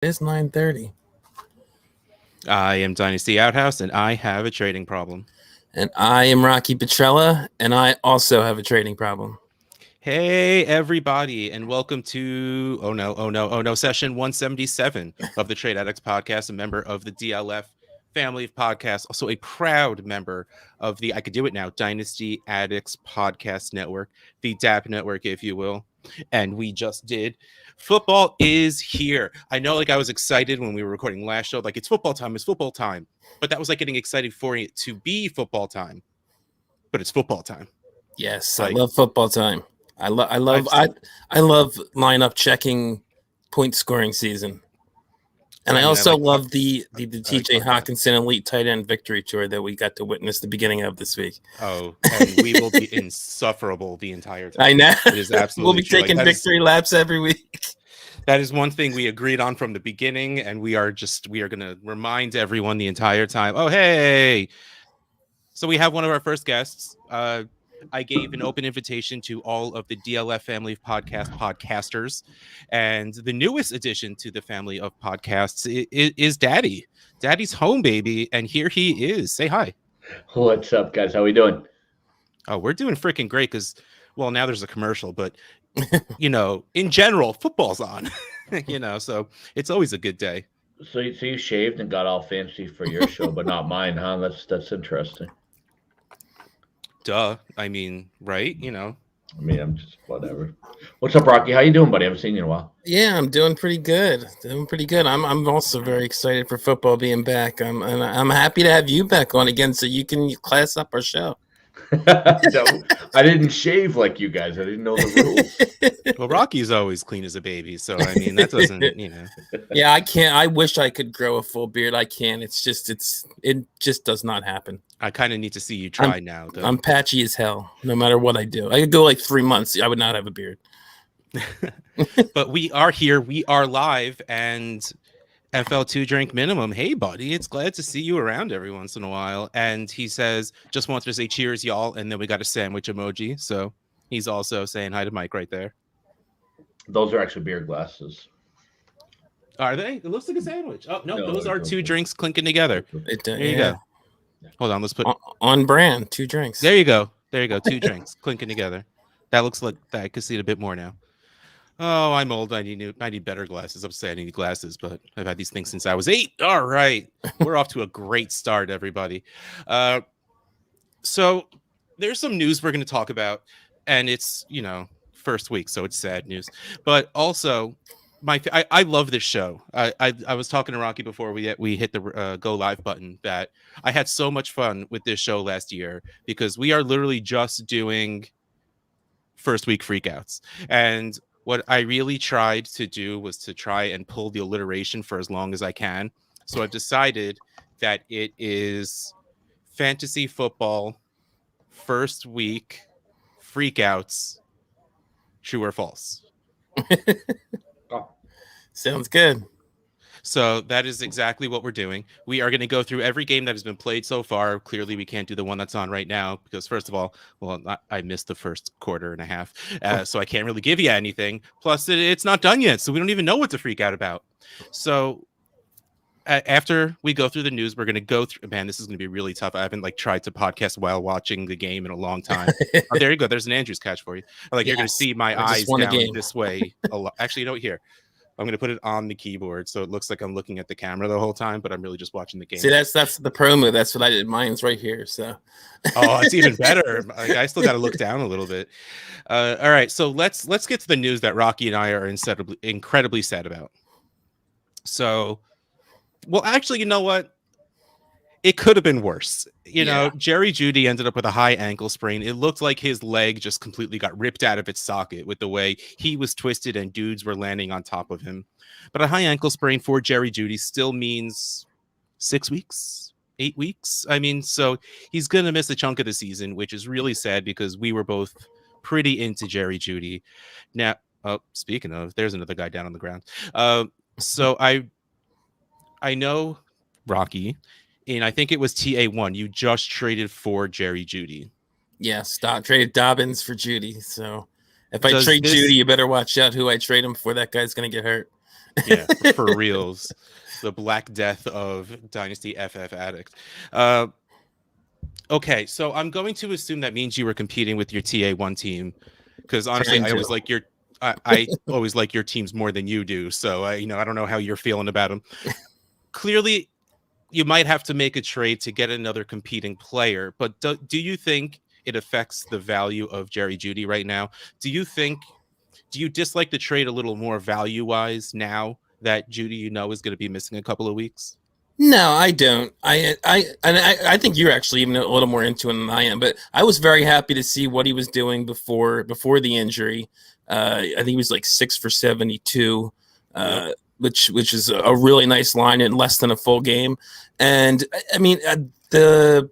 It's 9:30. I am Dynasty Outhouse, and I have a trading problem. And I am Rocky Petrella, and I also have a trading problem. Hey, everybody, and welcome to oh no, session 177 of the Trade Addicts podcast, a member of the DLF family of podcasts, also a proud member of the I Could Do It Now Dynasty Addicts podcast network, the DAP network, if you will. And we just did. Football is here. I know, I was excited when we were recording last show, it's football time. But that was getting excited for it to be football time. But it's football time. Yes, I love football time. I love lineup checking, point scoring season. And I also love the TJ Hawkinson Elite Tight End Victory Tour that we got to witness the beginning of this week. Oh, and we will be insufferable the entire time. I know. It is absolutely We'll be taking victory laps every week. That is one thing we agreed on from the beginning, and we are going to remind everyone the entire time. Oh, hey! So we have one of our first guests. I gave an open invitation to all of the DLF family of podcasters, and the newest addition to the family of podcasts is Daddy. Daddy's home, baby, and here he is. Say hi. What's up, guys? How we doing? Oh, we're doing freaking great because, well, now there's a commercial, but in general, football's on. So it's always a good day. So you shaved and got all fancy for your show, but not mine, huh? That's interesting. Duh. I mean, right? I'm just whatever. What's up, Rocky? How you doing, buddy? I haven't seen you in a while. Yeah, I'm doing pretty good. I'm also very excited for football being back. I'm happy to have you back on again, so you can class up our show. I didn't shave like you guys. I didn't know the rules. Well, Rocky's always clean as a baby, so I mean that doesn't, Yeah, I can't. I wish I could grow a full beard. I can't. It just does not happen. I kind of need to see you try now, though. I'm patchy as hell, no matter what I do. I could go 3 months. I would not have a beard. But we are here. We are live, and FL2 drink minimum. Hey, buddy, it's glad to see you around every once in a while. And he says, just wants to say cheers, y'all. And then we got a sandwich emoji. So he's also saying hi to Mike right there. Those are actually beer glasses. Are they? It looks like a sandwich. Oh, no, those are two drinks clinking together. There you go. Hold on, let's put on brand, 2 drinks. There you go. 2 drinks clinking together. That looks like that. I can see it a bit more now. Oh, I'm old. I need better glasses. I'm saying I need glasses, but I've had these things since I was 8. All right. We're off to a great start, everybody. So there's some news we're going to talk about, and it's, first week, so it's sad news. But also, I love this show. I was talking to Rocky before we hit the go live button that I had so much fun with this show last year because we are literally just doing first week freakouts. And what I really tried to do was to try and pull the alliteration for as long as I can. So I've decided that it is fantasy football first week freakouts, true or false. Sounds good. So that is exactly what we're doing. We are going to go through every game that has been played so far. Clearly, we can't do the one that's on right now because, first of all, I missed the first quarter and a half, so I can't really give you anything. Plus, it's not done yet, so we don't even know what to freak out about. So after we go through the news, we're going to go through. Man, this is going to be really tough. I haven't tried to podcast while watching the game in a long time. Oh, there you go. There's an Andrews catch for you. You're going to see my eyes down this way a lot. Actually, here. I'm going to put it on the keyboard so it looks like I'm looking at the camera the whole time, but I'm really just watching the game. See, that's the pro move. That's what I did. Mine's right here. So, oh, it's even better. I still got to look down a little bit. All right, so let's get to the news that Rocky and I are incredibly sad about. So, well, actually, you know what? It could have been worse. Jerry Judy ended up with a high ankle sprain. It looked like his leg just completely got ripped out of its socket with the way he was twisted and dudes were landing on top of him. But a high ankle sprain for Jerry Judy still means 6 weeks, 8 weeks. I mean, so he's going to miss a chunk of the season, which is really sad because we were both pretty into Jerry Judy. Now, speaking of, there's another guy down on the ground. So I know, Rocky, and I think it was TA1, you just traded for Jerry Judy. Yes, traded Dobbins for Judy. So if I trade Judy, you better watch out who I trade him for. That guy's going to get hurt. Yeah, for reals. The Black Death of Dynasty FF Addict. Okay, so I'm going to assume that means you were competing with your TA1 team, because honestly, I always like your teams more than you do. So I don't know how you're feeling about them. Clearly, you might have to make a trade to get another competing player, but do you think it affects the value of Jerry Judy right now? Do you dislike the trade a little more value-wise now that Judy, is going to be missing a couple of weeks? No, I don't. I think you're actually even a little more into it than I am. But I was very happy to see what he was doing before the injury. I think he was like 6 for 72, which is a really nice line in less than a full game. And I mean, the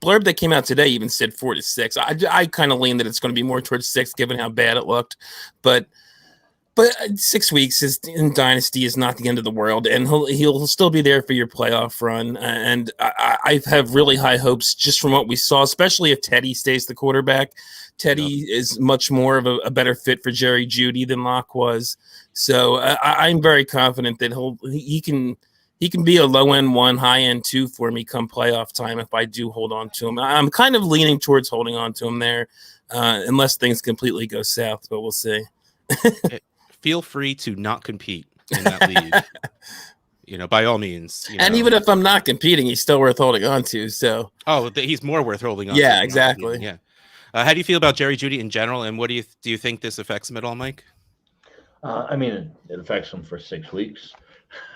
blurb that came out today even said 4 to 6. I kind of lean that it's going to be more towards 6, given how bad it looked. But 6 weeks in Dynasty is not the end of the world, and he'll still be there for your playoff run. And I have really high hopes just from what we saw, especially if Teddy stays the quarterback. Teddy is much more of a better fit for Jerry Judy than Locke was. So I'm very confident that he can be a low end 1, high end 2 for me come playoff time if I do hold on to him. I'm kind of leaning towards holding on to him there, unless things completely go south, but we'll see. Feel free to not compete in that league. By all means. And even if I'm not competing, he's still worth holding on to. So, he's more worth holding on to. Yeah, exactly. Yeah. How do you feel about Jerry Judy in general, and what do you think this affects him at all, Mike? I mean, it affects him for 6 weeks,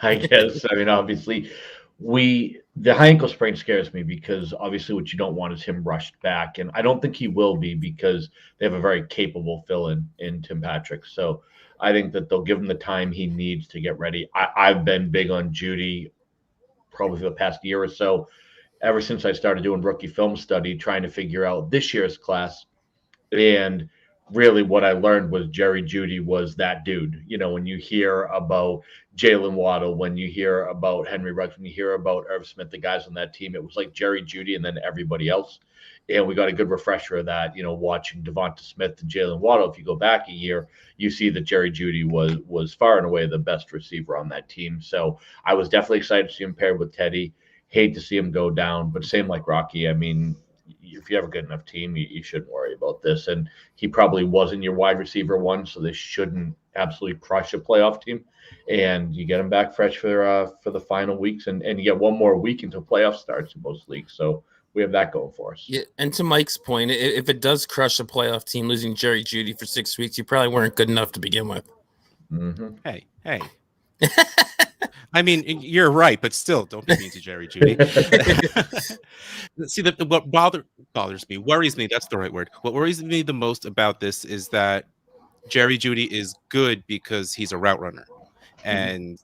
I guess. I mean, obviously, the high ankle sprain scares me because obviously what you don't want is him rushed back, and I don't think he will be because they have a very capable fill-in in Tim Patrick. So I think that they'll give him the time he needs to get ready. I've been big on Judy probably for the past year or so, ever since I started doing rookie film study, trying to figure out this year's class. And really what I learned was Jerry Judy was that dude. When you hear about Jalen Waddle, when you hear about Henry Ruggs, when you hear about Irv Smith, the guys on that team, it was like Jerry Judy and then everybody else. And we got a good refresher of that, watching Devonta Smith and Jalen Waddle. If you go back a year, you see that Jerry Judy was far and away the best receiver on that team. So I was definitely excited to see him paired with Teddy. Hate to see him go down, but same like Rocky. I mean, if you have a good enough team, you shouldn't worry about this. And he probably wasn't your wide receiver 1, so they shouldn't absolutely crush a playoff team. And you get him back fresh for the final weeks, and you get one more week until playoff starts in most leagues. So we have that going for us. Yeah, and to Mike's point, if it does crush a playoff team, losing Jerry Judy for 6 weeks, you probably weren't good enough to begin with. Mm-hmm. Hey. I mean, you're right, but still, don't be mean to Jerry Judy. See, what bothers me, worries me, that's the right word. What worries me the most about this is that Jerry Judy is good because he's a route runner. And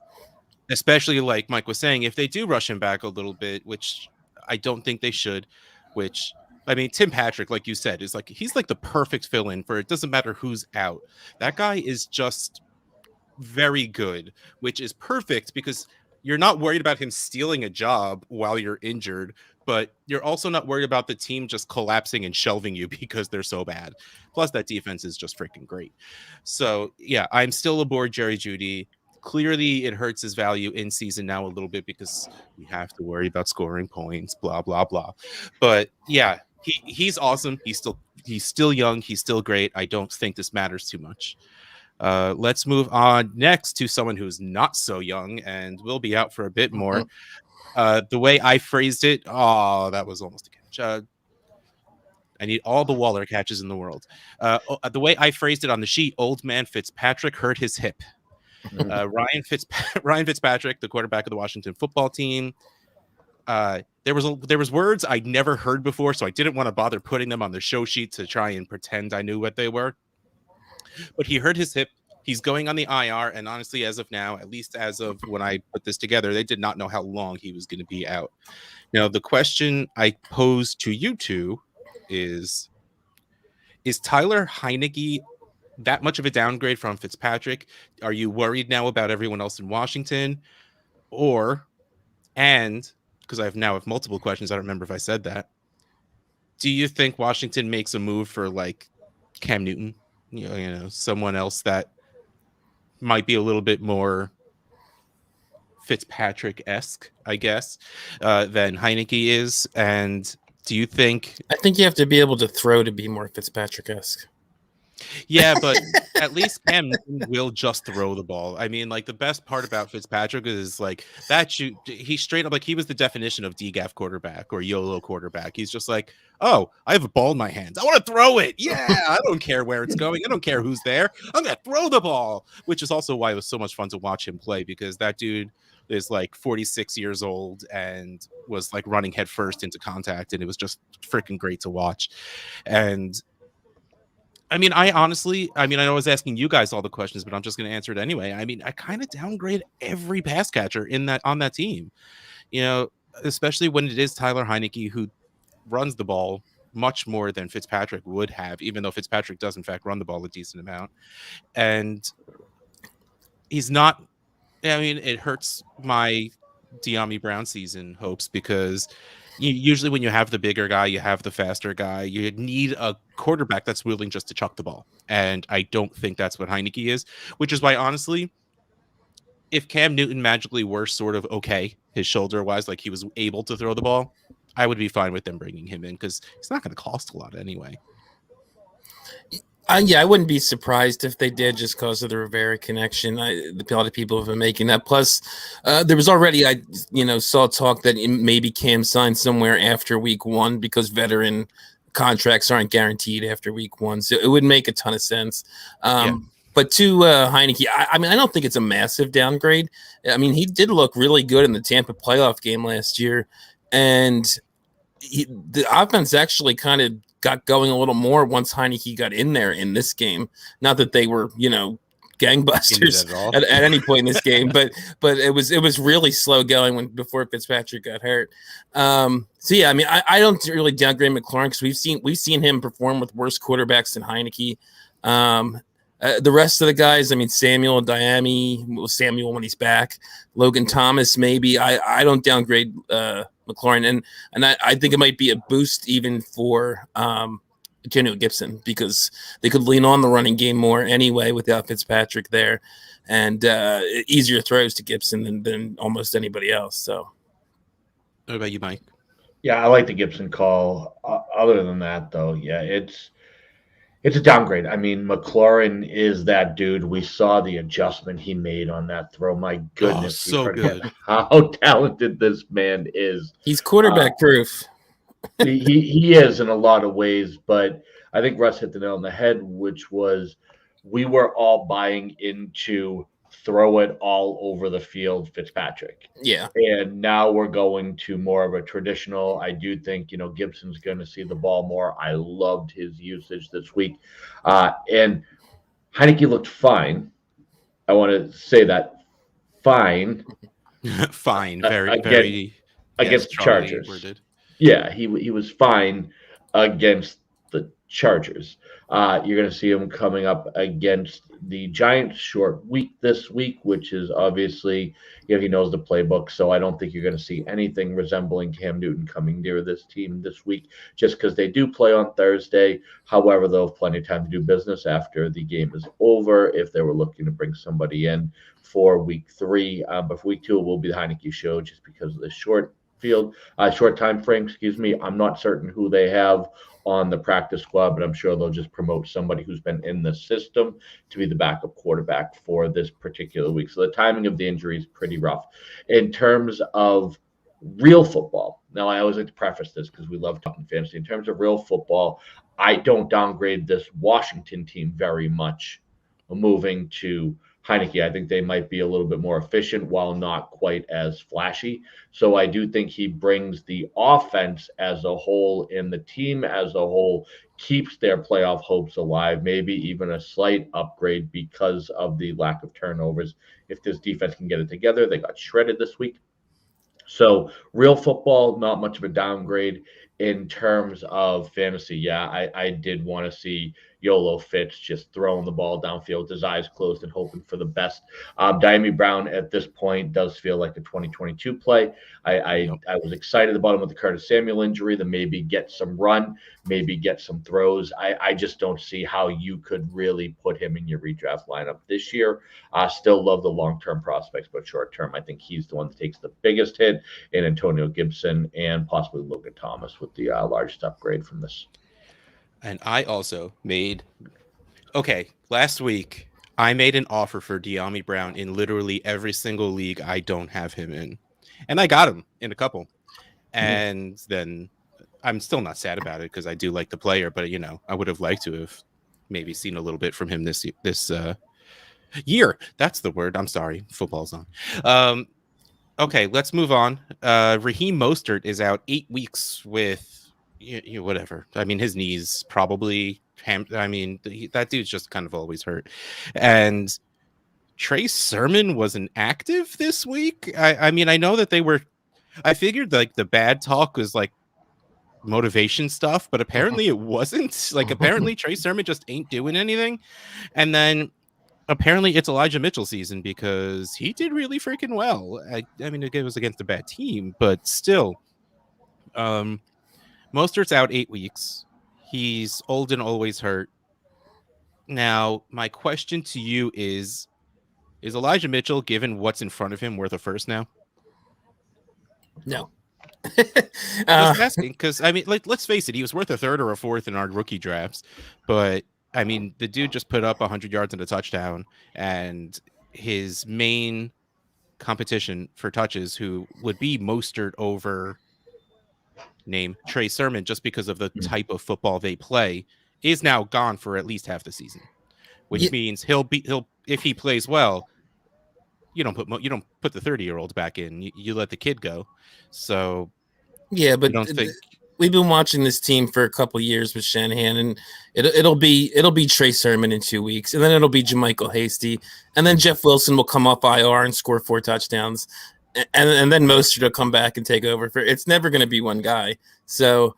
especially like Mike was saying, if they do rush him back a little bit, which I don't think they should, which, I mean, Tim Patrick, like you said, he's like the perfect fill-in for it doesn't matter who's out. That guy is just very good, which is perfect because you're not worried about him stealing a job while you're injured, but you're also not worried about the team just collapsing and shelving you because they're so bad. Plus, that defense is just freaking great. So, yeah, I'm still aboard Jerry Judy. Clearly, it hurts his value in season now a little bit because we have to worry about scoring points, blah, blah, blah. But, yeah, he's awesome. He's still young. He's still great. I don't think this matters too much. Let's move on next to someone who's not so young and will be out for a bit more. The way I phrased it, that was almost a catch. I need all the Waller catches in the world. The way I phrased it on the sheet, old man Fitzpatrick hurt his hip. Ryan Fitzpatrick, the quarterback of the Washington football team. There was words I'd never heard before, so I didn't want to bother putting them on the show sheet to try and pretend I knew what they were. But he hurt his hip. He's going on the IR, and honestly, as of now, at least as of when I put this together, they did not know how long he was going to be out. Now, the question I pose to you two is Tyler Heineke that much of a downgrade from Fitzpatrick? Are you worried now about everyone else in Washington? And because I have multiple questions, I don't remember if I said that. Do you think Washington makes a move for like Cam Newton? Someone else that might be a little bit more Fitzpatrick-esque, I guess, than Heineke is. And do you think... I think you have to be able to throw to be more Fitzpatrick-esque. Yeah, but at least Cam Newton will just throw the ball. I mean, like, the best part about Fitzpatrick is like that he straight up, like, he was the definition of DGAF quarterback or YOLO quarterback. He's just like, oh, I have a ball in my hands. I want to throw it. Yeah, I don't care where it's going. I don't care who's there. I'm going to throw the ball, which is also why it was so much fun to watch him play, because that dude is like 46 years old and was like running headfirst into contact, and it was just freaking great to watch. And I mean, I know I was asking you guys all the questions, but I'm just going to answer it anyway. I mean, I kind of downgrade every pass catcher on that team, you know, especially when it is Tyler Heineke who runs the ball much more than Fitzpatrick would have, even though Fitzpatrick does in fact run the ball a decent amount. And he's not, I mean, it hurts my De'Ami Brown season hopes, because usually when you have the bigger guy, you have the faster guy, you need a quarterback that's willing just to chuck the ball. And I don't think that's what Heineke is, which is why, honestly, if Cam Newton magically were sort of okay, his shoulder wise, like he was able to throw the ball, I would be fine with them bringing him in, because it's not going to cost a lot anyway. Yeah, I wouldn't be surprised if they did, just because of the Rivera connection. A lot of people have been making that. Plus, there was already, saw talk that maybe Cam signed somewhere after week 1, because veteran contracts aren't guaranteed after week 1. So it would make a ton of sense. But to Heineke, I mean, I don't think it's a massive downgrade. I mean, he did look really good in the Tampa playoff game last year. And the offense actually kind of got going a little more once Heineke got in there in this game. Not that they were, gangbusters at any point in this game, but it was really slow going before Fitzpatrick got hurt. So yeah, I mean, I don't really downgrade McLaurin, because we've seen him perform with worse quarterbacks than Heineke. The rest of the guys, I mean, Samuel when he's back, Logan Thomas, maybe. I don't downgrade McLaurin, and I think it might be a boost even for Geno Gibson, because they could lean on the running game more anyway without Fitzpatrick there, and easier throws to Gibson than almost anybody else. So, what about you, Mike? Yeah, I like the Gibson call. Other than that, though, yeah, it's a downgrade. I mean, McLaurin is that dude. We saw the adjustment he made on that throw. My goodness, so good. How talented this man is. He's quarterback proof. he is in a lot of ways, but I think Russ hit the nail on the head, which was we were all buying into throw it all over the field Fitzpatrick. Yeah. And now we're going to more of a traditional. I do think, Gibson's going to see the ball more. I loved his usage this week. And Heineke looked fine. I want to say that. Fine. Fine. Very against the Chargers. Worded. Yeah, he was fine against the Chargers. You're going to see him coming up against the Giants short week this week, which is obviously, he knows the playbook. So I don't think you're going to see anything resembling Cam Newton coming near this team this week, just because they do play on Thursday. However, they'll have plenty of time to do business after the game is over, if they were looking to bring somebody in for week 3. But for week 2, it will be the Heineke show, just because of the short time frame. I'm not certain who they have on the practice squad, but I'm sure they'll just promote somebody who's been in the system to be the backup quarterback for this particular week. So the timing of the injury is pretty rough. In terms of real football, now I always like to preface this because we love talking fantasy. In terms of real football, I don't downgrade this Washington team very much moving to Heineke. I think they might be a little bit more efficient while not quite as flashy. So I do think he brings the offense as a whole, and the team as a whole keeps their playoff hopes alive, maybe even a slight upgrade because of the lack of turnovers. If this defense can get it together, they got shredded this week. So real football, not much of a downgrade. In terms of fantasy, yeah, I did want to see, YOLO Fitz, just throwing the ball downfield with his eyes closed and hoping for the best. Diami Brown at this point does feel like a 2022 play. I was excited about him with the Curtis Samuel injury, to maybe get some run, maybe get some throws. I just don't see how you could really put him in your redraft lineup this year. I still love the long-term prospects, but short-term, I think he's the one that takes the biggest hit in Antonio Gibson and possibly Logan Thomas with the largest upgrade from this. And I also made, last week, I made an offer for Diami Brown in literally every single league I don't have him in. And I got him in a couple. And then I'm still not sad about it because I do like the player, but I would have liked to have maybe seen a little bit from him this year. That's the word. I'm sorry. Football's on. Okay, let's move on. Raheem Mostert is out 8 weeks with whatever. I mean, his knees probably. That dude's just kind of always hurt. And Trey Sermon wasn't active this week. I know that they were. I figured like the bad talk was like motivation stuff, but apparently it wasn't. Like apparently Trey Sermon just ain't doing anything. And then apparently it's Elijah Mitchell season because he did really freaking well. I mean, it was against a bad team, but still. Mostert's out 8 weeks. He's old and always hurt. Now, my question to you is Elijah Mitchell, given what's in front of him, worth a first now? No. Just asking, because let's face it, he was worth a third or a fourth in our rookie drafts. But I mean, the dude just put up 100 yards and a touchdown, and his main competition for touches, who would be Mostert over name Trey Sermon, just because of the type of football they play, is now gone for at least half the season, which means he'll if he plays well, you don't put the 30-year-old back in, you let the kid go. So yeah, but we've been watching this team for a couple years with Shanahan, and it'll be Trey Sermon in 2 weeks, and then it'll be JaMychal Hasty, and then Jeff Wilson will come off IR and score 4 touchdowns. And then Mostert will come back and take over. It's never going to be one guy. So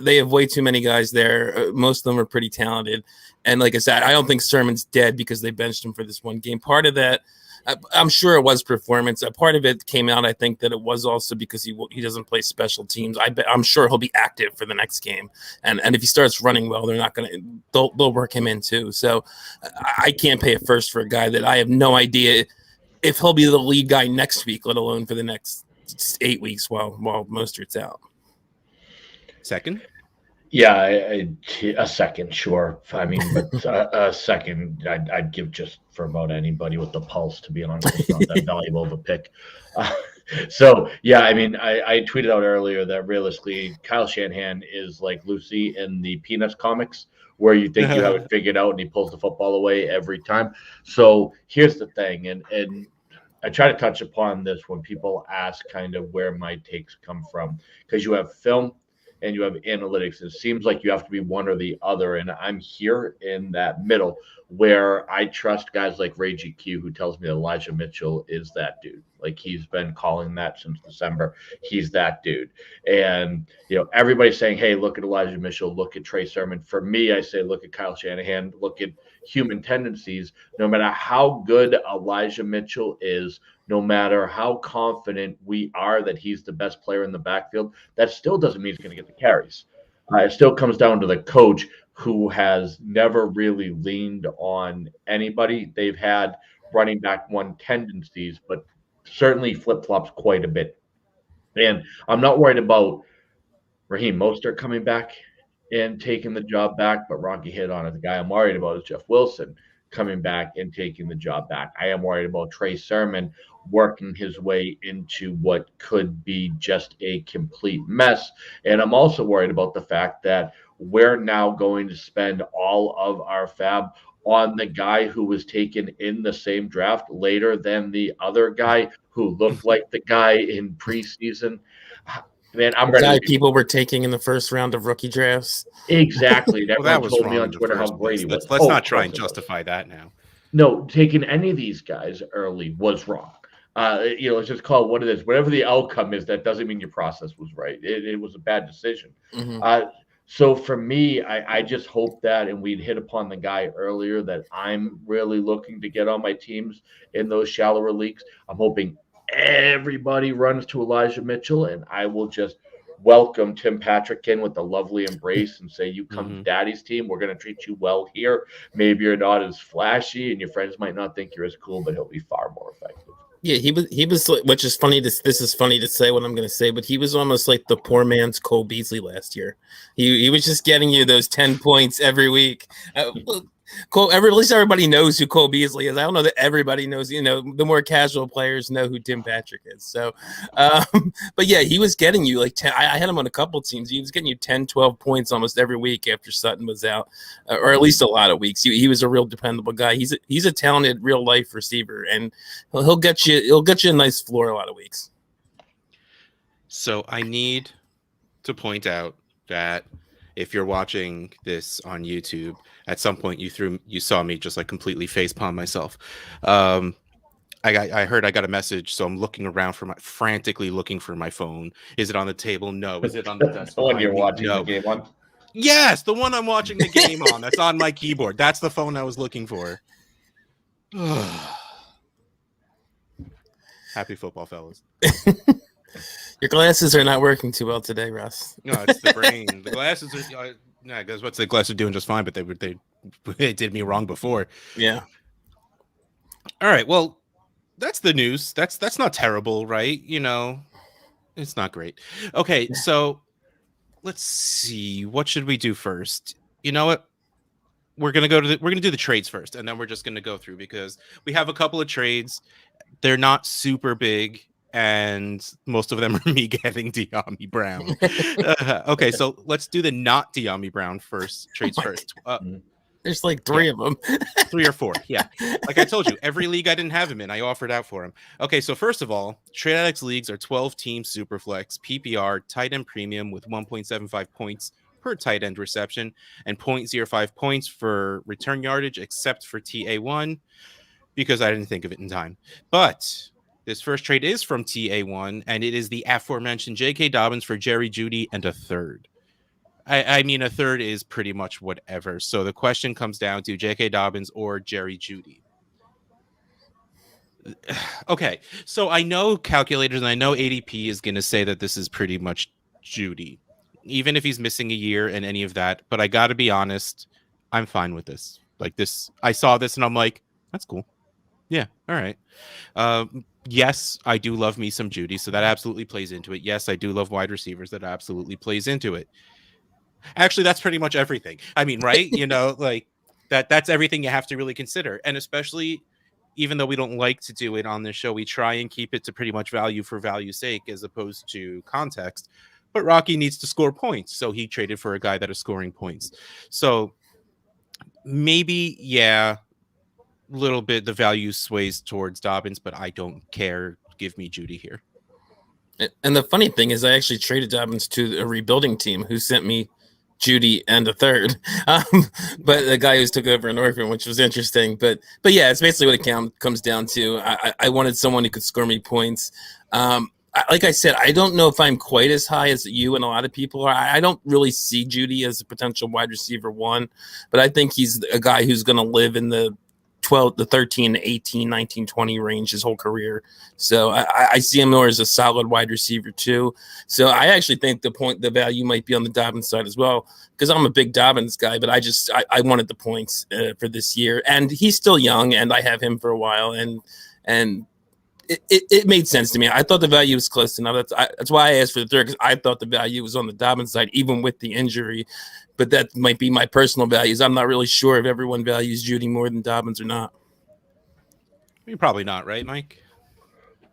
they have way too many guys there. Most of them are pretty talented. And like I said, I don't think Sermon's dead because they benched him for this one game. Part of that, I'm sure it was performance. A part of it came out, I think, that it was also because he doesn't play special teams. I'm sure he'll be active for the next game. And if he starts running well, they'll work him in too. So I can't pay a first for a guy that I have no idea if he'll be the lead guy next week, let alone for the next 8 weeks while Mostert's out. Second? Yeah, a second, sure. I mean, but a second, I'd give just for about anybody with the pulse, to be honest. It's not that valuable of a pick. So, yeah, I mean, I tweeted out earlier that realistically, Kyle Shanahan is like Lucy in the Peanuts comics, where you think you have it figured out and he pulls the football away every time. So here's the thing, and I try to touch upon this when people ask kind of where my takes come from, because you have film and you have analytics. It seems like you have to be one or the other, and I'm here in that middle where I trust guys like Ray GQ, who tells me that Elijah Mitchell is that dude. Like, he's been calling that since December. He's that dude. And, everybody's saying, hey, look at Elijah Mitchell, look at Trey Sermon. For me, I say, look at Kyle Shanahan, look at human tendencies. No matter how good Elijah Mitchell is, no matter how confident we are that he's the best player in the backfield, that still doesn't mean he's going to get the carries. It still comes down to the coach, who has never really leaned on anybody. They've had running back one tendencies, but certainly flip-flops quite a bit. And I'm not worried about Raheem Mostert coming back and taking the job back, but Rocky hit on it. The guy I'm worried about is Jeff Wilson coming back and taking the job back. I am worried about Trey Sermon working his way into what could be just a complete mess. And I'm also worried about the fact that we're now going to spend all of our fab on the guy who was taken in the same draft later than the other guy who looked like the guy in preseason. Man, I'm ready. Guy people were taking in the first round of rookie drafts. Exactly. That was told wrong me on Twitter how great he was. Let's not try and justify that now. No, taking any of these guys early was wrong. Let's just call it what it is. Whatever the outcome is, that doesn't mean your process was right. It was a bad decision. So for me, I just hope that, and we'd hit upon the guy earlier, that I'm really looking to get on my teams in those shallower leagues. I'm hoping everybody runs to Elijah Mitchell, and I will just welcome Tim Patrick in with a lovely embrace and say, you come to daddy's team. We're going to treat you well here. Maybe you're not as flashy and your friends might not think you're as cool, but he'll be far more effective. Yeah, he was, which is funny. This is funny to say what I'm going to say, but he was almost like the poor man's Cole Beasley last year. He was just getting you those 10 points every week. At least everybody knows who Cole Beasley is. I don't know that everybody knows. The more casual players know who Tim Patrick is. So, but yeah, he was getting you like 10. I had him on a couple teams. He was getting you 10, 12 points almost every week after Sutton was out, or at least a lot of weeks. He was a real dependable guy. He's a talented real life receiver, and he'll get you a nice floor a lot of weeks. So I need to point out that if you're watching this on YouTube, at some point you saw me just like completely facepalm myself. I heard I got a message, so I'm looking around frantically looking for my phone. Is it on the table? No. Is it on the desk? The one you're watching the game on? Yes, the one I'm watching the game on. That's on my keyboard. That's the phone I was looking for. Happy football, fellas. Your glasses are not working too well today, Russ. No, it's the brain. The glasses are. No, because what's the glasses are doing just fine, but they did me wrong before. Yeah. All right. Well, that's the news. That's not terrible, right? It's not great. Okay, so let's see. What should we do first? You know what? We're gonna do the trades first, and then we're just gonna go through because we have a couple of trades. They're not super big, and most of them are me getting De'Ami Brown. Okay, so let's do the not De'Ami Brown trades first. There's like 3 of them. 3 or 4, yeah. Like I told you, every league I didn't have him in, I offered out for him. Okay, so first of all, Trade Addicts leagues are 12-team Superflex, PPR, tight end premium with 1.75 points per tight end reception and 0.05 points for return yardage, except for TA1, because I didn't think of it in time. But this first trade is from TA1, and it is the aforementioned J.K. Dobbins for Jerry Judy and a third. I mean, a third is pretty much whatever. So the question comes down to J.K. Dobbins or Jerry Judy. Okay, so I know calculators and I know ADP is going to say that this is pretty much Judy, even if he's missing a year and any of that. But I got to be honest, I'm fine with this. Like this, I saw this and I'm like, that's cool. Yeah, all right. Yes, I do love me some Judy, so that absolutely plays into it. Yes, I do love wide receivers. That absolutely plays into it. Actually, that's pretty much everything. I mean, right? Like that's everything you have to really consider. And especially, even though we don't like to do it on this show, we try and keep it to pretty much value for value's sake as opposed to context. But Rocky needs to score points, so he traded for a guy that is scoring points. So maybe, yeah, a little bit the value sways towards Dobbins, but I don't care. Give me Judy here. And the funny thing is I actually traded Dobbins to a rebuilding team who sent me Judy and a third, but the guy who took over an orphan, which was interesting. But yeah, it's basically what it comes down to. I wanted someone who could score me points. Like I said, I don't know if I'm quite as high as you and a lot of people are. I don't really see Judy as a potential wide receiver 1, but I think he's a guy who's going to live in the 12, the 13, 18, 19, 20 range his whole career. So I see him more as a solid wide receiver 2. So I actually think the value might be on the Dobbins side as well, because I'm a big Dobbins guy, but I wanted the points for this year, and he's still young, and I have him for a while, and it made sense to me. I thought the value was close enough. That's why I asked for the third, because I thought the value was on the Dobbins side, even with the injury. But that might be my personal values. I'm not really sure if everyone values Judy more than Dobbins or not. You're probably not, right, Mike?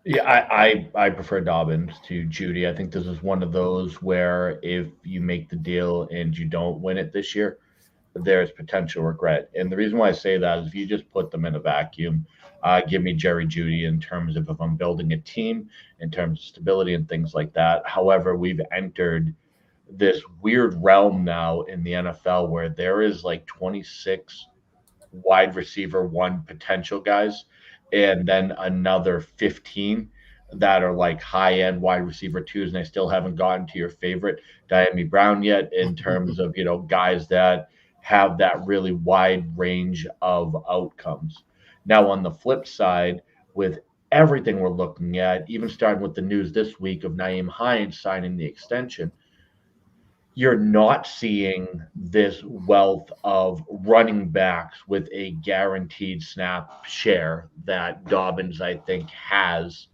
Yeah, I prefer Dobbins to Judy. I think this is one of those where if you make the deal and you don't win it this year, there's potential regret. And the reason why I say that is if you just put them in a vacuum, give me Jerry Judy in terms of if I'm building a team, in terms of stability and things like that. However, we've entered this weird realm now in the NFL where there is like 26 wide receiver 1 potential guys, and then another 15 that are like high-end wide receiver twos, and I still haven't gotten to your favorite Diami Brown yet in terms of, guys that have that really wide range of outcomes. Now, on the flip side, with everything we're looking at, even starting with the news this week of Nyheim Hines signing the extension, you're not seeing this wealth of running backs with a guaranteed snap share that Dobbins, I think, has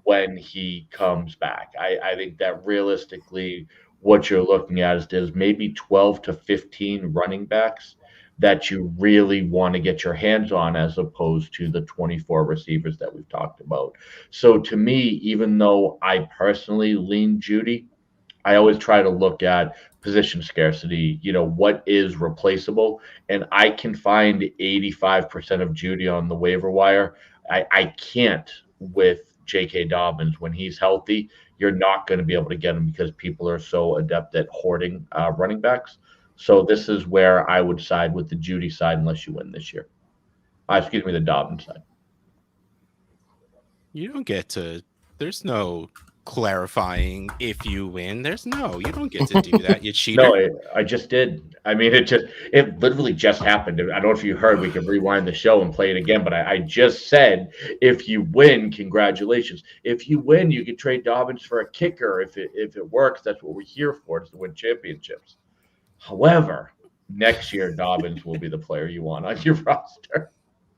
when he comes back. I think that realistically, what you're looking at is there's maybe 12 to 15 running backs that you really want to get your hands on, as opposed to the 24 receivers that we've talked about. So to me, even though I personally lean Judy, I always try to look at position scarcity, what is replaceable. And I can find 85% of Judy on the waiver wire. I can't with J.K. Dobbins. When he's healthy, you're not going to be able to get him because people are so adept at hoarding running backs. So this is where I would side with the Judy side unless you win this year. Excuse me, the Dobbins side. You don't get to. There's no clarifying if you win. You don't get to do that. You cheater. No, I just did. I mean, it literally just happened. I don't know if you heard. We can rewind the show and play it again. But I just said, if you win, congratulations. If you win, you can trade Dobbins for a kicker. If it works, that's what we're here for, is to win championships. However, next year Dobbins will be the player you want on your roster.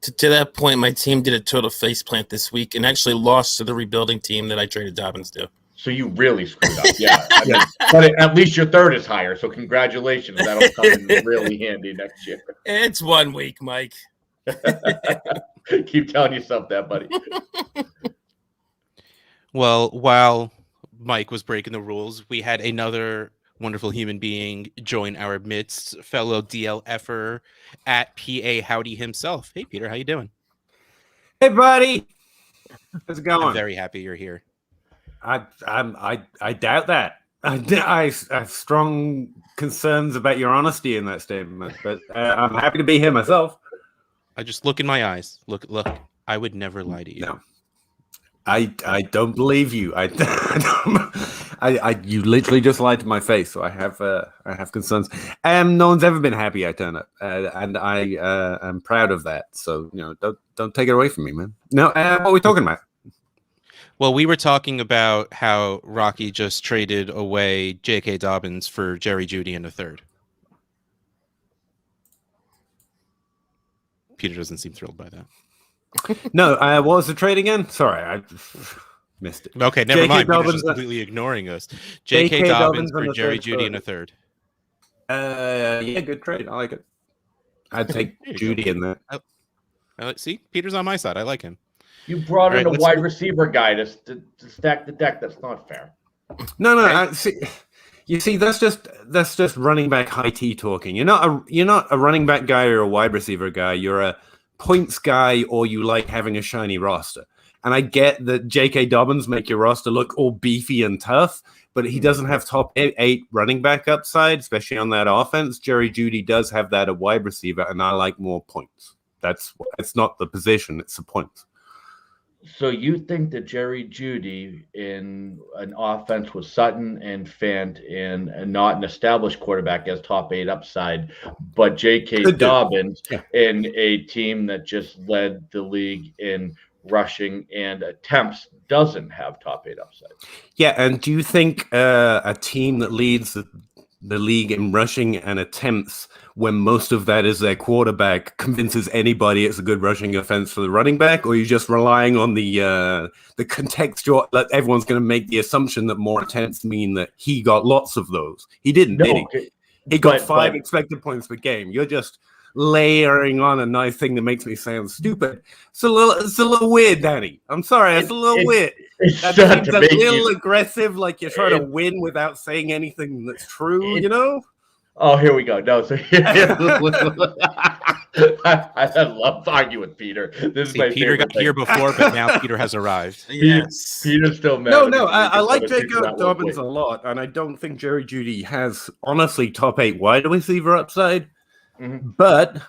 To that point, my team did a total faceplant this week and actually lost to the rebuilding team that I traded Dobbins to. So you really screwed up. Yeah. But at least your third is higher. So congratulations. That'll come in really handy next year. It's 1 week, Mike. Keep telling yourself that, buddy. Well, while Mike was breaking the rules, we had another wonderful human being join our midst, fellow DLFer at PA Howdy himself. Hey, Peter, how you doing? Hey, buddy. How's it going? I'm very happy you're here. I doubt that. I have strong concerns about your honesty in that statement, but I'm happy to be here myself. I just look in my eyes. Look. I would never lie to you. No. I don't believe you. You literally just lied to my face, so I have concerns. No one's ever been happy I turn up, and I am proud of that. So don't take it away from me, man. No, what are we talking about? Well, we were talking about how Rocky just traded away J.K. Dobbins for Jerry Judy in a third. Peter doesn't seem thrilled by that. No, what was the trade again? Sorry, I missed it. Okay, never mind. Peter's just completely ignoring us. J.K. Dobbins for Jerry Judy in a third. Yeah, good trade. I like it. I'd take Judy in there. See, Peter's on my side. I like him. You brought in a wide receiver guy to stack the deck. That's not fair. No. You see, that's just running back high T talking. You're not a running back guy or a wide receiver guy. You're a points guy, or you like having a shiny roster. And I get that J.K. Dobbins make your roster look all beefy and tough, but he doesn't have top 8 running back upside, especially on that offense. Jerry Judy does have that at wide receiver, and I like more points. It's not the position, it's the points. So you think that Jerry Judy in an offense with Sutton and Fant and not an established quarterback as top 8 upside, but J.K. Dobbins in a team that just led the league in rushing and attempts doesn't have top 8 upside? Yeah, and do you think a team that leads the league in rushing and attempts, when most of that is their quarterback, convinces anybody it's a good rushing offense for the running back? Or are you just relying on the contextual, that everyone's going to make the assumption that more attempts mean that he got lots of those? He didn't, did he? He got 5 expected points per game. You're just layering on a nice thing that makes me sound stupid. It's a little weird, Danny. I'm sorry, it's a little weird. That seems a little aggressive, like you're trying to win without saying anything that's true, Oh, here we go. No, so I love arguing with Peter. This is my Peter got here before, but now Peter has arrived. Yes, Peter's still mad. No, I like J.K. Dobbins a lot, and I don't think Jerry Judy has honestly top 8 wide receiver upside. Mm-hmm. But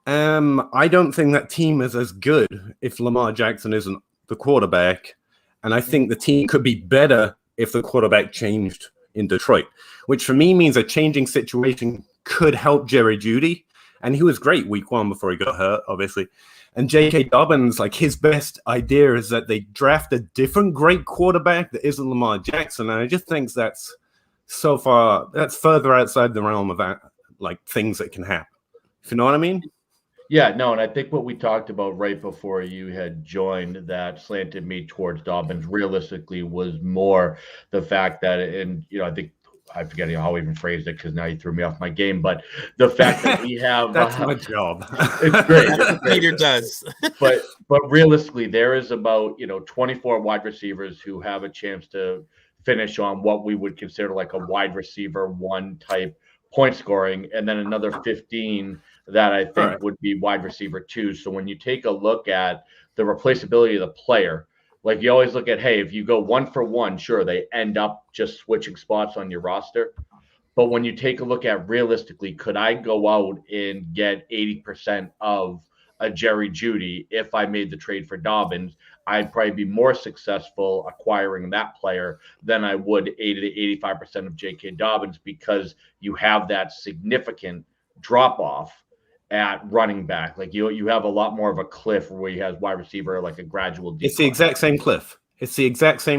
I don't think that team is as good if Lamar Jackson isn't the quarterback And I think the team could be better if the quarterback changed in Detroit, which for me means a changing situation could help Jerry Judy. And he was great week 1 before he got hurt, obviously. And J.K. Dobbins, like his best idea is that they draft a different great quarterback that isn't Lamar Jackson. And I just think that's further outside the realm of like things that can happen. If you know what I mean? Yeah, no, and I think what we talked about right before you had joined that slanted me towards Dobbins realistically was more the fact that, and I think I forget how I even phrased it because now you threw me off my game, but the fact that we have that's my job. It's great. It's great. Peter does. but realistically, there is about 24 wide receivers who have a chance to finish on what we would consider like a wide receiver 1 type point scoring, and then another 15 that I think would be wide receiver 2. So when you take a look at the replaceability of the player, like you always look at, hey, if you go 1 for 1, sure, they end up just switching spots on your roster. But when you take a look at realistically, could I go out and get 80% of a Jerry Judy if I made the trade for Dobbins? I'd probably be more successful acquiring that player than I would 80 to 85% of J.K. Dobbins, because you have that significant drop off at running back. Like you have a lot more of a cliff where you have wide receiver like a gradual decline. It's the exact same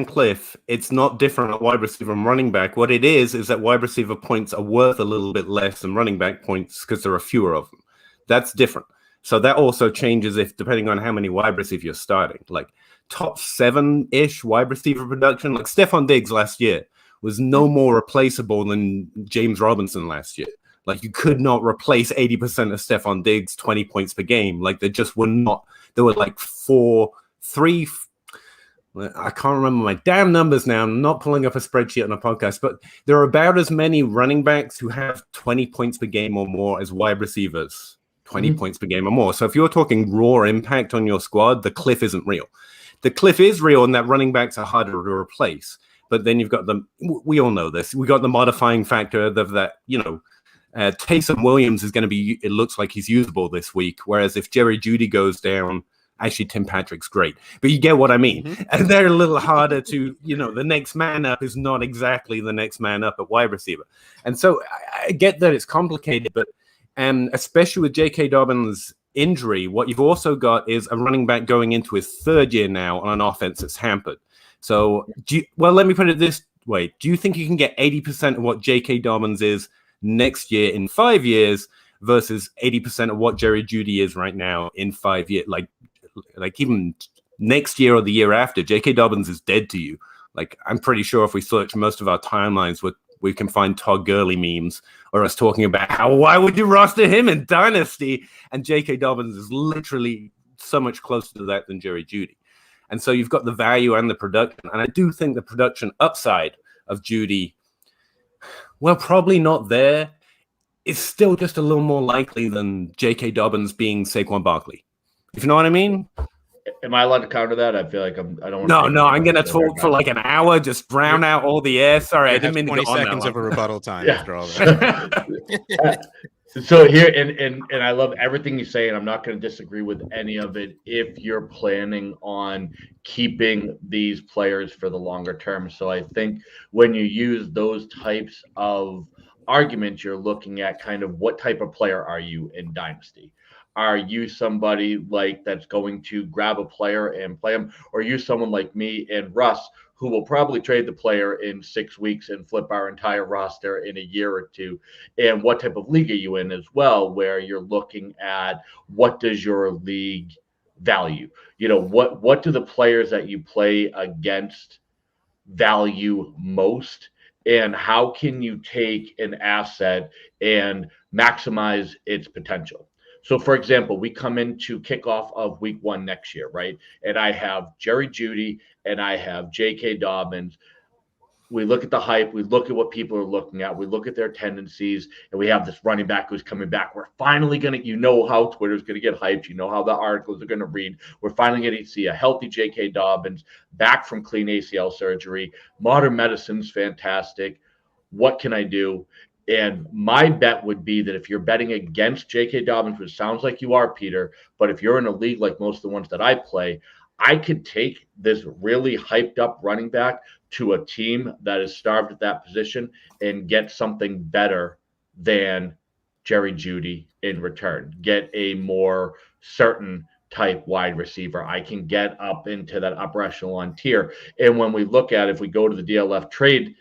cliff. It's not different at wide receiver and running back. What it is that wide receiver points are worth a little bit less than running back points because there are fewer of them. That's different. So that also changes depending on how many wide receivers you're starting. Like top 7-ish wide receiver production, like Stephon Diggs last year was no more replaceable than James Robinson last year. Like you could not replace 80% of Stephon Diggs 20 points per game. Like they just were not. There were like 3. I can't remember my damn numbers now. I'm not pulling up a spreadsheet on a podcast, but there are about as many running backs who have 20 points per game or more as wide receivers 20 points per game or more. So if you're talking raw impact on your squad, the cliff isn't real. The cliff is real in that running backs are harder to replace. But then you've got we all know this. We got the modifying factor of that, Taysom Williams is going to be, it looks like he's usable this week. Whereas if Jerry Judy goes down, actually Tim Patrick's great. But you get what I mean. Mm-hmm. And they're a little harder to, the next man up is not exactly the next man up at wide receiver. And so I get that it's complicated, but especially with J.K. Dobbins' injury, what you've also got is a running back going into his 3rd year now on an offense that's hampered. So, let me put it this way. Do you think you can get 80% of what J.K. Dobbins is next year in 5 years versus 80% of what Jerry Judy is right now in 5 years? Like even next year or the year after, J.K. Dobbins is dead to you. Like I'm pretty sure if we search most of our timelines, we can find Todd Gurley memes or us talking about why would you roster him in Dynasty? And J.K. Dobbins is literally so much closer to that than Jerry Judy. And so you've got the value and the production. And I do think the production upside of Judy, probably not there. It's still just a little more likely than J.K. Dobbins being Saquon Barkley. If you know what I mean? Am I allowed to counter that? I feel like I don't. No. I'm going to talk for like an hour, just drown out all the air. Sorry, I didn't mean to go on 20 seconds of a rebuttal time after all that. So here, and I love everything you say, and I'm not going to disagree with any of it if you're planning on keeping these players for the longer term. So I think when you use those types of arguments, you're looking at kind of what type of player are you in Dynasty? Are you somebody like that's going to grab a player and play him? Or are you someone like me and Russ who will probably trade the player in 6 weeks and flip our entire roster in a year or two? And what type of league are you in as well, where you're looking at what does your league value? What do the players that you play against value most? And how can you take an asset and maximize its potential? So, for example, we come into kickoff of week 1 next year, right? And I have Jerry Judy and I have J.K. Dobbins. We look at the hype. We look at what people are looking at. We look at their tendencies. And we have this running back who's coming back. We're finally going to, how Twitter's going to get hyped. How the articles are going to read. We're finally going to see a healthy J.K. Dobbins back from clean ACL surgery. Modern medicine's fantastic. What can I do? And my bet would be that if you're betting against J.K. Dobbins, which sounds like you are, Peter, but if you're in a league like most of the ones that I play, I could take this really hyped up running back to a team that is starved at that position and get something better than Jerry Judy in return. Get a more certain type wide receiver. I can get up into that upper echelon tier. And when we look at, if we go to the DLF trade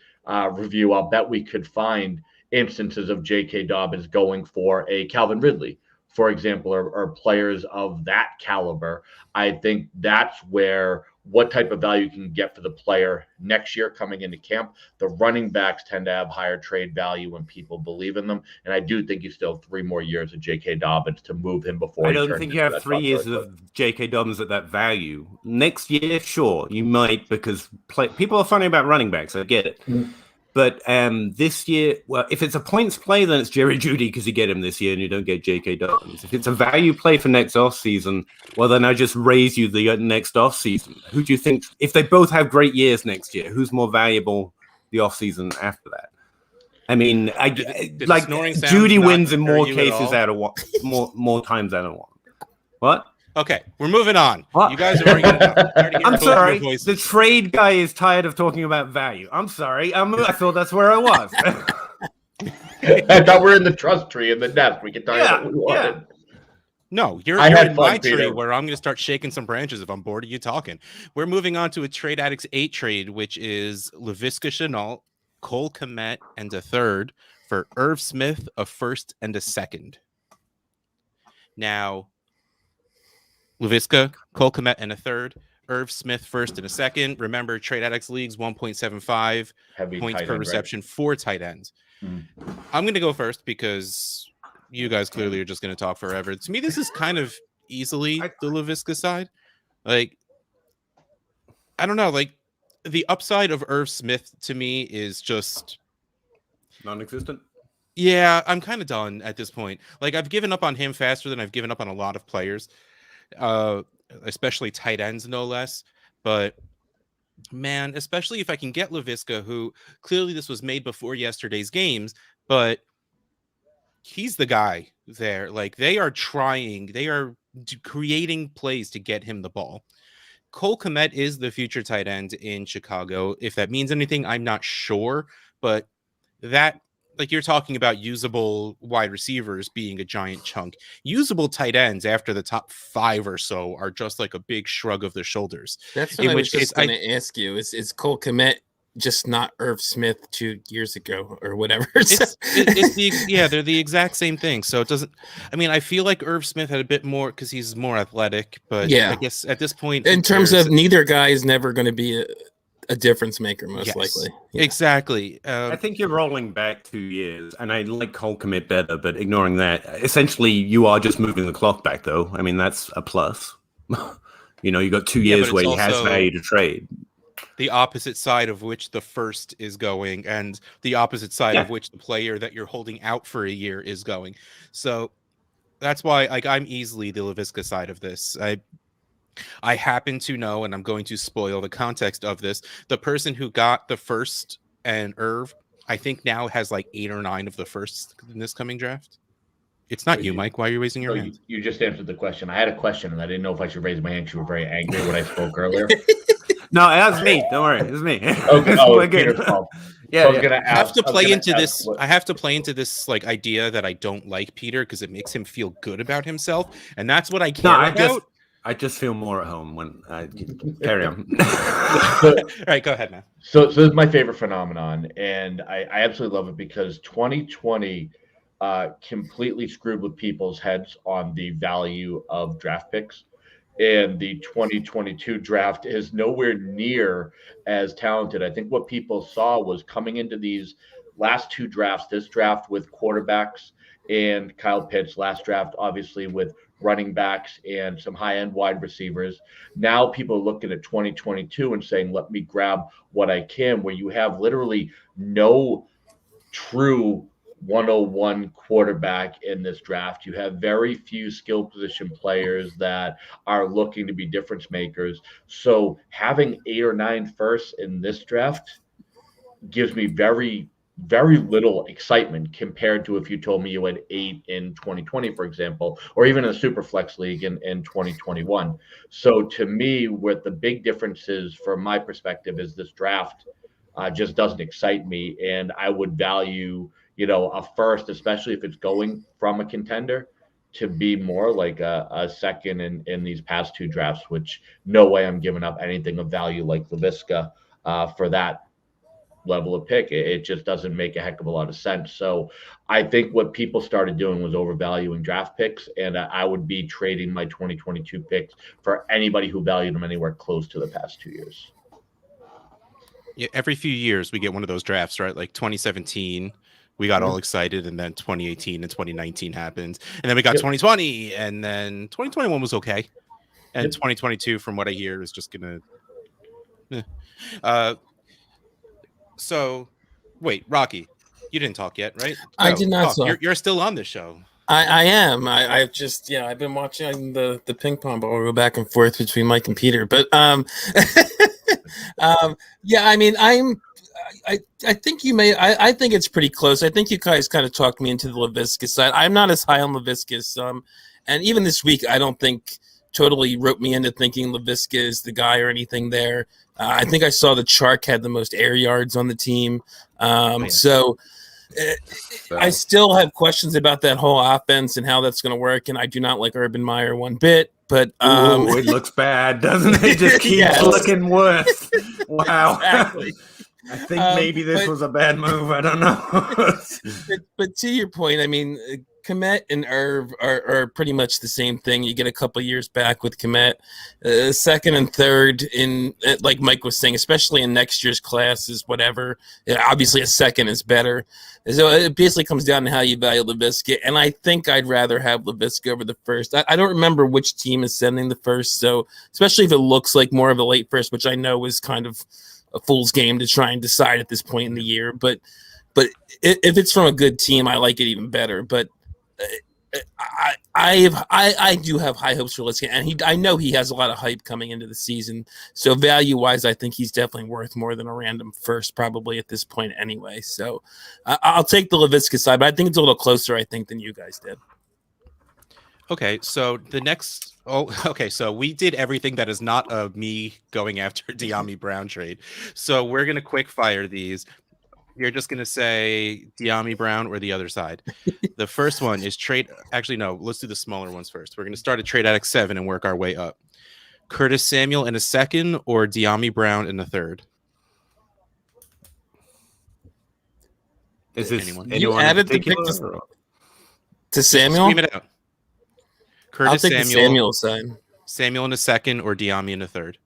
review, I'll bet we could find instances of J.K. Dobbins going for a Calvin Ridley, for example, or players of that caliber. I think that's where what type of value you can get for the player next year coming into camp. The running backs tend to have higher trade value when people believe in them. And I do think you still have 3 more years of J.K. Dobbins to move him before. I don't think you have 3 years of J.K. Dobbins at that value. Next year, sure, you might, because people are funny about running backs. I get it. Mm-hmm. But this year, well, if it's a points play, then it's Jerry Judy because you get him this year and you don't get J.K. Dobbins. If it's a value play for next offseason, well, then I just raise you the next offseason. Who do you think, if they both have great years next year, who's more valuable the offseason after that? I mean, like Judy wins in more cases out of one, more times out of one. What? Okay, we're moving on. What? You guys are arguing about. I'm sorry. The trade guy is tired of talking about value. I'm sorry. I thought that's where I was. I thought we're in the trust tree in the nest. We can talk about what we wanted. No, you're in my tree where I'm going to start shaking some branches if I'm bored of you talking. We're moving on to a Trade Addicts 8 trade, which is Laviska Shenault, Cole Kmet, and a third for Irv Smith, a first and a second. Now, Laviska, Cole Kmet, and a third. Irv Smith, first and a second. Remember, Trade Addicts Leagues, 1.75 points per reception, right? 4 tight ends. I'm going to go first because you guys clearly are just going to talk forever. To me, this is kind of easily the Laviska side. Like, I don't know. Like, the upside of Irv Smith to me is just non-existent. Yeah, I'm kind of done at this point. Like, I've given up on him faster than I've given up on a lot of players. Especially tight ends, no less. But man, especially if I can get Laviska, who clearly this was made before yesterday's games, but he's the guy there. Like, they are creating plays to get him the ball. Cole Kmet is the future tight end in Chicago. If that means anything, I'm not sure, but that, like, you're talking about usable wide receivers being a giant chunk. Usable tight ends after the top 5 or so are just like a big shrug of the shoulders. That's what I was just going to ask you. Is Cole Kmet just not Irv Smith 2 years ago or whatever? They're the exact same thing. So it doesn't. I mean, I feel like Irv Smith had a bit more because he's more athletic. But yeah, I guess at this point, in terms of neither guy is never going to be a difference maker, most likely. Yeah. Exactly. I think you're rolling back 2 years, and I like Cole Kmet better, but ignoring that, essentially you are just moving the clock back, though. I mean, that's a plus. You got 2 years where he has value to trade. The opposite side of which the first is going, and the opposite side of which the player that you're holding out for a year is going. So that's why, like, I'm easily the Laviska side of this. I happen to know, and I'm going to spoil the context of this, the person who got the first and Irv, I think now has like 8 or 9 of the firsts in this coming draft. It's not you, Mike. Why are you raising your hand? You just answered the question. I had a question, and I didn't know if I should raise my hand because you were very angry when I spoke earlier. No, that's me. Don't worry. It's me. Okay. Peter's fault. Yeah, I have to play into this. I have to play into this like idea that I don't like Peter because it makes him feel good about himself, and that's what I care about. I just feel more at home when I carry on. All right, go ahead, man. So this is my favorite phenomenon, and I absolutely love it because 2020 completely screwed with people's heads on the value of draft picks. And the 2022 draft is nowhere near as talented. I think what people saw was coming into these last 2 drafts, this draft with quarterbacks and Kyle Pitts, last draft obviously with running backs and some high-end wide receivers. Now people are looking at 2022 and saying, let me grab what I can, where you have literally no true 101 quarterback in this draft. You have very few skill position players that are looking to be difference makers. So having 8 or 9 firsts in this draft gives me very, very little excitement compared to if you told me you had 8 in 2020, for example, or even in a super flex league in 2021. So to me, what the big difference is from my perspective is this draft just doesn't excite me. And I would value, a first, especially if it's going from a contender, to be more like a second in these past 2 drafts, which no way I'm giving up anything of value like LaVisca for that level of pick. It just doesn't make a heck of a lot of sense. So I think what people started doing was overvaluing draft picks, and I would be trading my 2022 picks for anybody who valued them anywhere close to the past 2 years. Yeah, every few years we get one of those drafts, right? Like 2017, we got all excited, and then 2018 and 2019 happened, and then we got 2020, and then 2021 was okay, and 2022, from what I hear, is just gonna. So, wait, Rocky, you didn't talk yet, right? I did not talk. You're still on the show. I am. I've just I've been watching the ping pong ball go back and forth between Mike and Peter. But I mean, I think you may. I think it's pretty close. I think you guys kind of talked me into the LaVisca side. I'm not as high on LaVisca. And even this week, I don't think totally wrote me into thinking LaVisca is the guy or anything there. I think I saw the Chark had the most air yards on the team. So I still have questions about that whole offense and how that's going to work. And I do not like Urban Meyer one bit. But it looks bad, doesn't it? It just keeps looking worse. Wow. Exactly. I think maybe this was a bad move. I don't know. but to your point, I mean, Komet and Irv are pretty much the same thing. You get a couple years back with Komet, second and third in, like Mike was saying, especially in next year's classes, whatever. Obviously, a second is better. So it basically comes down to how you value LaVisca, and I think I'd rather have LaVisca over the first. I don't remember which team is sending the first, so especially if it looks like more of a late first, which I know is kind of a fool's game to try and decide at this point in the year. But if it's from a good team, I like it even better. But I do have high hopes for LaVisca, and I know he has a lot of hype coming into the season. So value wise, I think he's definitely worth more than a random first, probably at this point anyway. So I'll take the LaVisca side, but I think it's a little closer, I think, than you guys did. Okay, so the next. So we did everything that is not me going after Dyami Brown trade. So we're gonna quick fire these. You're just going to say Dyami Brown or the other side. The first one is trade. Actually, no, let's do the smaller ones first. We're going to start at trade Addicts 7 and work our way up. Curtis Samuel in a second or Dyami Brown in the third? Is this anyone? You added the pick to Samuel? Scream it out. Curtis I'll take the Samuel side. Samuel in a second or Dyami in a third?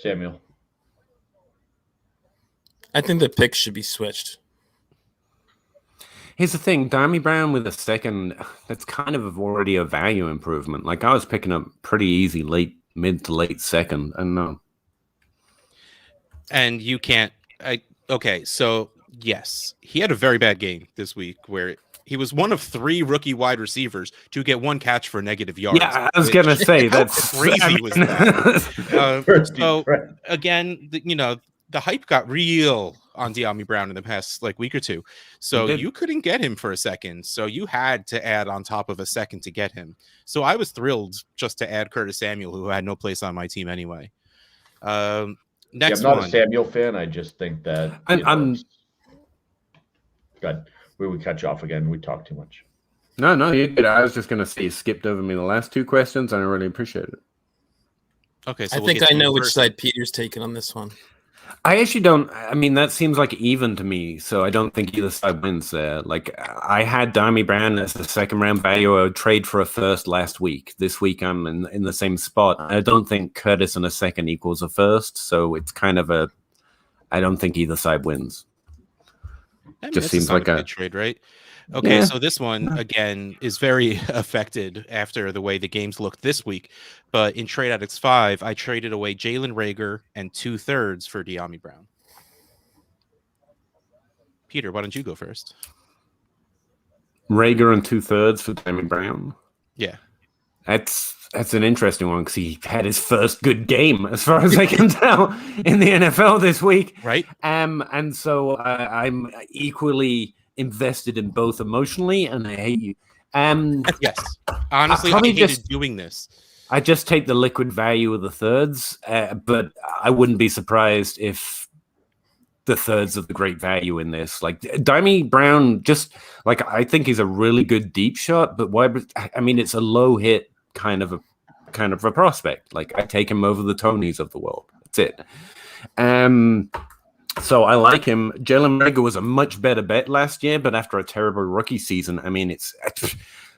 Samuel. I think the picks should be switched. Here's the thing, Dyami Brown with a second, that's kind of already a value improvement. Like I was picking up pretty easy mid to late second. I don't know. And you can't. Okay, so yes, he had a very bad game this week where he was one of 3 rookie wide receivers to get 1 catch for negative yards. Yeah, I was gonna say that's crazy. Was that? So again, the hype got real on Dyami Brown in the past week or two. So you couldn't get him for a second. So you had to add on top of a second to get him. So I was thrilled just to add Curtis Samuel, who had no place on my team anyway. Next I'm not one. a Samuel fan. I just think that I'm good. We would cut you off again. We talk too much. No, you did. I was just gonna say you skipped over me the last 2 questions, and I really appreciate it. Okay, so I think I know which side Peter's taking on this one. I actually don't. I mean, that seems like even to me, so I don't think either side wins there. Like, I had Dyami Brown as a second round value. I would trade for a first last week. This week, I'm in the same spot. I don't think Curtis in a second equals a first, so it's kind of I don't think either side wins. I mean, just seems like a good trade, right? Okay, yeah. So this one, again, is very affected after the way the games looked this week. But in Trade Addicts 5, I traded away Jalen Reagor and 2/3 for Dyami Brown. Peter, why don't you go first? Reagor and 2/3 for Dyami Brown? Yeah. That's That's an interesting one because he had his first good game, as far as I can tell, in the NFL this week. Right. And so I'm equally invested in both emotionally, and I hate you. Yes. Honestly, I hated doing this. I just take the liquid value of the thirds, but I wouldn't be surprised if the thirds of the great value in this. Like Dimey Brown, just like I think he's a really good deep shot, but it's a low hit kind of a prospect. Like I take him over the Tonys of the world. That's it. So I like him. Jalen Reagor was a much better bet last year, but after a terrible rookie season,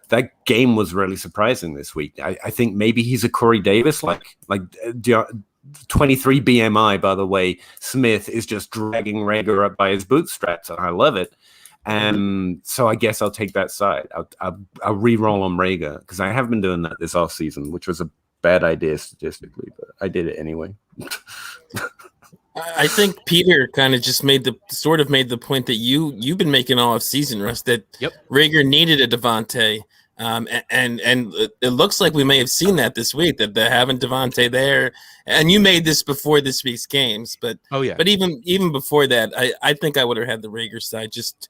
that game was really surprising this week. I think maybe he's a Corey Davis like 23 BMI, by the way. Smith is just dragging Reagor up by his bootstraps, and I love it. So I guess I'll take that side. I'll re-roll on Reagor because I have been doing that this off season, which was a bad idea statistically, but I did it anyway. I think Peter kind of just made the point that you've been making all off season, Russ, that Reagor needed a Devontae. And it looks like we may have seen that this week, that they're having Devontae there. And you made this before this week's games, but but even before that, I think I would have had the Reagor side just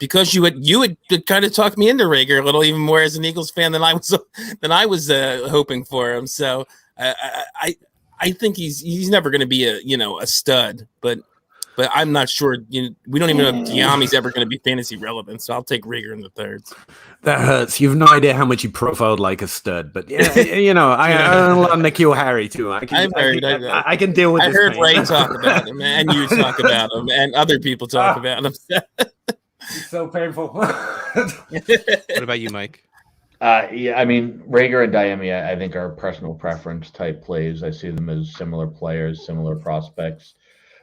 because you had kind of talked me into Reagor a little even more as an Eagles fan than I was hoping for him. So I think he's never going to be a stud, but I'm not sure. We don't even know if Diami's ever going to be fantasy relevant. So I'll take Reagor in the thirds. That hurts. You have no idea how much you profiled like a stud, but I love N'Keal Harry too. I can deal with. I heard Ray talk about him, and you talk about him, and other people talk about him. It's so painful. What about you, Mike? Reagor and Diami, I think are personal preference type plays. I see them as similar players, similar prospects.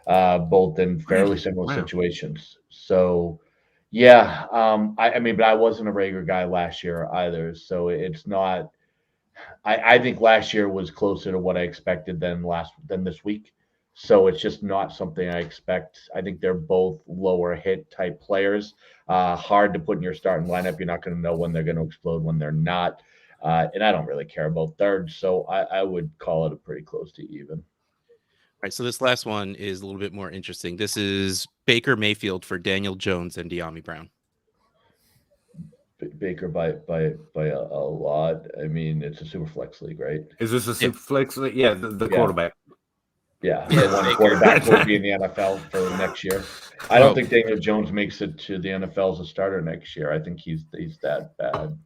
Both in fairly similar situations. So, but I wasn't a Reagor guy last year either. So it's not. I think last year was closer to what I expected than this week. So it's just not something I expect. I think they're both lower hit type players. Hard to put in your starting lineup. You're not going to know when they're going to explode, when they're not. And I don't really care about thirds. So I would call it a pretty close to even. All right, so this last one is a little bit more interesting. This is Baker Mayfield for Daniel Jones and Diami Brown. Baker by a lot. I mean, it's a super flex league, right? Is this a super flex league? Yeah, the quarterback. Yeah, one quarterback will be in the NFL for next year. I don't think Daniel Jones makes it to the NFL as a starter next year. I think he's that bad.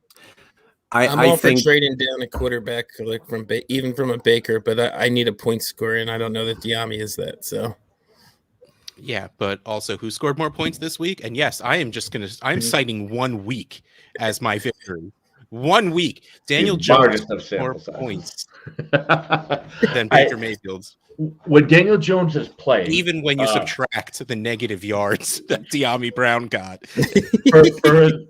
I'm all for trading down a quarterback, like even from a Baker, but I need a point scorer, and I don't know that Diami is that. So, yeah, but also who scored more points this week? And yes, I'm citing 1 week as my victory. 1 week, Daniel Jones more points than Baker Mayfield's. When Daniel Jones is playing, even when you subtract the negative yards that Diami Brown got,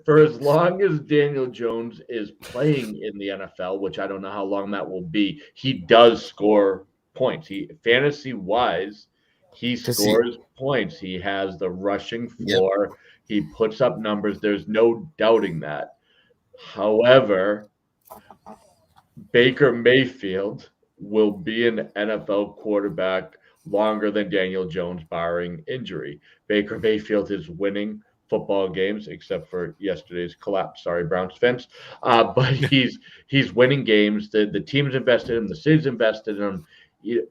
for as long as Daniel Jones is playing in the NFL, which I don't know how long that will be, he does score points. Fantasy wise, he scores points. He has the rushing floor. Yep. He puts up numbers. There's no doubting that. However, Baker Mayfield will be an NFL quarterback longer than Daniel Jones, barring injury. Baker Mayfield is winning football games, except for yesterday's collapse. Sorry, Browns fans. But he's winning games. The team's invested in him. The city's invested in him.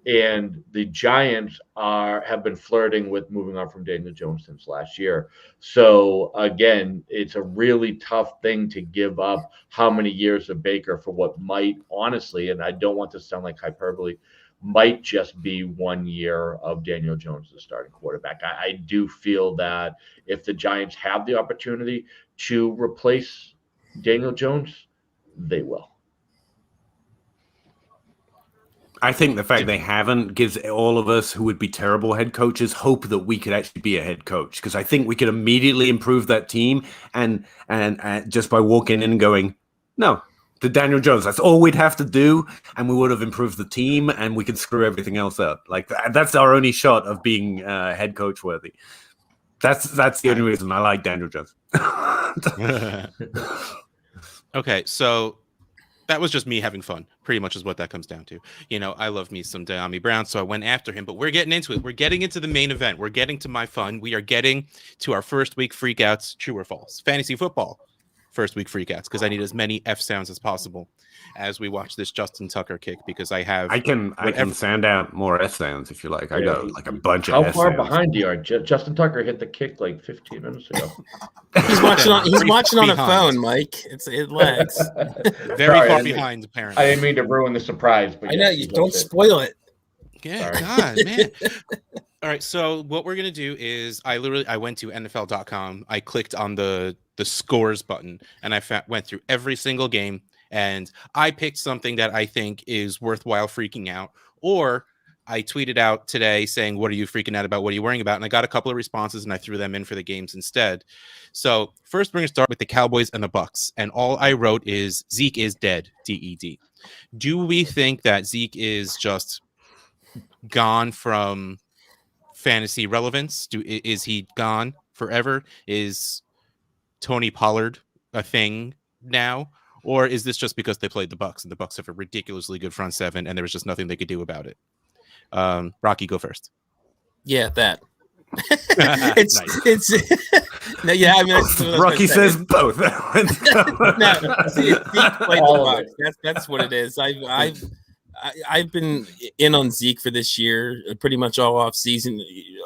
And the Giants have been flirting with moving on from Daniel Jones since last year. So, again, it's a really tough thing to give up how many years of Baker for what might, honestly, and I don't want to sound like hyperbole, might just be 1 year of Daniel Jones as starting quarterback. I do feel that if the Giants have the opportunity to replace Daniel Jones, they will. I think the fact they haven't gives all of us who would be terrible head coaches hope that we could actually be a head coach, because I think we could immediately improve that team and just by walking in and going, no, to Daniel Jones, that's all we'd have to do, and we would have improved the team, and we could screw everything else up. Like that's our only shot of being head coach worthy. That's the only reason I like Daniel Jones. Okay, so that was just me having fun. Pretty much is what that comes down to. You know, I love me some De'Ami Brown, so I went after him. But we're getting into it. We're getting into the main event. We're getting to my fun. We are getting to our first week freakouts. True or false? Fantasy football. First week freakouts, because I need as many F sounds as possible as we watch this Justin Tucker kick, because I can sound out more S sounds if you like. I got like a bunch of How S far sounds. behind you are? Justin Tucker hit the kick like 15 minutes ago. He's watching on a phone, Mike. It lags. Very far behind, apparently. I didn't mean to ruin the surprise, but I know you don't spoil it. Yeah, God, man. All right, so what we're gonna do is I went to NFL.com. I clicked on the scores button, and I went through every single game, and I picked something that I think is worthwhile freaking out. Or I tweeted out today saying, "What are you freaking out about? What are you worrying about?" And I got a couple of responses, and I threw them in for the games instead. So first, we're gonna start with the Cowboys and the Bucks, and all I wrote is Zeke is dead. DED. Do we think that Zeke is just gone from fantasy relevance? Is he gone forever? Is Tony Pollard a thing now, or is this just because they played the Bucks and the Bucks have a ridiculously good front seven and there was just nothing they could do about it? Rocky, go first. Yeah, that. it's no, yeah. I mean, Rocky says both. No, see, Zeke played the Bucks. That's what it is. I've been in on Zeke for this year, pretty much all off season,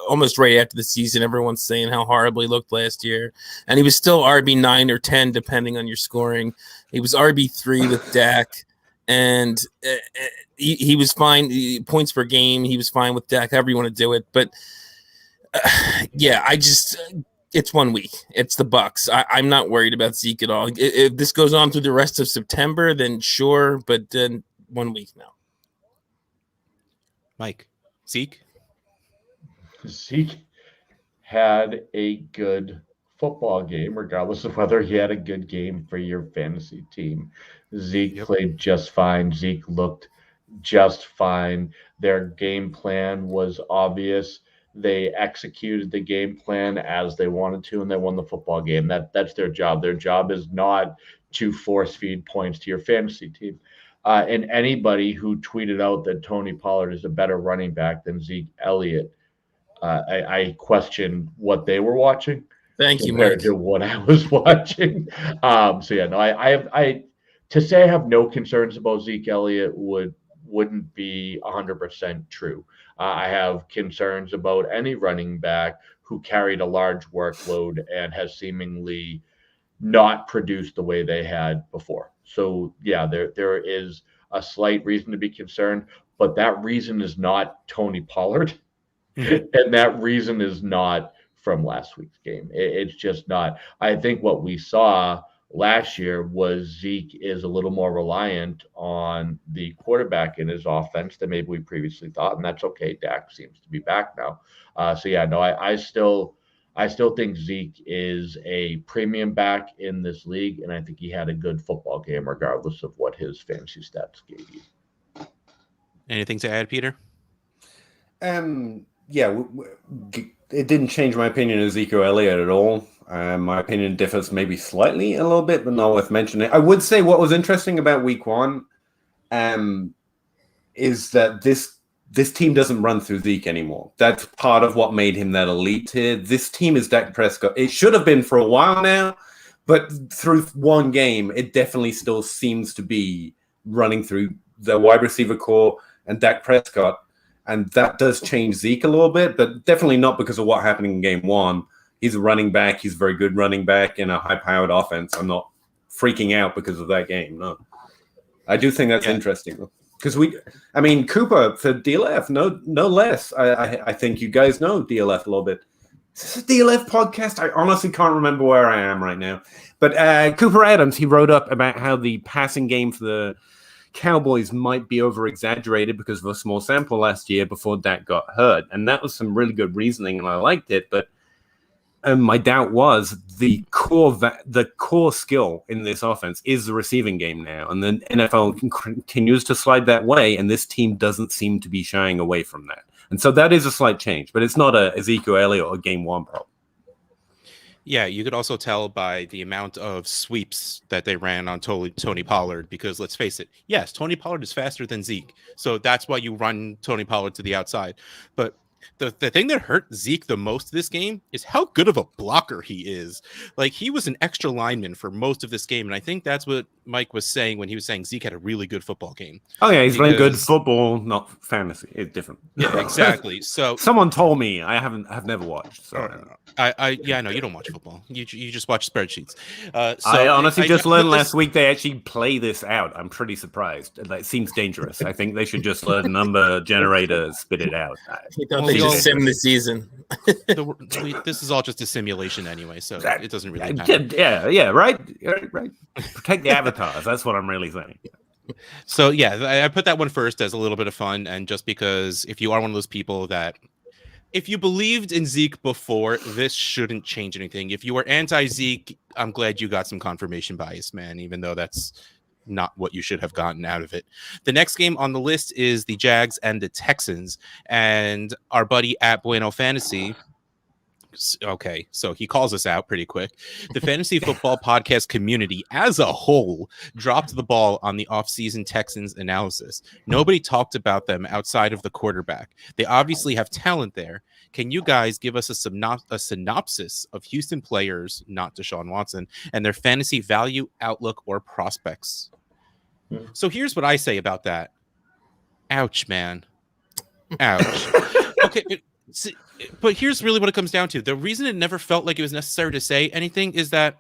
almost right after the season. Everyone's saying how horrible he looked last year, and he was still RB9 or 10 depending on your scoring. He was RB3 with Dak, and he was fine. Points per game, he was fine with Dak. However you want to do it, but yeah, it's 1 week. It's the Bucks. I'm not worried about Zeke at all. If this goes on through the rest of September, then sure, but then 1 week now. Mike, Zeke had a good football game, regardless of whether he had a good game for your fantasy team. Zeke played just fine. Zeke looked just fine. Their game plan was obvious. They executed the game plan as they wanted to, and they won the football game. That's their job. Their job is not to force feed points to your fantasy team. And anybody who tweeted out that Tony Pollard is a better running back than Zeke Elliott, I question what they were watching. Thank you, compared to what I was watching. So yeah, no, I to say I have no concerns about Zeke Elliott wouldn't be 100% true. I have concerns about any running back who carried a large workload and has seemingly not produced the way they had before. So yeah, there is a slight reason to be concerned, but that reason is not Tony Pollard, and that reason is not from last week's game. It's just not. I think what we saw last year was Zeke is a little more reliant on the quarterback in his offense than maybe we previously thought, and that's okay. Dak seems to be back now. So yeah, no, I still think Zeke is a premium back in this league, and I think he had a good football game regardless of what his fantasy stats gave you. Anything to add, Peter? Yeah, it didn't change my opinion of Ezekiel Elliott at all. My opinion differs maybe slightly a little bit, but not worth mentioning. I would say what was interesting about week one is that this team doesn't run through Zeke anymore. That's part of what made him that elite here. This team is Dak Prescott. It should have been for a while now, but through one game, it definitely still seems to be running through the wide receiver core and Dak Prescott. And that does change Zeke a little bit, but definitely not because of what happened in game one. He's a running back. He's a very good running back in a high-powered offense. I'm not freaking out because of that game. No, I do think that's interesting because Cooper for DLF, no less. I think you guys know DLF a little bit. Is this a DLF podcast? I honestly can't remember where I am right now. But Cooper Adams, he wrote up about how the passing game for the Cowboys might be over-exaggerated because of a small sample last year before Dak got hurt. And that was some really good reasoning, and I liked it. But my doubt was the core skill in this offense is the receiving game now. And the NFL continues to slide that way, and this team doesn't seem to be shying away from that. And so that is a slight change, but it's not a Ezekiel Elliott or game one problem. Yeah, you could also tell by the amount of sweeps that they ran on Tony Pollard, because let's face it, yes, Tony Pollard is faster than Zeke. So that's why you run Tony Pollard to the outside. But the thing that hurt Zeke the most this game is how good of a blocker he is. Like, he was an extra lineman for most of this game. And I think that's what Mike was saying when he was saying Zeke had a really good football game. Oh, yeah, he's playing good football, not fantasy. It's different. Yeah, exactly. So someone told me. I've never watched. So. I know you don't watch football. You just watch spreadsheets. So I honestly just learned last week they actually play this out. I'm pretty surprised. It seems dangerous. I think they should just let a number generator spit it out. They just sim the season. This is all just a simulation anyway, so it doesn't really matter. Yeah, right. Protect the avatars. That's what I'm really saying. So yeah, I put that one first as a little bit of fun, and just because if you are one of those people that, if you believed in Zeke before, this shouldn't change anything. If you were anti-Zeke, I'm glad you got some confirmation bias, man, even though that's not what you should have gotten out of it. The next game on the list is the Jags and the Texans, and our buddy at Bueno Fantasy. Okay, so he calls us out pretty quick. The fantasy football podcast community as a whole dropped the ball on the offseason Texans analysis. Nobody talked about them outside of the quarterback. They obviously have talent there. Can you guys give us a synopsis of Houston players, not Deshaun Watson, and their fantasy value, outlook, or prospects? So here's what I say about that. Ouch, man. Ouch. Okay, but here's really what it comes down to. The reason it never felt like it was necessary to say anything is that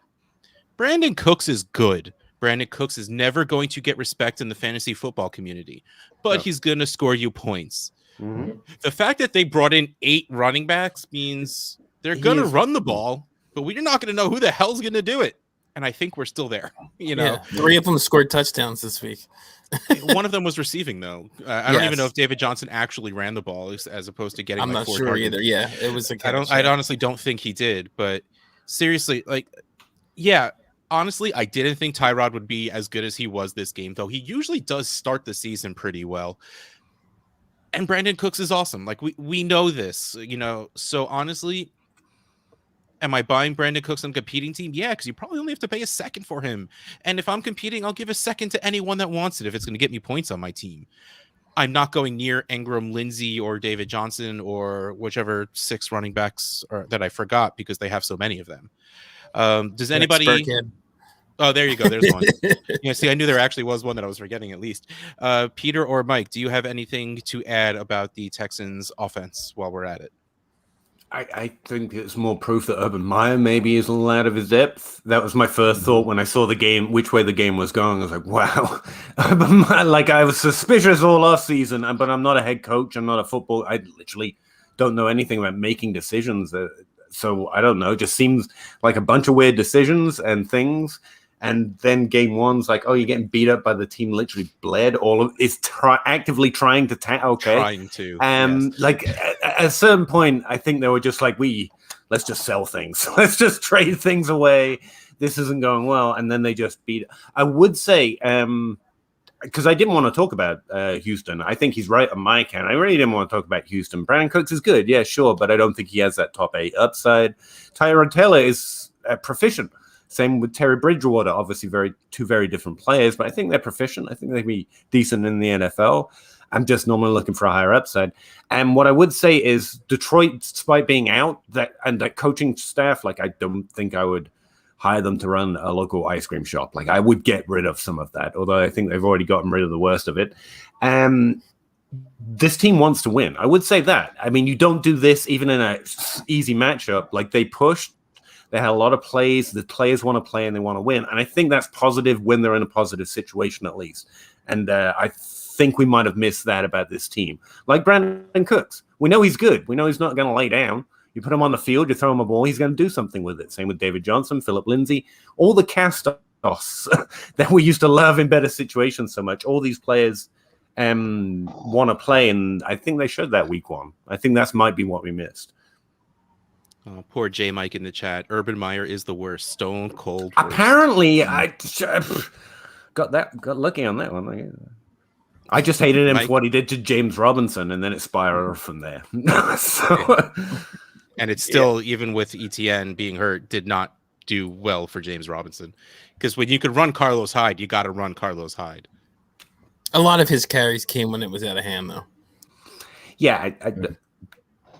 Brandon Cooks is good. Brandon Cooks is never going to get respect in the fantasy football community, but he's going to score you points. Mm-hmm. The fact that they brought in 8 running backs means they're going to run the ball, but we're not going to know who the hell's going to do it. And I think we're still there. You know, 3 of them scored touchdowns this week. One of them was receiving, though. I don't even know if David Johnson actually ran the ball as opposed to getting. I'm not sure either. Yeah, it was. I honestly don't think he did. But seriously, honestly, I didn't think Tyrod would be as good as he was this game, though. He usually does start the season pretty well. And Brandon Cooks is awesome. Like, we know this, you know. So honestly, am I buying Brandon Cooks on a competing team? Yeah, because you probably only have to pay a second for him. And if I'm competing, I'll give a second to anyone that wants it if it's going to get me points on my team. I'm not going near Ingram, Lindsey, or David Johnson, or whichever 6 running backs that I forgot because they have so many of them. Does anybody... Oh, there you go. There's one. Yeah, see, I knew there actually was one that I was forgetting at least. Peter or Mike, do you have anything to add about the Texans offense while we're at it? I think it's more proof that Urban Meyer maybe is a little out of his depth. That was my first thought when I saw the game, which way the game was going. I was like, wow. Urban Meyer, like, I was suspicious all last season, but I'm not a head coach. I'm not a football. I literally don't know anything about making decisions. So I don't know. It just seems like a bunch of weird decisions and things. And then game 1's like, oh, you're getting beat up by the team literally bled. All of it's actively trying to trying to. Yes. Like at a certain point, I think they were just like, let's just sell things. Let's just trade things away. This isn't going well. And then they just beat. I would say, because I didn't want to talk about Houston. I think he's right on my account. I really didn't want to talk about Houston. Brandon Cooks is good. Yeah, sure. But I don't think he has that top 8 upside. Tyrod Taylor is proficient. Same with Terry Bridgewater, obviously two very different players, but I think they're proficient. I think they'd be decent in the NFL. I'm just normally looking for a higher upside. And what I would say is Detroit, despite being out, that coaching staff, like, I don't think I would hire them to run a local ice cream shop. Like, I would get rid of some of that, although I think they've already gotten rid of the worst of it. This team wants to win. I would say that. I mean, you don't do this even in an easy matchup. Like, they pushed. They had a lot of plays. The players want to play and they want to win. And I think that's positive when they're in a positive situation, at least. And I think we might have missed that about this team. Like Brandon Cooks. We know he's good. We know he's not going to lay down. You put him on the field, you throw him a ball, he's going to do something with it. Same with David Johnson, Philip Lindsay. All the cast-offs that we used to love in better situations so much. All these players want to play, and I think they showed that week 1. I think that might be what we missed. Oh, poor J Mike in the chat. Urban Meyer is the worst. Stone cold. Apparently, I got lucky on that one. I just hated him for what he did to James Robinson, and then it spiraled from there. And it's still, even with ETN being hurt, did not do well for James Robinson. Because when you could run Carlos Hyde, you got to run Carlos Hyde. A lot of his carries came when it was out of hand, though. Yeah, I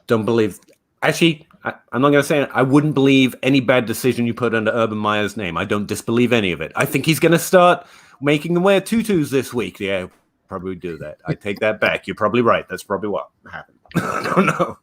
don't believe. Actually, I'm not going to say it. I wouldn't believe any bad decision you put under Urban Meyer's name. I don't disbelieve any of it. I think he's going to start making them wear tutus this week. Yeah, probably do that. I take that back. You're probably right. That's probably what happened. I don't know.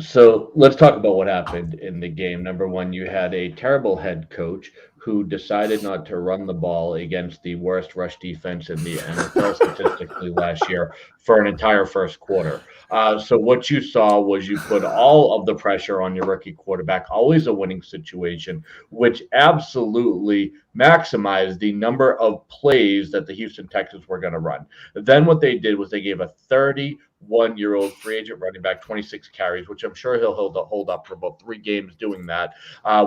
So let's talk about what happened in the game. Number one, you had a terrible head coach who decided not to run the ball against the worst rush defense in the NFL statistically last year for an entire first quarter. So what you saw was you put all of the pressure on your rookie quarterback, always a winning situation, which absolutely maximized the number of plays that the Houston Texans were going to run. Then what they did was they gave a 31-year-old free agent running back 26 carries, which I'm sure he'll hold up for about 3 games doing that.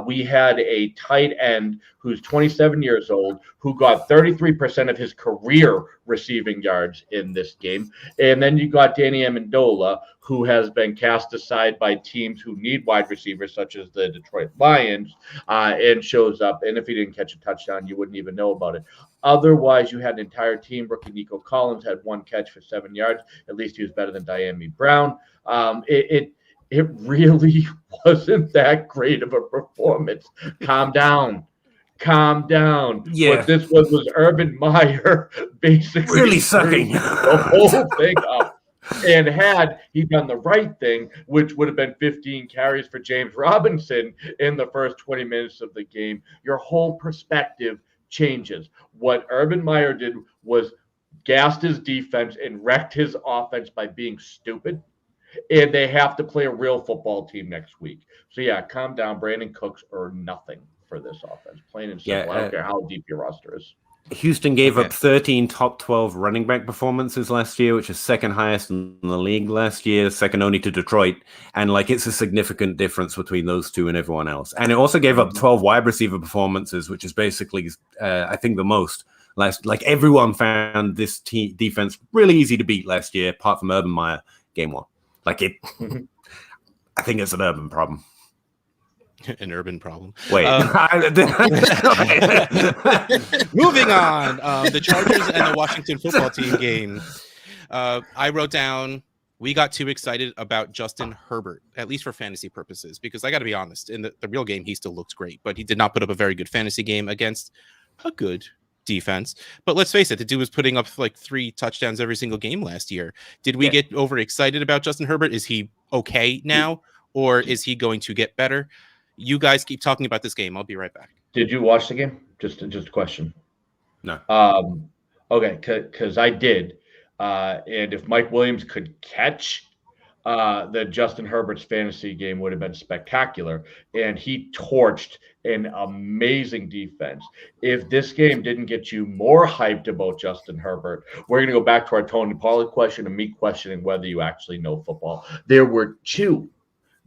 We had a tight end who's 27 years old who got 33% of his career receiving yards in this game. And then you got Danny Amendola, who has been cast aside by teams who need wide receivers, such as the Detroit Lions, and shows up. And if he didn't catch a touchdown, you wouldn't even know about it. Otherwise, you had an entire team. Rookie Nico Collins had 1 catch for 7 yards. At least he was better than Diami Brown. It really wasn't that great of a performance. Calm down. Yeah. What this was Urban Meyer basically really sucking the whole thing up. And had he done the right thing, which would have been 15 carries for James Robinson in the first 20 minutes of the game, your whole perspective changes. What Urban Meyer did was gassed his defense and wrecked his offense by being stupid. And they have to play a real football team next week. So, yeah, calm down. Brandon Cooks or nothing for this offense. Plain and simple. I don't care how deep your roster is. Houston gave up 13 top 12 running back performances last year, which is second highest in the league last year, second only to Detroit. And it's a significant difference between those two and everyone else. And it also gave up 12 wide receiver performances, which is basically, I think, the most. Everyone found this defense really easy to beat last year, apart from Urban Meyer game 1. I think it's an Urban problem. An Urban problem. Wait. Moving on. The Chargers and the Washington football team game. I wrote down, we got too excited about Justin Herbert, at least for fantasy purposes, because I got to be honest, in the real game, he still looks great, but he did not put up a very good fantasy game against a good defense. But let's face it, the dude was putting up 3 touchdowns every single game last year. Did we get overexcited about Justin Herbert? Is he okay now, or is he going to get better? You guys keep talking about this game. I'll be right back. Did you watch the game? Just a question. No. Okay, because I did. And if Mike Williams could catch, the Justin Herbert's fantasy game would have been spectacular. And he torched an amazing defense. If this game didn't get you more hyped about Justin Herbert, we're going to go back to our Tony Pollard question and me questioning whether you actually know football. There were 2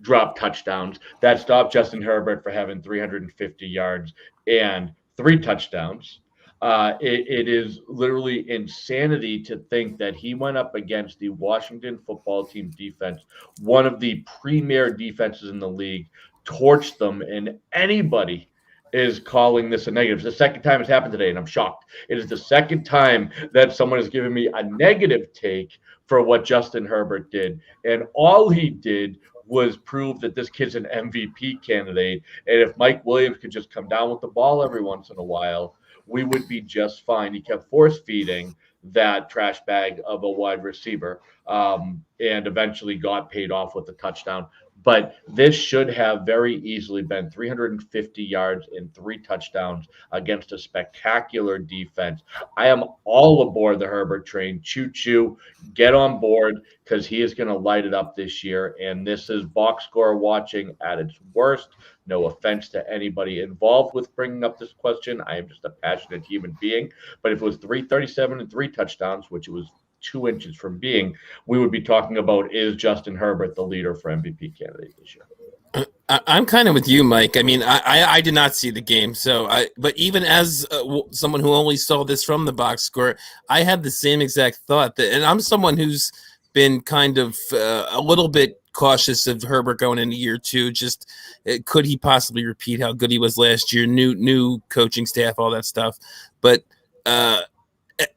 drop touchdowns that stopped Justin Herbert for having 350 yards and 3 touchdowns. It is literally insanity to think that he went up against the Washington football team defense, one of the premier defenses in the league, torched them, and anybody is calling this a negative. It's the second time it's happened today, and I'm shocked. It is the second time that someone has given me a negative take for what Justin Herbert did, and all he did was prove that this kid's an MVP candidate. And if Mike Williams could just come down with the ball every once in a while, we would be just fine. He kept force feeding that trash bag of a wide receiver, and eventually got paid off with a touchdown. But this should have very easily been 350 yards and 3 touchdowns against a spectacular defense. I am all aboard the Herbert train. Choo-choo. Get on board, because he is going to light it up this year. And this is box score watching at its worst. No offense to anybody involved with bringing up this question. I am just a passionate human being. But if it was 337 and 3 touchdowns, which it was 2 inches from being, we would be talking about, is Justin Herbert the leader for MVP candidate this year? I'm kind of with you, Mike. I mean, I did not see the game, but even as someone who only saw this from the box score, I had the same exact thought. And I'm someone who's been kind of a little bit cautious of Herbert going into year 2. Just could he possibly repeat how good he was last year? New coaching staff, all that stuff. But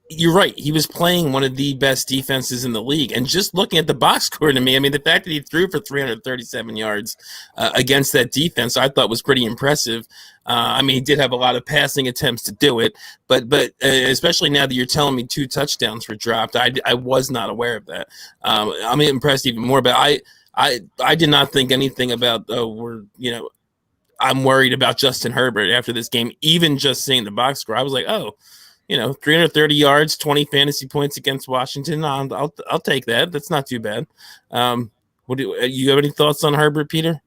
you're right. He was playing one of the best defenses in the league. And just looking at the box score to me, I mean, the fact that he threw for 337 yards against that defense, I thought was pretty impressive. I mean, he did have a lot of passing attempts to do it, but especially now that you're telling me 2 touchdowns were dropped, I was not aware of that. I'm impressed even more, but I did not think anything about, I'm worried about Justin Herbert after this game. Even just seeing the box score, I was like, 330 yards, 20 fantasy points against Washington. I'll take that. That's not too bad. You have any thoughts on Herbert, Peter?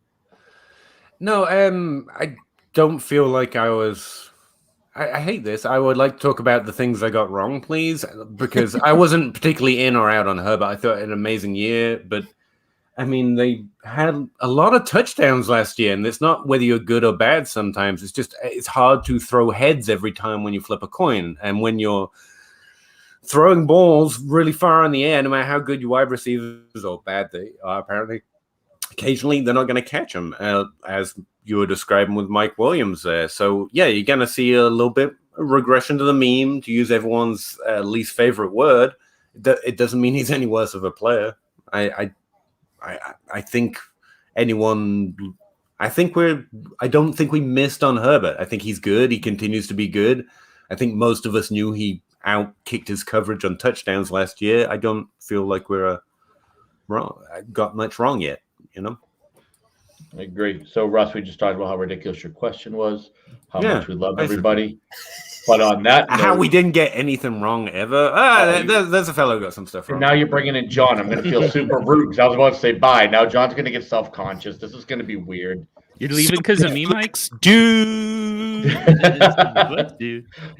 No, I don't feel like I was. I hate this. I would like to talk about the things I got wrong, please, because I wasn't particularly in or out on Herbert. I thought an amazing year, but I mean, they had a lot of touchdowns last year, and it's not whether you're good or bad sometimes. It's just it's hard to throw heads every time when you flip a coin. And when you're throwing balls really far in the air, no matter how good your wide receivers or bad they are, apparently, occasionally they're not going to catch them, as you were describing with Mike Williams there. So, yeah, you're going to see a little bit of regression to the mean, to use everyone's least favorite word. It doesn't mean he's any worse of a player. I think anyone. I don't think we missed on Herbert. I think he's good. He continues to be good. I think most of us knew he outkicked his coverage on touchdowns last year. I don't feel like we're got much wrong yet. I agree. So, Russ, we just talked about how ridiculous your question was, how much we love everybody. But on that note, how we didn't get anything wrong ever. There's a fellow who got some stuff wrong. And now you're bringing in John. I'm going to feel super rude because I was about to say bye. Now John's going to get self-conscious. This is going to be weird. You're leaving because of me, Mike? Dude.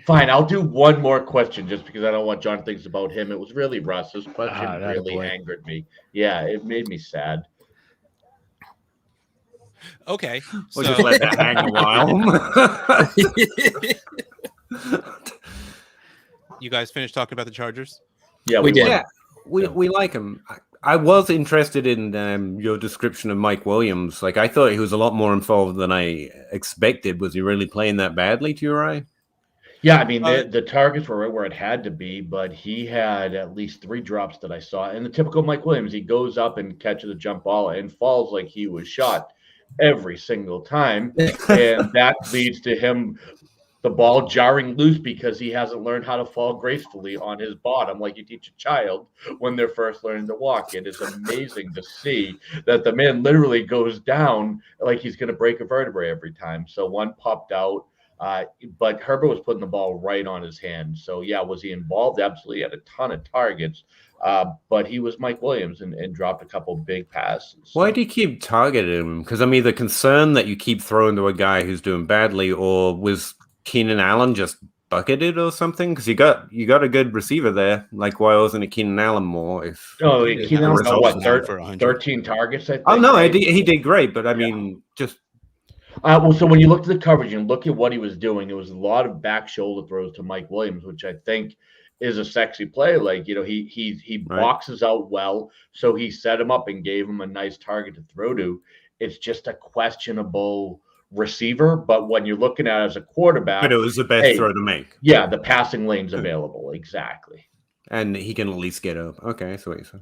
Fine, I'll do one more question just because I don't want John thinks about him. It was really Russ. This question really angered me. Yeah, it made me sad. Okay. We'll just let that hang a while. You guys finished talking about the Chargers? Yeah, we did. Yeah, we like him. I was interested in your description of Mike Williams. Like, I thought he was a lot more involved than I expected. Was he really playing that badly to your eye? Yeah, I mean, the targets were right where it had to be, but he had at least 3 drops that I saw. And the typical Mike Williams, he goes up and catches a jump ball and falls like he was shot every single time. And that leads to him, the ball jarring loose because he hasn't learned how to fall gracefully on his bottom like you teach a child when they're first learning to walk. It is amazing to see that the man literally goes down like he's going to break a vertebrae every time. So one popped out. But Herbert was putting the ball right on his hand. So, yeah, was he involved? Absolutely. He had a ton of targets. But he was Mike Williams and dropped a couple big passes. So. Why do you keep targeting him? Because I'm either concerned that you keep throwing to a guy who's doing badly, or was Keenan Allen just bucketed or something? Because you got a good receiver there. Like, why wasn't it Keenan Allen more? Keenan Allen got what, 13 targets, I think? Oh, no, he did great. But, I mean, just... Well, so when you look at the coverage and look at what he was doing, there was a lot of back shoulder throws to Mike Williams, which I think is a sexy play. Like, he boxes out well, so he set him up and gave him a nice target to throw to. It's just a questionable receiver, but when you're looking at it as a quarterback, but it was the best throw to make. Yeah, the passing lane's available, exactly, and he can at least get up. Okay, so what you said.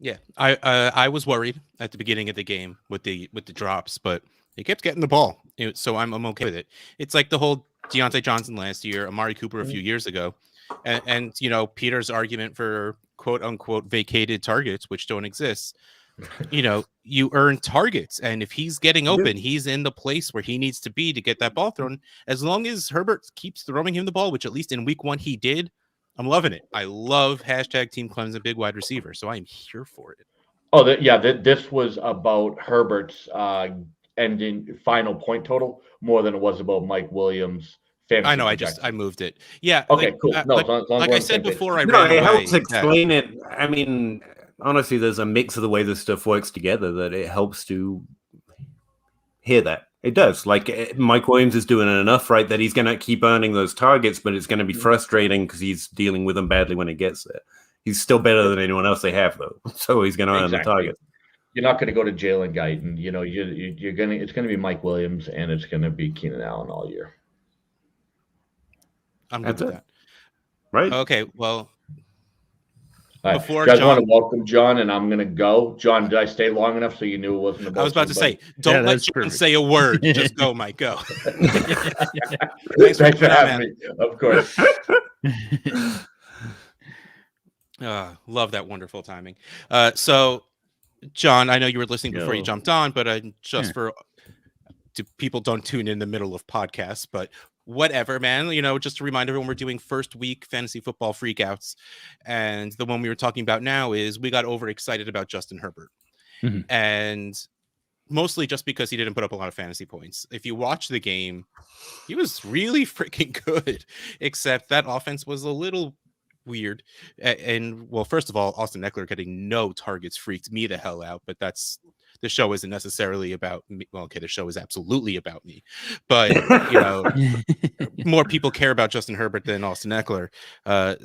Yeah, I was worried at the beginning of the game with the drops, but he kept getting the ball, so I'm okay with it. It's like the whole Deontay Johnson last year, Amari Cooper a few years ago, and Peter's argument for quote unquote vacated targets, which don't exist. You earn targets, and if he's getting open, he's in the place where he needs to be to get that ball thrown. As long as Herbert keeps throwing him the ball, which at least in week 1 he did. I'm loving it. I love #Team Clemson big wide receiver, so I am here for it. Oh, this was about Herbert's ending final point total more than it was about Mike Williams. I know. I moved it. Yeah. Okay. Cool. No, like I said before, it helps explain it. I mean, honestly, there's a mix of the way this stuff works together that it helps to hear that. It does. Like, Mike Williams is doing enough, right, that he's going to keep earning those targets, but it's going to be frustrating because he's dealing with them badly when it gets there. He's still better than anyone else they have, though. So he's going to earn the target. you're not going to go to Jalen Guyton. You know, it's going to be Mike Williams and it's going to be Keenan Allen all year. I'm good with that. Right. Okay. Well, All right. before you guys John, want to welcome John, and I'm going to go. John, did I stay long enough so you knew it wasn't about? I was about to say, don't Yeah, let that's John perfect. say a word. Just go, Mike. Go. Thanks for having me. Of course. Love that wonderful timing. So, John, I know you were listening before you jumped on, but people don't tune in the middle of podcasts, but whatever, man. You know, just to remind everyone, we're doing first week fantasy football freakouts, and the one we were talking about now is we got overexcited about Justin Herbert, and mostly just because he didn't put up a lot of fantasy points. If you watch the game, he was really freaking good, except that offense was a little weird. And well, first of all, Austin Eckler getting no targets freaked me the hell out, but the show isn't necessarily about me. Well, okay, the show is absolutely about me, but you know, more people care about Justin Herbert than Austin Eckler.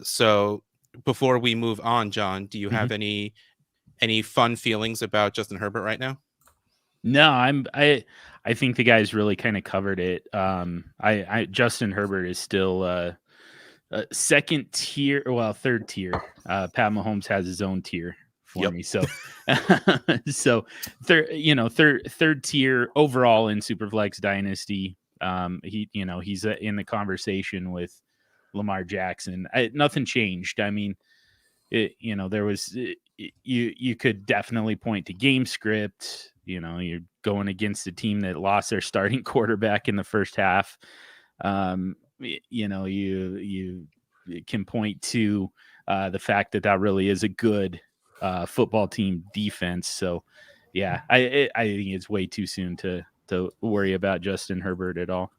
So before we move on, John, do you have any fun feelings about Justin Herbert right now? No, I think the guys really kind of covered it. Justin Herbert is still second tier, well, third tier. Pat Mahomes has his own tier for me. So, third tier overall in Superflex Dynasty. He's in the conversation with Lamar Jackson. Nothing changed. I mean, there was you could definitely point to game script. You know, you're going against a team that lost their starting quarterback in the first half. You can point to the fact that really is a good football team defense. So, yeah, I think it's way too soon to worry about Justin Herbert at all.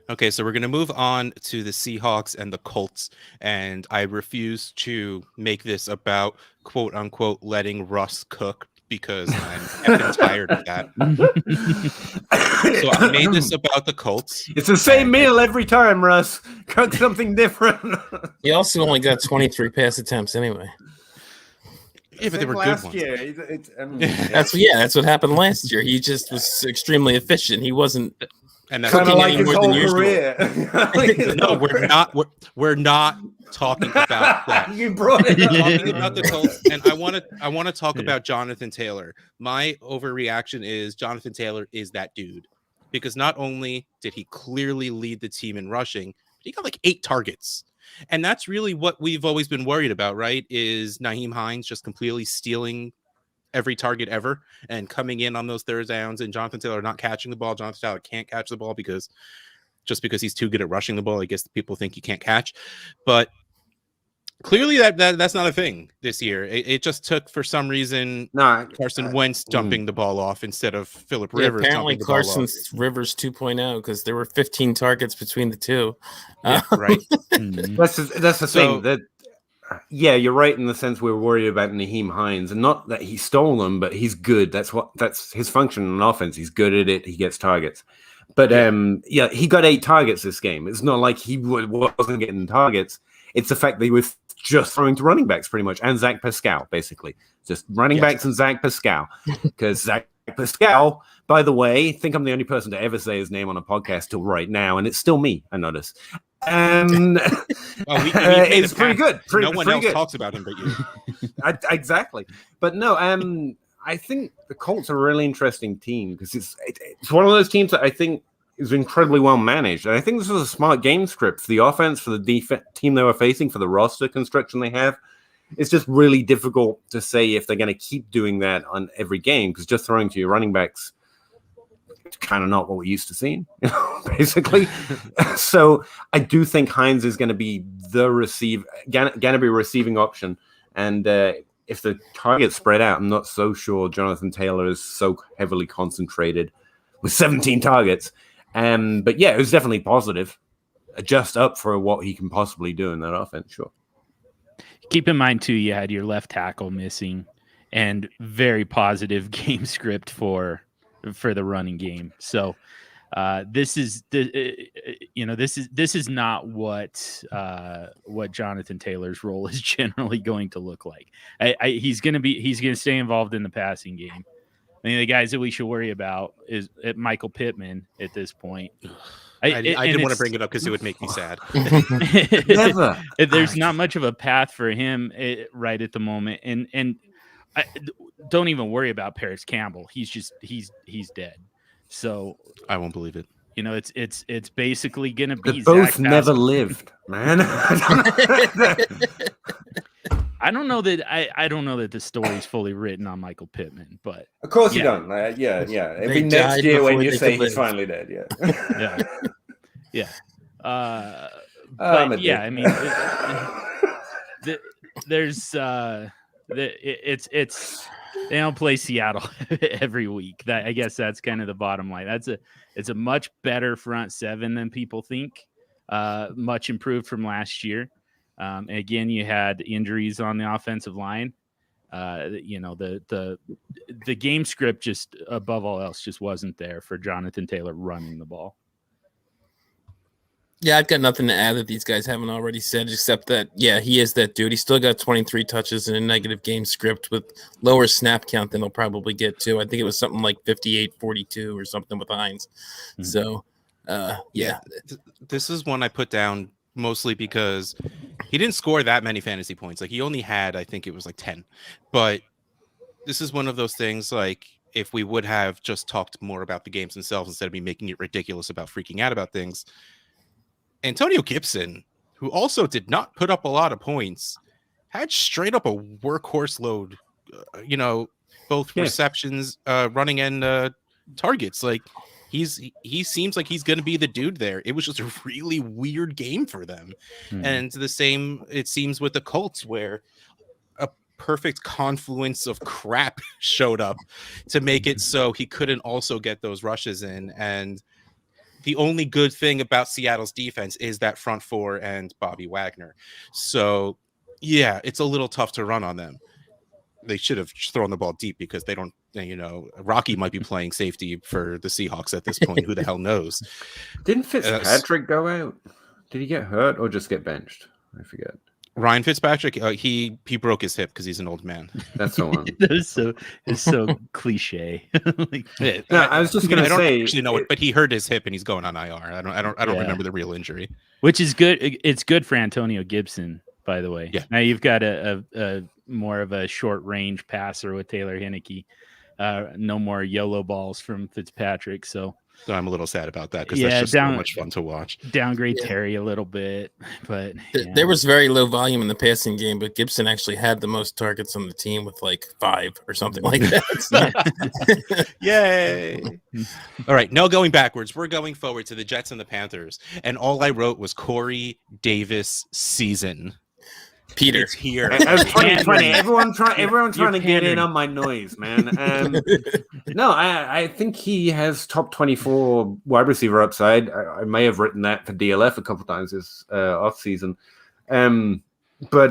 Okay, so we're going to move on to the Seahawks and the Colts, and I refuse to make this about quote unquote letting Russ cook because I'm effing tired of that. So I made this about the Colts. It's the same meal every time, Russ. Cook something different. He also only got 23 pass attempts anyway. Yeah, but they were good ones. Year. That's what happened last year. He just was extremely efficient. He wasn't. And that's kind of like his whole career. No, we're not. We're not talking about that. You brought it up. We're talking about the Colts, and I want to talk about Jonathan Taylor. My overreaction is Jonathan Taylor is that dude, because not only did he clearly lead the team in rushing, but he got like 8 targets. And that's really what we've always been worried about, right? Is Nyheim Hines just completely stealing every target ever and coming in on those third downs, and Jonathan Taylor not catching the ball. Jonathan Taylor can't catch the ball because he's too good at rushing the ball. I guess people think he can't catch, but clearly that's not a thing this year. It just took, for some reason, Carson Wentz dumping the ball off instead of Phillip Rivers. Apparently Carson's Rivers 2.0 because there were 15 targets between the two. Yeah, right. That's the thing that. Yeah, you're right in the sense we're worried about Nyheim Hines, and not that he stole them, but he's good. That's his function on offense. He's good at it. He gets targets. But he got 8 targets this game. It's not like he wasn't getting targets. It's the fact that he was just throwing to running backs pretty much, and Zach Pascal, basically. Just running backs and Zach Pascal. Because Zach Pascal, by the way, I think I'm the only person to ever say his name on a podcast till right now, and it's still me, I notice. It's pretty good. No one else talks about him but you. Exactly. But no, I think the Colts are a really interesting team because it's one of those teams that I think is incredibly well managed. And I think this was a smart game script for the offense, for the team they were facing, for the roster construction they have. It's just really difficult to say if they're going to keep doing that on every game because just throwing to your running backs, it's kind of not what we're used to seeing, basically. So I do think Hines is going to be the receiving option. And if the targets spread out, I'm not so sure Jonathan Taylor is so heavily concentrated with 17 targets. But yeah, it was definitely positive. Just up for what he can possibly do in that offense, sure. Keep in mind, too, you had your left tackle missing and very positive game script for the running game. So This is not what Jonathan Taylor's role is generally going to look like. He's going to stay involved in the passing game. I mean, the guys that we should worry about is Michael Pittman at this point. I didn't want to bring it up because it would make me sad. Never. There's not much of a path for him right at the moment, and don't even worry about Paris Campbell. He's dead. So I won't believe it. It's basically gonna be they both Zach never Pascal. lived, man. I don't know that the story's fully written on Michael Pittman, but Of course you Yeah. don't. Yeah. It'll They be next died year when before you they say could he's live. finally dead. Yeah. yeah. I'm a But yeah, dick. I mean, it's they don't play Seattle every week. I guess that's kind of the bottom line. It's a much better front seven than people think. Much improved from last year. Again, you had injuries on the offensive line. The game script just above all else just wasn't there for Jonathan Taylor running the ball. Yeah, I've got nothing to add that these guys haven't already said, except that, yeah, he is that dude. He's still got 23 touches and a negative game script with lower snap count than he'll probably get to. I think it was something like 58-42 or something with Hines. Mm-hmm. So, yeah. This is one I put down mostly because he didn't score that many fantasy points. Like, he only had, I think it was like 10. But this is one of those things, like, if we would have just talked more about the games themselves instead of me making it ridiculous about freaking out about things, Antonio Gibson, who also did not put up a lot of points, had straight up a workhorse load, both receptions, running and targets. Like, he seems like he's going to be the dude there. It was just a really weird game for them. And the same, it seems, with the Colts, where a perfect confluence of crap showed up to make it so he couldn't also get those rushes in. And the only good thing about Seattle's defense is that front four and Bobby Wagner. So, yeah, it's a little tough to run on them. They should have thrown the ball deep because they don't, Rocky might be playing safety for the Seahawks at this point. Who the hell knows? Didn't Fitzpatrick go out? Did he get hurt or just get benched? I forget. Ryan Fitzpatrick, he broke his hip because he's an old man. That's the one. It's so cliche. I was just going to say, I don't actually know it, but he hurt his hip and he's going on IR. I don't remember the real injury. Which is good. It's good for Antonio Gibson, by the way. Yeah. Now you've got a more of a short range passer with Taylor Heineke. No more YOLO balls from Fitzpatrick. So I'm a little sad about that because that's just so much fun to watch. Downgrade Terry a little bit, but there was very low volume in the passing game, but Gibson actually had the most targets on the team with like 5 or something like that. Yay! All right, no going backwards. We're going forward to the Jets and the Panthers, and all I wrote was Corey Davis season. Peter, it's here. As 2020, everyone trying to get in on my noise, man. No, I think he has top 24 wide receiver upside. I may have written that for DLF a couple of times this off season, but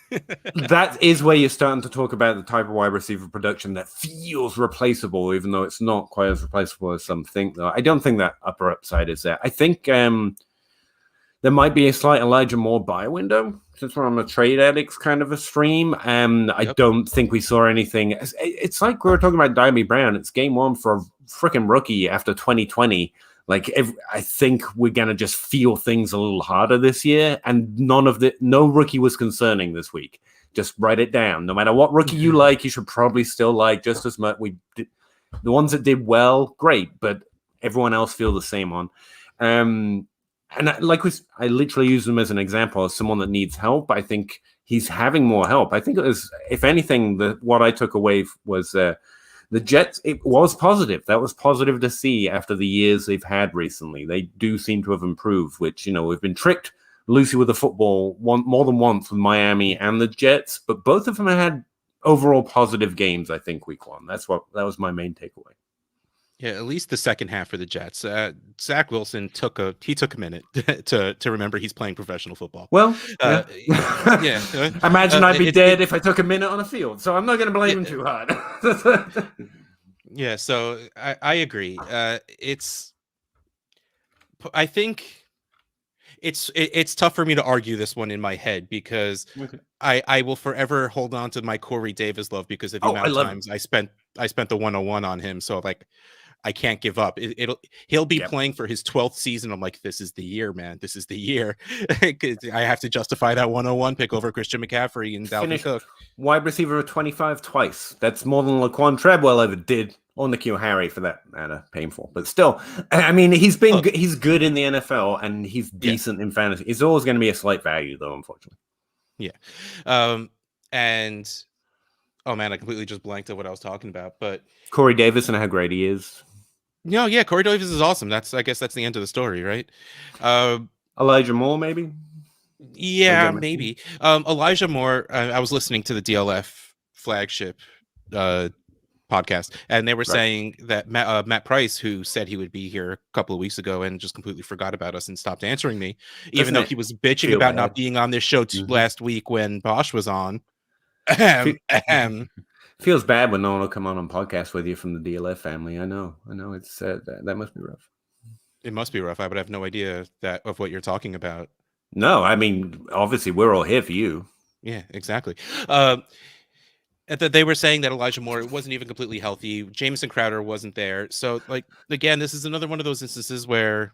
that is where you're starting to talk about the type of wide receiver production that feels replaceable, even though it's not quite as replaceable as some think. Though I don't think that upper upside is there. I think there might be a slight Elijah Moore buy window since we're on a trade addicts kind of a stream. I don't think we saw anything. It's like we were talking about Dimey Brown. It's game one for a freaking rookie after 2020. Like, I think we're going to just feel things a little harder this year. And no rookie was concerning this week. Just write it down. No matter what rookie you like, you should probably still like just as much. The ones that did well, great. But everyone else feel the same on. And I literally use him as an example as someone that needs help. I think he's having more help. I think it was, if anything, what I took away was the Jets. It was positive. That was positive to see after the years they've had recently. They do seem to have improved, which, we've been tricked loosely with the football more than once with Miami and the Jets, but both of them had overall positive games, I think, week one. That was my main takeaway. Yeah, at least the second half for the Jets. Zach Wilson took a minute to remember he's playing professional football. Well, yeah. Imagine I'd be dead if I took a minute on a field, so I'm not going to blame him too hard. Yeah, so I agree. I think it's tough for me to argue this one in my head because I will forever hold on to my Corey Davis love because of the amount of times I spent the 101 on him. So like I can't give up. He'll be playing for his 12th season. I'm like, this is the year, man. This is the year. I have to justify that 101 pick over Christian McCaffrey and Dalvin Cook. Wide receiver of 25 twice. That's more than Laquan Treadwell ever did, or N'Keal Harry for that matter. Painful, but still, I mean, he's good in the NFL and he's decent in fantasy. It's always going to be a slight value, though, unfortunately. Yeah, and oh man, I completely just blanked at what I was talking about. But Corey Davis and how great he is. No, yeah, Corey Davis is awesome. I guess that's the end of the story, right? Elijah Moore, maybe. Yeah, maybe. Elijah Moore. I was listening to the DLF flagship podcast, and they were saying that Matt Price, who said he would be here a couple of weeks ago and just completely forgot about us and stopped answering me, even though he was bitching about not being on this show last week when Bosch was on. Feels bad when no one will come on podcast with you from the DLF family. I know. It's that must be rough. It must be rough. I would have no idea of what you're talking about. No, I mean, obviously we're all here for you. Yeah, exactly. They were saying that Elijah Moore wasn't even completely healthy. Jamison Crowder wasn't there. So, like, again, this is another one of those instances where,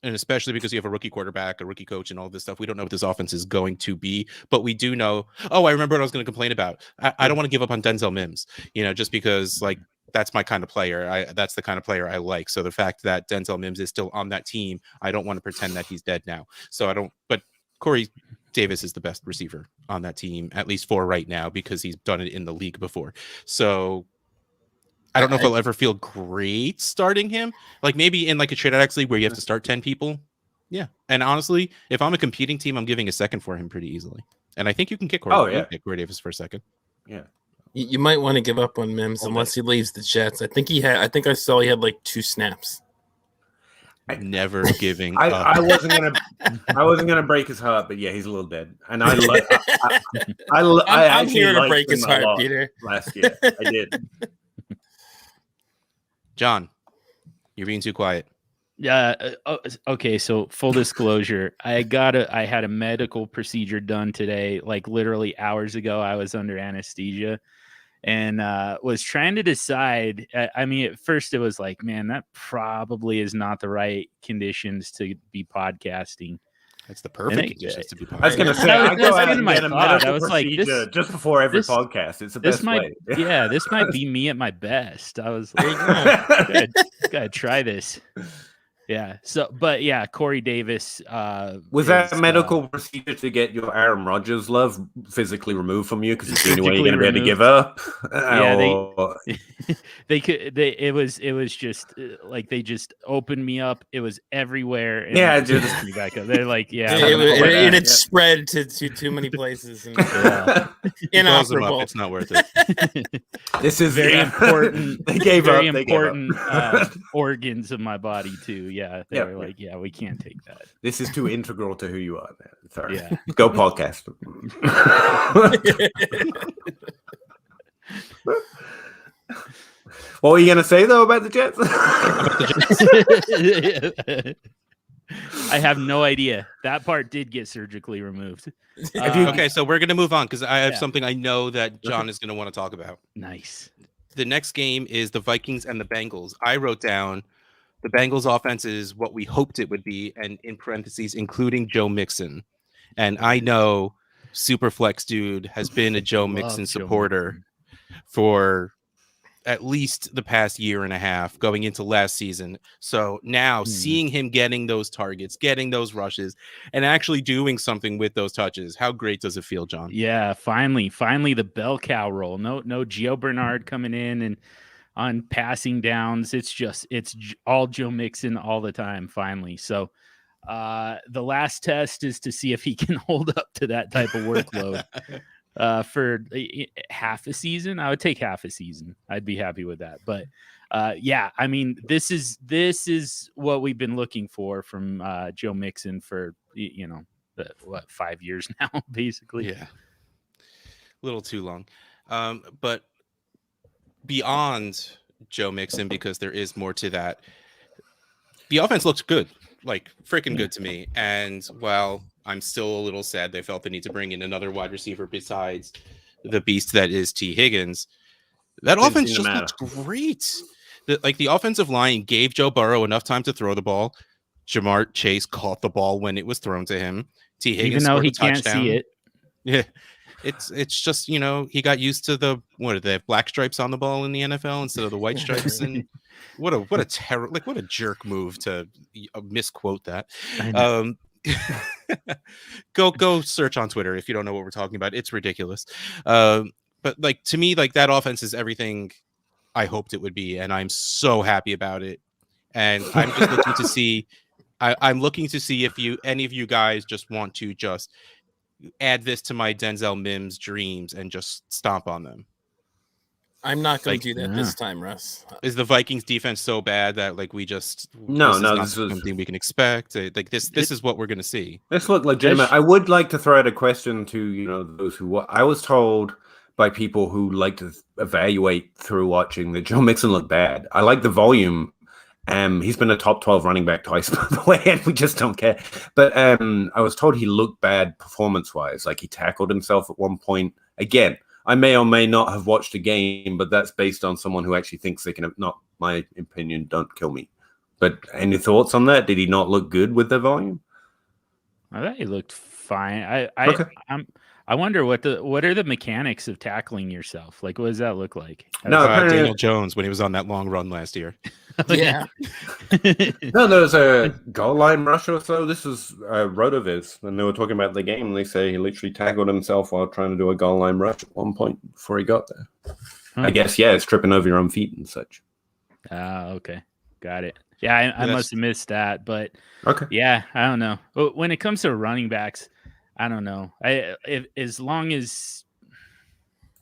and especially because you have a rookie quarterback, a rookie coach, and all this stuff, we don't know what this offense is going to be, but we do know. Oh, I remember what I was going to complain about. I don't want to give up on Denzel Mims, just because like that's my kind of player. That's the kind of player I like. So the fact that Denzel Mims is still on that team, I don't want to pretend that he's dead now. So I don't. But Corey Davis is the best receiver on that team, at least for right now, because he's done it in the league before. So I don't know if I'll ever feel great starting him. Like maybe in like a trade league where you have to start 10 people. Yeah. And honestly, if I'm a competing team, I'm giving a second for him pretty easily. And I think you can kick Corey Davis for a second. Yeah. You might want to give up on Mims unless he leaves the Jets. I think I saw he had like 2 snaps. Never giving up. I wasn't gonna break his heart, but yeah, he's a little dead. And I'm here to break his heart, Peter. Last year, I did. John, you're being too quiet. Yeah. Okay. So full disclosure, I had a medical procedure done today, like literally hours ago. I was under anesthesia and was trying to decide. I mean, at first it was like, man, that probably is not the right conditions to be podcasting. That's the perfect conditions to be podcasting. I was going to say, I go out and get a medical I was like, just before every podcast. It's the best way. Yeah, this might be me at my best. I was like, gotta try this. Yeah. So, but yeah, Corey Davis. Was that a medical procedure to get your Aaron Rodgers love physically removed from you? Because it's the only way you're going to be able to give up. Yeah, it was just like they just opened me up. It was everywhere. And just me back up. They're like, it spread to too many places. And, inoperable. It's not worth it. This is very important. They gave very up. important organs of my body too. Yeah, they were like, we can't take that. This is too integral to who you are, man. Sorry. Yeah. Go podcast. What were you going to say, though, about the Jets? I have no idea. That part did get surgically removed. Okay, so we're going to move on because I have something I know that John is going to want to talk about. Nice. The next game is the Vikings and the Bengals. I wrote down the Bengals offense is what we hoped it would be, and in parentheses, including Joe Mixon. And I know Superflex Dude has been a Joe Mixon supporter for at least the past year and a half going into last season. So now seeing him getting those targets, getting those rushes, and actually doing something with those touches, how great does it feel, John? Yeah, finally the bell cow roll. No Gio Bernard coming in and on passing downs. It's all Joe Mixon all the time, finally. So the last test is to see if he can hold up to that type of workload. For half a season, I would take half a season. I'd be happy with that. But I mean, this is what we've been looking for from Joe Mixon for 5 years now, basically. Yeah, a little too long. But beyond Joe Mixon because there is more to that. The offense looks good, like freaking good to me. And while I'm still a little sad they felt the need to bring in another wide receiver besides the beast that is T. Higgins, that offense just looks great. The offensive line gave Joe Burrow enough time to throw the ball. Jamar Chase caught the ball when it was thrown to him. T. Higgins, even though he touchdown. can't see it. Yeah, it's just, you know, he got used to they have black stripes on the ball in the NFL instead of the white stripes, and what a terror, like what a jerk move to misquote that. Go search on Twitter if you don't know what we're talking about. It's ridiculous. But like, to me, like, that offense is everything I hoped it would be, and I'm so happy about it. And I'm just looking to see. I'm looking to see if any of you guys just want to just add this to my Denzel Mims dreams and just stomp on them. I'm not going to do that this time, Russ. Is the Vikings defense so bad that like we just this is something we can expect? Like this is what we're going to see. This look legitimate. I would like to throw out a question to those who I was told by people who like to evaluate through watching that Joe Mixon looked bad. I like the volume. He's been a top 12 running back twice, by the way, and we just don't care. But I was told he looked bad performance-wise. Like, he tackled himself at one point. Again, I may or may not have watched a game, but that's based on someone who actually thinks they can. Not my opinion. Don't kill me. But any thoughts on that? Did he not look good with the volume? I thought he looked fine. Okay. I wonder what are the mechanics of tackling yourself? Like, what does that look like? No, Daniel Jones when he was on that long run last year. Yeah. No, there was a goal line rush or so. This is Rotoviz, and they were talking about the game, and they say he literally tackled himself while trying to do a goal line rush at one point before he got there. I guess, it's tripping over your own feet and such. Okay. Got it. Yeah, I must have missed that, but okay. Yeah, I don't know. When it comes to running backs, I don't know. As long as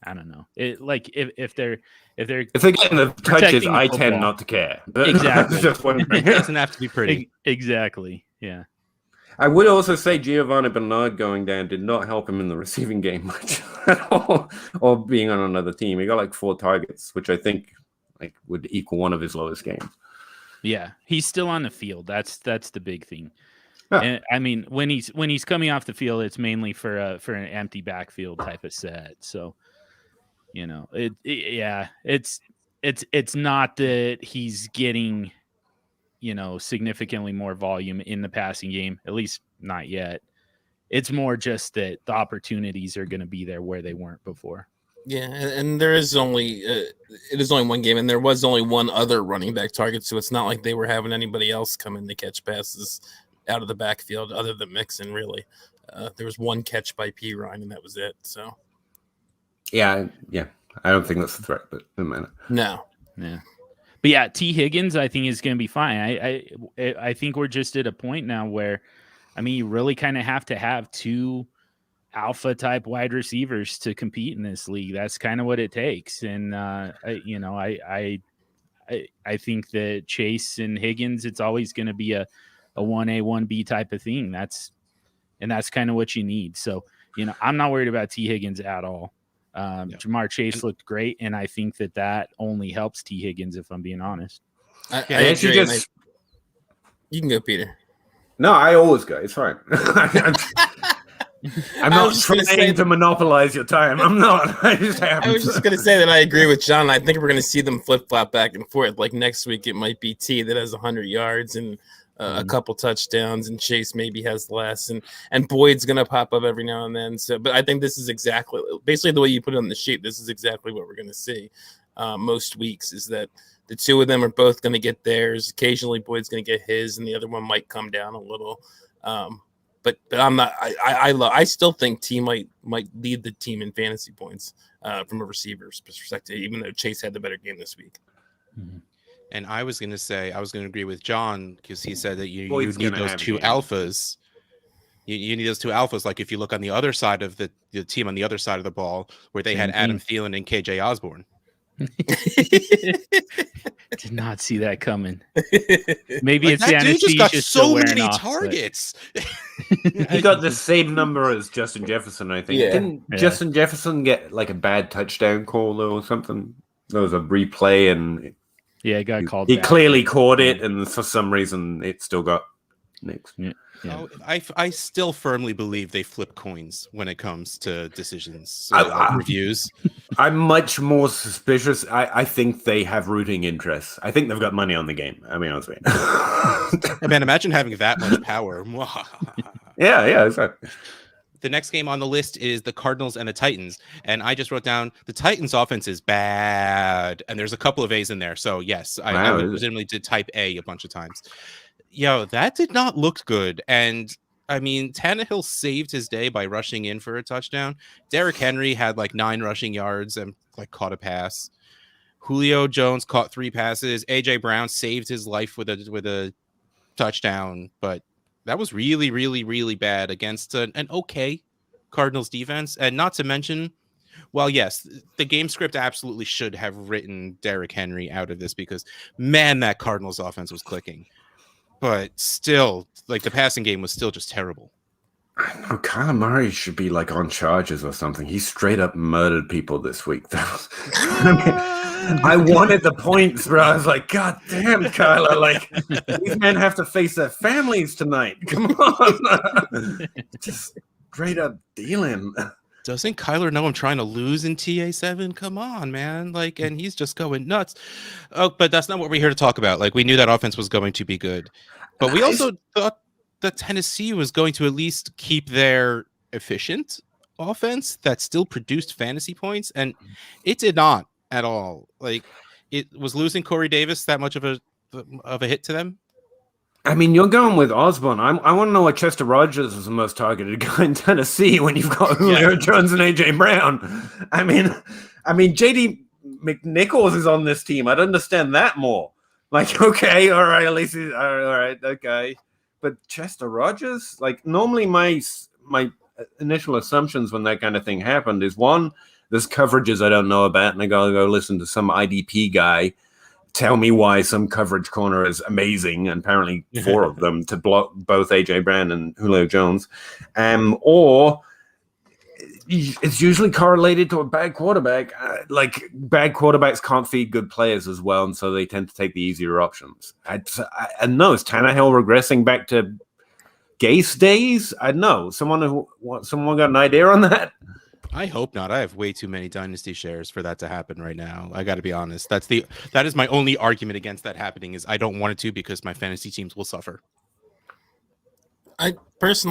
I don't know. If they're getting the touches, I tend not to care. Exactly. It doesn't have to be pretty. Exactly. Yeah. I would also say Giovanni Bernard going down did not help him in the receiving game much at all, or being on another team. He got like 4 targets, which I think would equal one of his lowest games. Yeah, he's still on the field. That's the big thing. Yeah. And I mean, when he's coming off the field, it's mainly for an empty backfield type of set. So, it's not that he's getting, significantly more volume in the passing game, at least not yet. It's more just that the opportunities are going to be there where they weren't before. Yeah, and there is only it is only one game, and there was only one other running back target, so it's not like they were having anybody else come in to catch passes out of the backfield other than Mixon, really. There was one catch by P. Ryan, and that was it. So, yeah, I don't think that's a threat, but no matter. No, yeah, but yeah, T. Higgins, I think is going to be fine. I think we're just at a point now where, I mean, you really kind of have to have 2 alpha type wide receivers to compete in this league. That's kind of what it takes, and I think that Chase and Higgins, it's always going to be a 1A, 1B type of thing. That's kind of what you need. So, I'm not worried about T. Higgins at all. Jamar Chase looked great, and I think that only helps T. Higgins, if I'm being honest. I agree. You can go, Peter. No, I always go. It's fine. I'm not trying to monopolize your time. I'm not. I was just going to say that I agree with John. I think we're going to see them flip-flop back and forth. Like next week, it might be T that has 100 yards and a couple touchdowns, and Chase maybe has less, and Boyd's going to pop up every now and then. So, but I think this is basically the way you put it on the sheet. This is exactly what we're going to see most weeks. Is that the 2 of them are both going to get theirs. Occasionally, Boyd's going to get his, and the other one might come down a little. But I'm not. I still think T might lead the team in fantasy points from a receiver's perspective, even though Chase had the better game this week. Mm-hmm. And I was going to agree with John because he said that you need those 2 alphas. You need those 2 alphas. Like if you look on the other side of the team on the other side of the ball, where they had Adam Thielen and KJ Osborne. Did not see that coming. Maybe like it's that dude just got so many off, targets. He got the same number as Justin Jefferson, I think. Yeah. Didn't Justin Jefferson get like a bad touchdown call though, or something? There was a replay, and Yeah, it got called He back. clearly caught it, and for some reason, it still got nixed. Yeah. Oh, I still firmly believe they flip coins when it comes to decisions, reviews. I'm much more suspicious. I think they have rooting interests. I think they've got money on the game. I mean, honestly. Man, imagine having that much power. Yeah, exactly. The next game on the list is the Cardinals and the Titans. And I just wrote down the Titans offense is bad. And there's a couple of A's in there. So yes, I legitimately did type A bunch of times. Yo, that did not look good. And I mean, Tannehill saved his day by rushing in for a touchdown. Derrick Henry had like 9 rushing yards and like caught a pass. Julio Jones caught 3 passes. AJ Brown saved his life with a touchdown, but that was really, really, really bad against an okay Cardinals defense. And not to mention, well, yes, the game script absolutely should have written Derrick Henry out of this because, man, that Cardinals offense was clicking. But still, like the passing game was still just terrible. I know Kyler Murray should be like on charges or something. He straight up murdered people this week. I wanted the points, bro. I was like, God damn, Kyler! Like these men have to face their families tonight. Come on, just straight up dealing. Doesn't Kyler know I'm trying to lose in TA7? Come on, man! Like, and he's just going nuts. Oh, but that's not what we're here to talk about. Like, we knew that offense was going to be good, but we also thought that Tennessee was going to at least keep their efficient offense that still produced fantasy points, and it did not at all. Like, it was losing Corey Davis that much of a hit to them. I mean, you're going with Osborne. I want to know why Chester Rogers was the most targeted guy in Tennessee when you've got Julio Jones and AJ Brown. I mean, JD McNichols is on this team. I'd understand that more. Like, okay, all right, at least he's all right, okay. But Chester Rogers, like, normally my initial assumptions when that kind of thing happened is one, there's coverages I don't know about, and I gotta go listen to some IDP guy tell me why some coverage corner is amazing, and apparently 4 of them to block both AJ Brown and Julio Jones, or it's usually correlated to a bad quarterback. Like bad quarterbacks can't feed good players as well, and so they tend to take the easier options. I know, is Tannehill regressing back to Gase days? I know. Someone got an idea on that? I hope not. I have way too many dynasty shares for that to happen right now. I got to be honest. That is my only argument against that happening is I don't want it to because my fantasy teams will suffer. This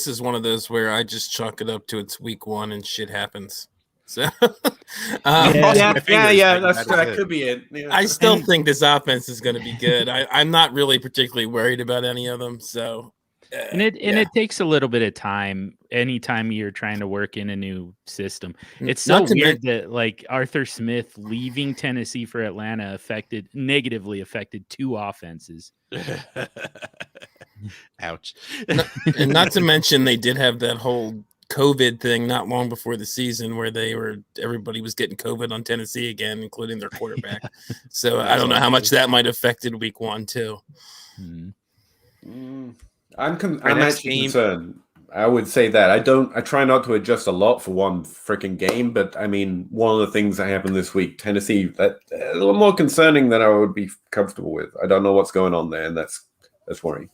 is one of those where I just chalk it up to it's week 1 and shit happens. So that could be it. Yeah. I still think this offense is going to be good. I'm not really particularly worried about any of them. So. It takes a little bit of time anytime you're trying to work in a new system. It's so weird that like Arthur Smith leaving Tennessee for Atlanta negatively affected 2 offenses. Ouch. And not to mention they did have that whole COVID thing not long before the season where everybody was getting COVID on Tennessee again, including their quarterback. So I don't know how much that might have affected week 1 too. I'm actually concerned. I would say that I try not to adjust a lot for one freaking game, but I mean, one of the things that happened this week, Tennessee, that a little more concerning than I would be comfortable with. I don't know what's going on there, and that's worrying.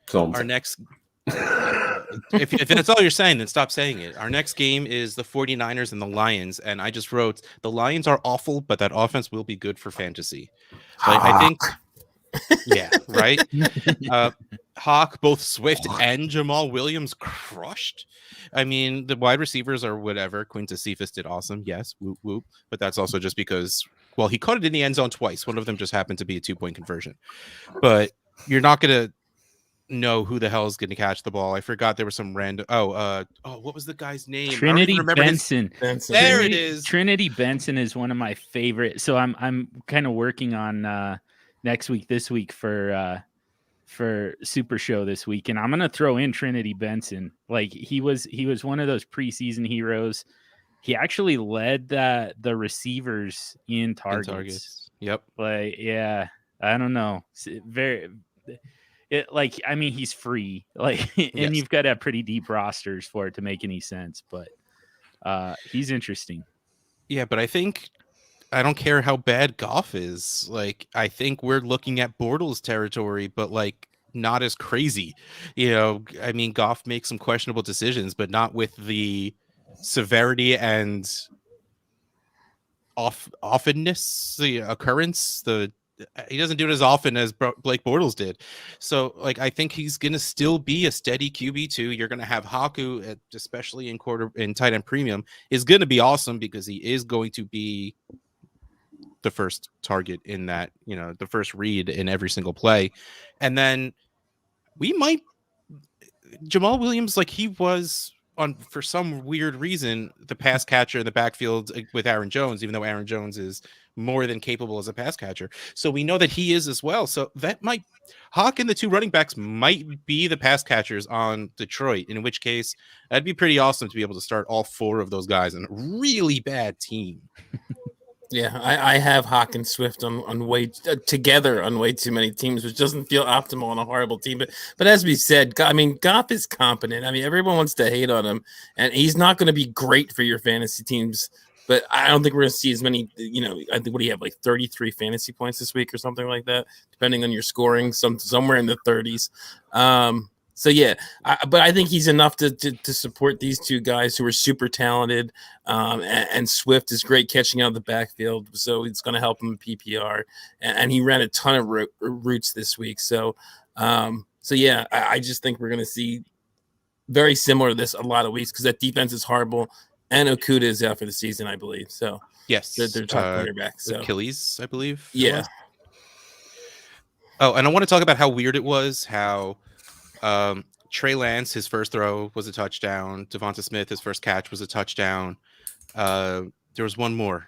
So our next, if that's all you're saying, then stop saying it. Our next game is the 49ers and the Lions, and I just wrote the Lions are awful, but that offense will be good for fantasy. I think. Yeah, right. Hawk, both Swift and Jamal Williams crushed. I mean, the wide receivers are whatever. Quintus Cephas did awesome. Yes, whoop whoop. But that's also just because, well, he caught it in the end zone twice. One of them just happened to be a 2-point conversion. But you're not gonna know who the hell is going to catch the ball. I forgot there was some random. What was the guy's name? Trinity Benson. There it is. Trinity Benson is one of my favorite. So I'm kind of working on this week for Super Show this week, and I'm gonna throw in Trinity Benson. Like he was one of those preseason heroes. He actually led the receivers in targets. Yep. Like, yeah, I don't know. He's free. Like, and you've got to have pretty deep rosters for it to make any sense. But he's interesting. Yeah, but I think I don't care how bad Goff is. Like, I think we're looking at Bortles territory, but like not as crazy. I mean, Goff makes some questionable decisions, but not with the severity and offenness, the occurrence. He doesn't do it as often as Blake Bortles did. So, like, I think he's gonna still be a steady QB2. You're gonna have Haku, especially in tight end premium, is gonna be awesome because he is going to be the first target in that, the first read in every single play. And then Jamal Williams, like he was for some weird reason, the pass catcher in the backfield with Aaron Jones, even though Aaron Jones is more than capable as a pass catcher. So we know that he is as well. So that Hawk and the two running backs might be the pass catchers on Detroit, in which case that'd be pretty awesome to be able to start all four of those guys in a really bad team. Yeah, I have Hawk and Swift on way together on way too many teams, which doesn't feel optimal on a horrible team. But as we said, I mean, Goff is competent. I mean, everyone wants to hate on him, and he's not going to be great for your fantasy teams. But I don't think we're going to see as many. I think what do you have, like 33 fantasy points this week or something like that, depending on your scoring, somewhere in the 30s. So yeah, but I think he's enough to support these two guys who are super talented, and Swift is great catching out of the backfield, so it's going to help him in PPR. And he ran a ton of routes this week, so yeah, I just think we're going to see very similar to this a lot of weeks because that defense is horrible, and Okuda is out for the season, I believe. So yes, they're top quarterback. So Achilles, I believe. Yeah. Oh, and I want to talk about how weird it was how. Trey Lance, his first throw was a touchdown. Devonta Smith, his first catch was a touchdown. There was one more.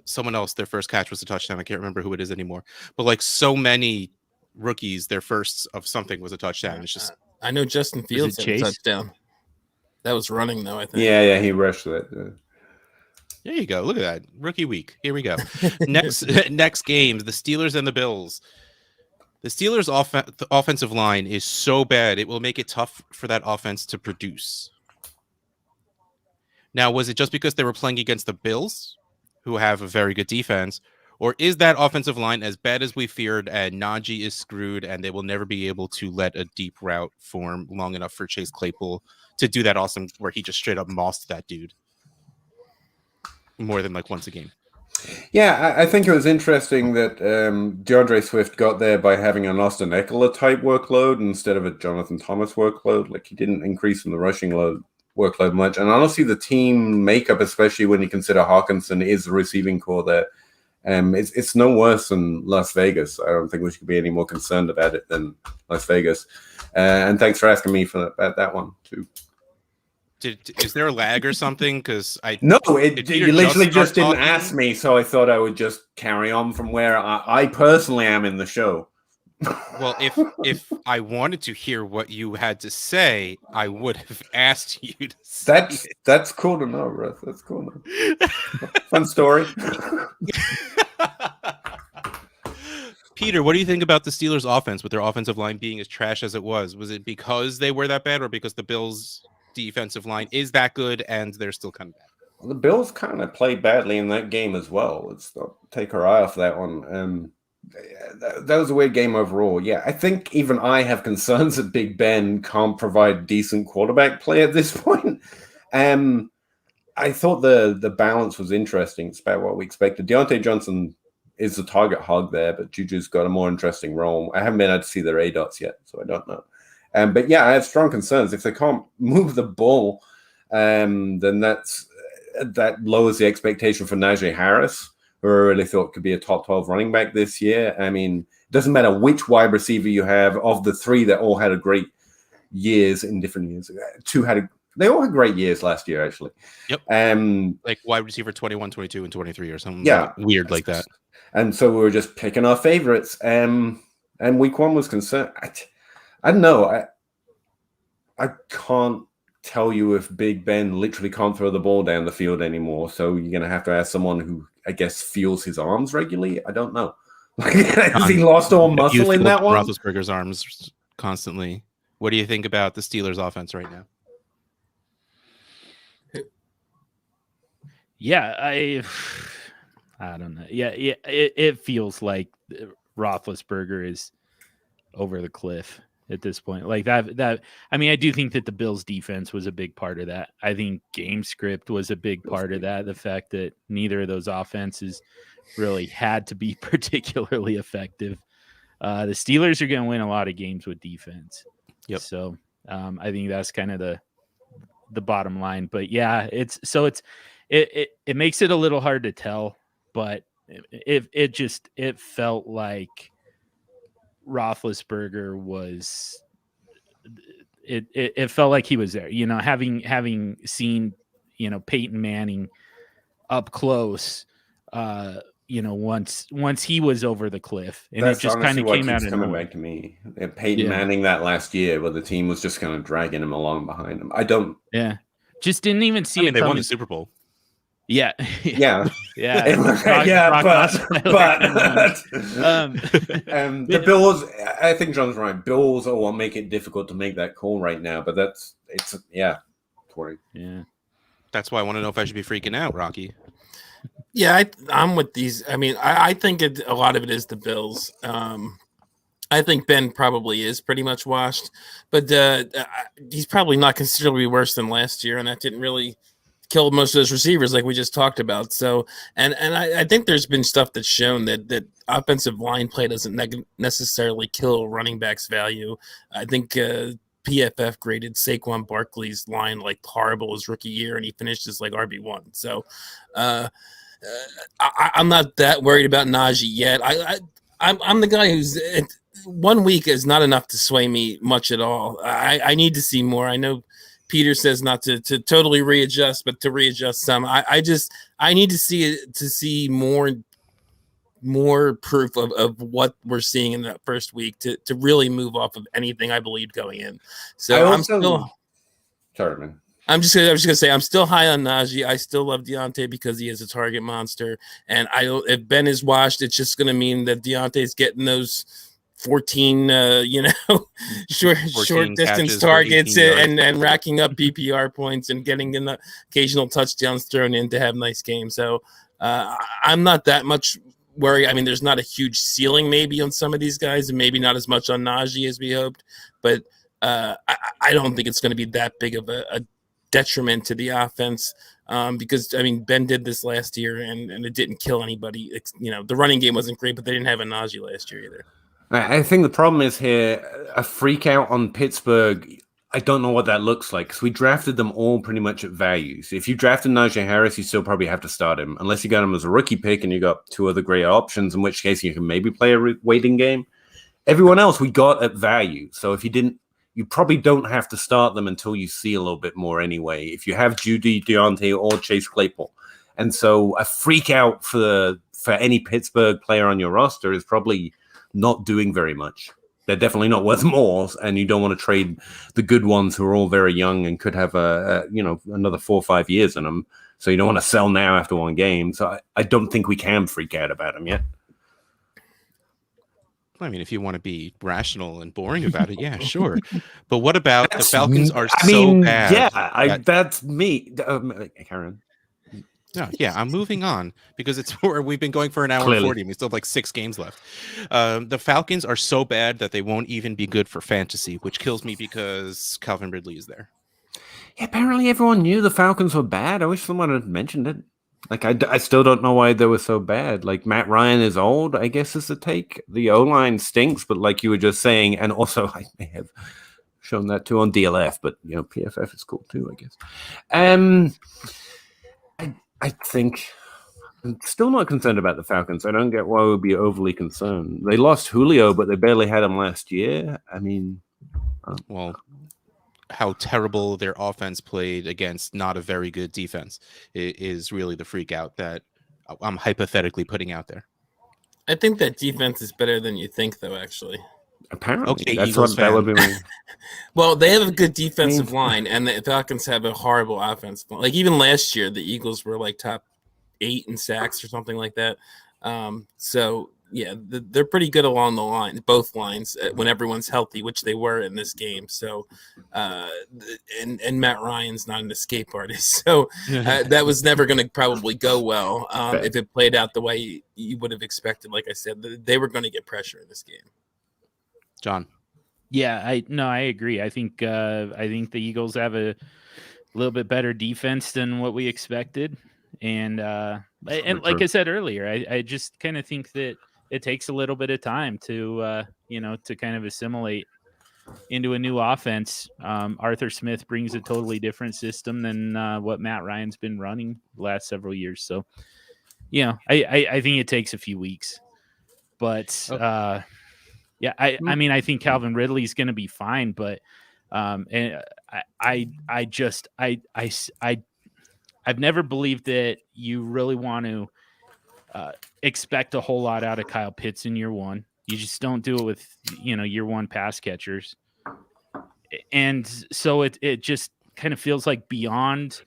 Someone else, their first catch was a touchdown. I can't remember who it is anymore. But like so many rookies, their first of something was a touchdown. It's just I know Justin Fields had a touchdown. That was running though, I think. Yeah, he rushed that. There you go. Look at that. Rookie week. Here we go. Next games, the Steelers and the Bills. The Steelers' offensive line is so bad, it will make it tough for that offense to produce. Now, was it just because they were playing against the Bills, who have a very good defense, or is that offensive line as bad as we feared and Najee is screwed and they will never be able to let a deep route form long enough for Chase Claypool to do that awesome where he just straight up mossed that dude more than like once a game? Yeah, I think it was interesting that DeAndre Swift got there by having an Austin Eckler type workload instead of a Jonathan Thomas workload. Like he didn't increase in the rushing workload much. And honestly, the team makeup, especially when you consider Hawkinson is the receiving core there, it's no worse than Las Vegas. I don't think we should be any more concerned about it than Las Vegas. And thanks for asking me about that one too. Is there a lag or something? Because you literally just didn't ask me, so I thought I would just carry on from where I personally am in the show. Well, if I wanted to hear what you had to say, I would have asked you to say That's cool to know, Russ. That's cool to know. Fun story. Peter, what do you think about the Steelers' offense with their offensive line being as trash as it was? Was it because they were that bad or because the Bills' defensive line is that good and they're still kind of bad? Well, the Bills kind of played badly in that game as well. Let's not take our eye off that one. That was a weird game overall. Yeah, I think even I have concerns that Big Ben can't provide decent quarterback play at this point. I thought the balance was interesting. It's about what we expected. Deontay Johnson is the target hog there, but Juju's got a more interesting role. I haven't been able to see their ADOTs yet, so I don't know. But yeah, I have strong concerns. If they can't move the ball, then that lowers the expectation for Najee Harris, who I really thought could be a top 12 running back this year. I mean, it doesn't matter which wide receiver you have. Of the three that all had a great years in different years, they all had great years last year, actually. Yep. Like wide receiver 21, 22, and 23 or something weird like that. And so we were just picking our favorites. And week one was concerned. I don't know. I can't tell you if Big Ben literally can't throw the ball down the field anymore. So you're going to have to ask someone who, I guess, feels his arms regularly. I don't know. Has he lost all muscle in that one? Roethlisberger's arms constantly. What do you think about the Steelers' offense right now? Yeah, I don't know. Yeah, it feels like Roethlisberger is over the cliff at this point. Like that. I mean, I do think that the Bills' defense was a big part of that. I think game script was a big part of that. The fact that neither of those offenses really had to be particularly effective. The Steelers are going to win a lot of games with defense. Yep. So I think that's kind of the bottom line. But yeah, it makes it a little hard to tell. But it felt like Roethlisberger was. It felt like he was there. You know, having seen Peyton Manning up close. Once he was over the cliff, and that's it just kind of came out of coming nowhere. back to me. Peyton Manning that last year, where the team was just kind of dragging him along behind him. I don't. Yeah, just didn't even see it. They won the Super Bowl. Yeah, yeah. The Bills. I think John's right. Bills are what make it difficult to make that call right now. But Corey. Yeah. That's why I want to know if I should be freaking out, Rocky. Yeah, I'm with these. I mean, I think a lot of it is the Bills. I think Ben probably is pretty much washed, but he's probably not considerably worse than last year, and that didn't really kill most of those receivers like we just talked about. So, and I think there's been stuff that's shown that offensive line play doesn't necessarily kill running backs' value. I think PFF graded Saquon Barkley's line like horrible his rookie year, and he finished as like RB1. So I'm not that worried about Najee yet. I'm the guy who's 1 week is not enough to sway me much at all. I need to see more. I know Peter says not to totally readjust, but to readjust some. I need to see more proof of what we're seeing in that first week to really move off of anything I believed going in. So I'm just gonna say I'm still high on Najee. I still love Deontay because he is a target monster. And if Ben is washed, it's just gonna mean that Deontay's getting those 14 short distance targets and racking up PPR points and getting in the occasional touchdowns thrown in to have a nice game. So I'm not that much worried. I mean, there's not a huge ceiling maybe on some of these guys, and maybe not as much on Najee as we hoped, but I don't think it's going to be that big of a detriment to the offense because, I mean, Ben did this last year and it didn't kill anybody. The running game wasn't great, but they didn't have a Najee last year either. I think the problem is here, a freak out on Pittsburgh. I don't know what that looks like because we drafted them all pretty much at values. If you drafted Najee Harris, you still probably have to start him unless you got him as a rookie pick and you got two other great options, in which case you can maybe play a waiting game. Everyone else we got at value. So if you didn't, you probably don't have to start them until you see a little bit more anyway. If you have Judy, Deontay, or Chase Claypool. And so a freak out for any Pittsburgh player on your roster is probably not doing very much. They're definitely not worth more, and you don't want to trade the good ones who are all very young and could have another 4 or 5 years in them. So you don't want to sell now after one game. So I don't think we can freak out about them yet. I mean, if you want to be rational and boring about it, yeah, sure. But what about the Falcons are so bad? Yeah, that's me. Karen. No, yeah, I'm moving on because it's where we've been going for an hour and 40. We still have like 6 games left. The Falcons are so bad that they won't even be good for fantasy, which kills me because Calvin Ridley is there. Yeah, apparently everyone knew the Falcons were bad. I wish someone had mentioned it. Like, I still don't know why they were so bad. Like, Matt Ryan is old, I guess is the take. The O-line stinks, but like you were just saying, and also I may have shown that too on DLF, but, PFF is cool too, I guess. I think I'm still not concerned about the Falcons. I don't get why we would be overly concerned. They lost Julio, but they barely had him last year. I mean, well, how terrible their offense played against not a very good defense is really the freak out that I'm hypothetically putting out there. I think that defense is better than you think, though, actually. Apparently. Okay, that's Eagles what that would be. Well, they have a good defensive line, and the Falcons have a horrible offense. Like, even last year, the Eagles were like top 8 in sacks or something like that. So they're pretty good along the line, both lines, when everyone's healthy, which they were in this game. So, and Matt Ryan's not an escape artist, so that was never going to probably go well if it played out the way you would have expected. Like I said, they were going to get pressure in this game. John. Yeah, I agree. I think the Eagles have a little bit better defense than what we expected, and like I said earlier, I just kind of think that it takes a little bit of time to to kind of assimilate into a new offense. Arthur Smith brings a totally different system than what Matt Ryan's been running the last several years. So, I think it takes a few weeks, but yeah, I think Calvin Ridley's going to be fine, but and I've never believed that you really want to expect a whole lot out of Kyle Pitts in year one. You just don't do it with year one pass catchers, and so it just kind of feels like beyond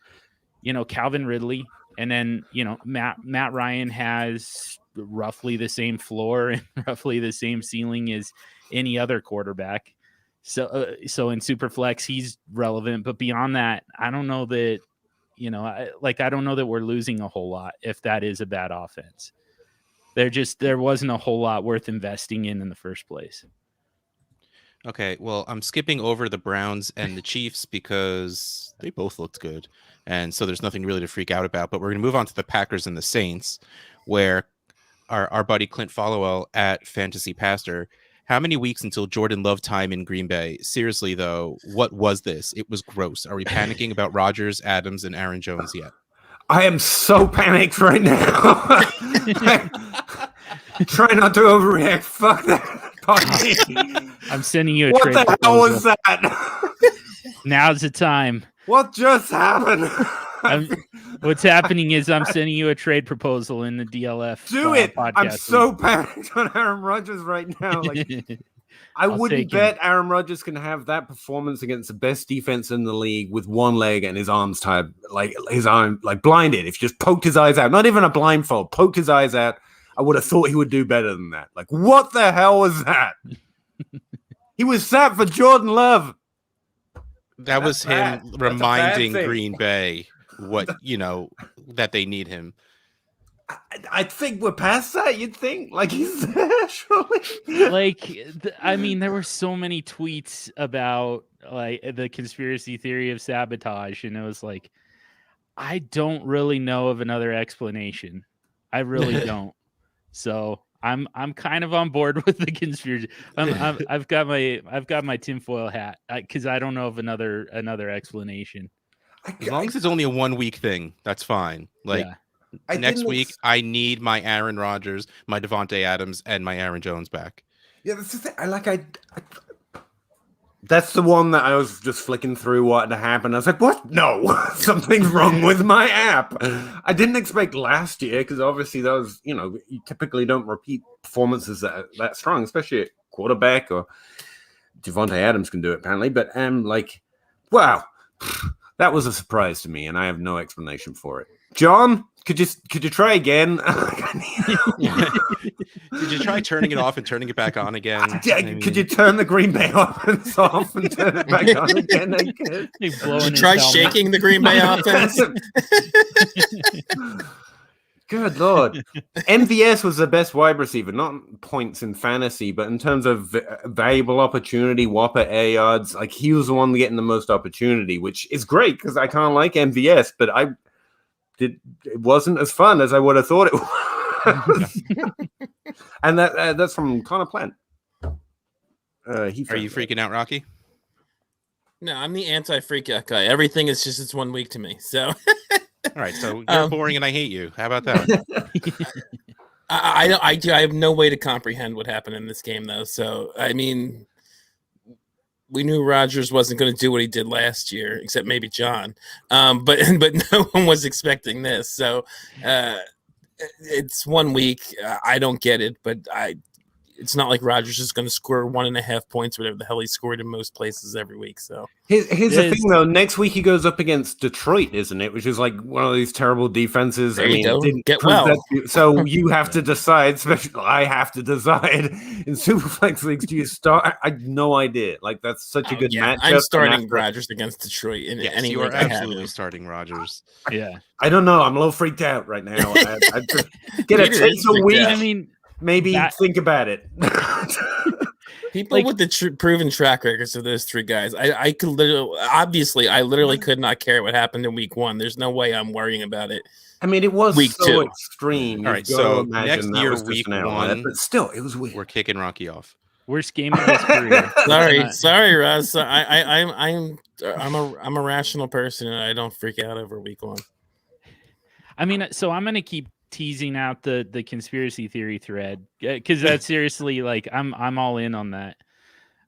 Calvin Ridley, and then Matt Ryan has roughly the same floor and roughly the same ceiling as any other quarterback. So in Superflex he's relevant, but beyond that, I don't know that I don't know that we're losing a whole lot if that is a bad offense. There wasn't a whole lot worth investing in the first place. Okay, well, I'm skipping over the Browns and the Chiefs because they both looked good, and so there's nothing really to freak out about. But we're going to move on to the Packers and the Saints, where our buddy Clint Followell at Fantasy Pastor. How many weeks until Jordan Love time in Green Bay? Seriously, though, what was this? It was gross. Are we panicking about Rodgers, Adams, and Aaron Jones yet? I am so panicked right now. Try not to overreact. Fuck that. I'm sending you a what trade the proposal. hell was that? Now's the time. What just happened? What's happening is I'm sending you a trade proposal in the DLF. Do it. Podcast I'm so panicked on Aaron Rodgers right now. I wouldn't bet Aaron Rodgers can have that performance against the best defense in the league with one leg and his arms tied, his arm blinded. If you just poked his eyes out, not even a blindfold, poked his eyes out, I would have thought he would do better than that. What the hell was that? He was sat for Jordan Love. That was him reminding Green Bay what that they need him. I think we're past that. You'd think he's there, surely. There were so many tweets about the conspiracy theory of sabotage, and it was I don't really know of another explanation. I really don't. So I'm kind of on board with the conspiracy. I've got my tinfoil hat because I don't know of another explanation. As long as it's only a 1 week thing, that's fine. Next week, I need my Aaron Rodgers, my Devontae Adams, and my Aaron Jones back. Yeah, that's the thing. That's the one that I was just flicking through what had happened. I was like, what? No, something's wrong with my app. I didn't expect last year because obviously those, you typically don't repeat performances that strong, especially at quarterback, or Devontae Adams can do it apparently. But wow, that was a surprise to me, and I have no explanation for it. John, could you try again? Did you try turning it off and turning it back on again? Could you turn the Green Bay offense off and turn it back on again? Did you try shaking the Green Bay offense? Good Lord. MVS was the best wide receiver, not points in fantasy, but in terms of valuable opportunity, Whopper air yards, he was the one getting the most opportunity, which is great because I kind of like MVS, but it wasn't as fun as I would have thought it was. And that's from Connor Plant. Are you freaking out, Rocky? No, I'm the anti-freak out guy. Everything is just it's 1 week to me. So, all right. So you're boring and I hate you. How about that? I have no way to comprehend what happened in this game, though. So, we knew Rodgers wasn't going to do what he did last year, except maybe John. But no one was expecting this. So it's 1 week. I don't get it, but it's not like Rodgers is going to score 1.5 points, whatever the hell he scored in most places every week. So here's the thing, though. Next week he goes up against Detroit, isn't it? Which is like one of these terrible defenses. There you go. Get well. So you have to decide. Especially, I have to decide in Superflex leagues. Do you start? I have no idea. Like that's such a good matchup. I'm starting Rodgers against Detroit. Yes, you are absolutely starting Rodgers. Yeah. I don't know. I'm a little freaked out right now. I just get a chance a week. I mean, maybe think about it. People with the proven track records of those three guys, I could literally could not care what happened in week 1. There's no way I'm worrying about it. I mean, it was week 2. Extreme. All right, so next year, week 1, but still, it was weird. We're kicking Rocky off. Worst game of his career. sorry, Russ. I'm a rational person, and I don't freak out over week 1. I mean, so I'm gonna keep teasing out the conspiracy theory thread because that's seriously like I'm all in on that.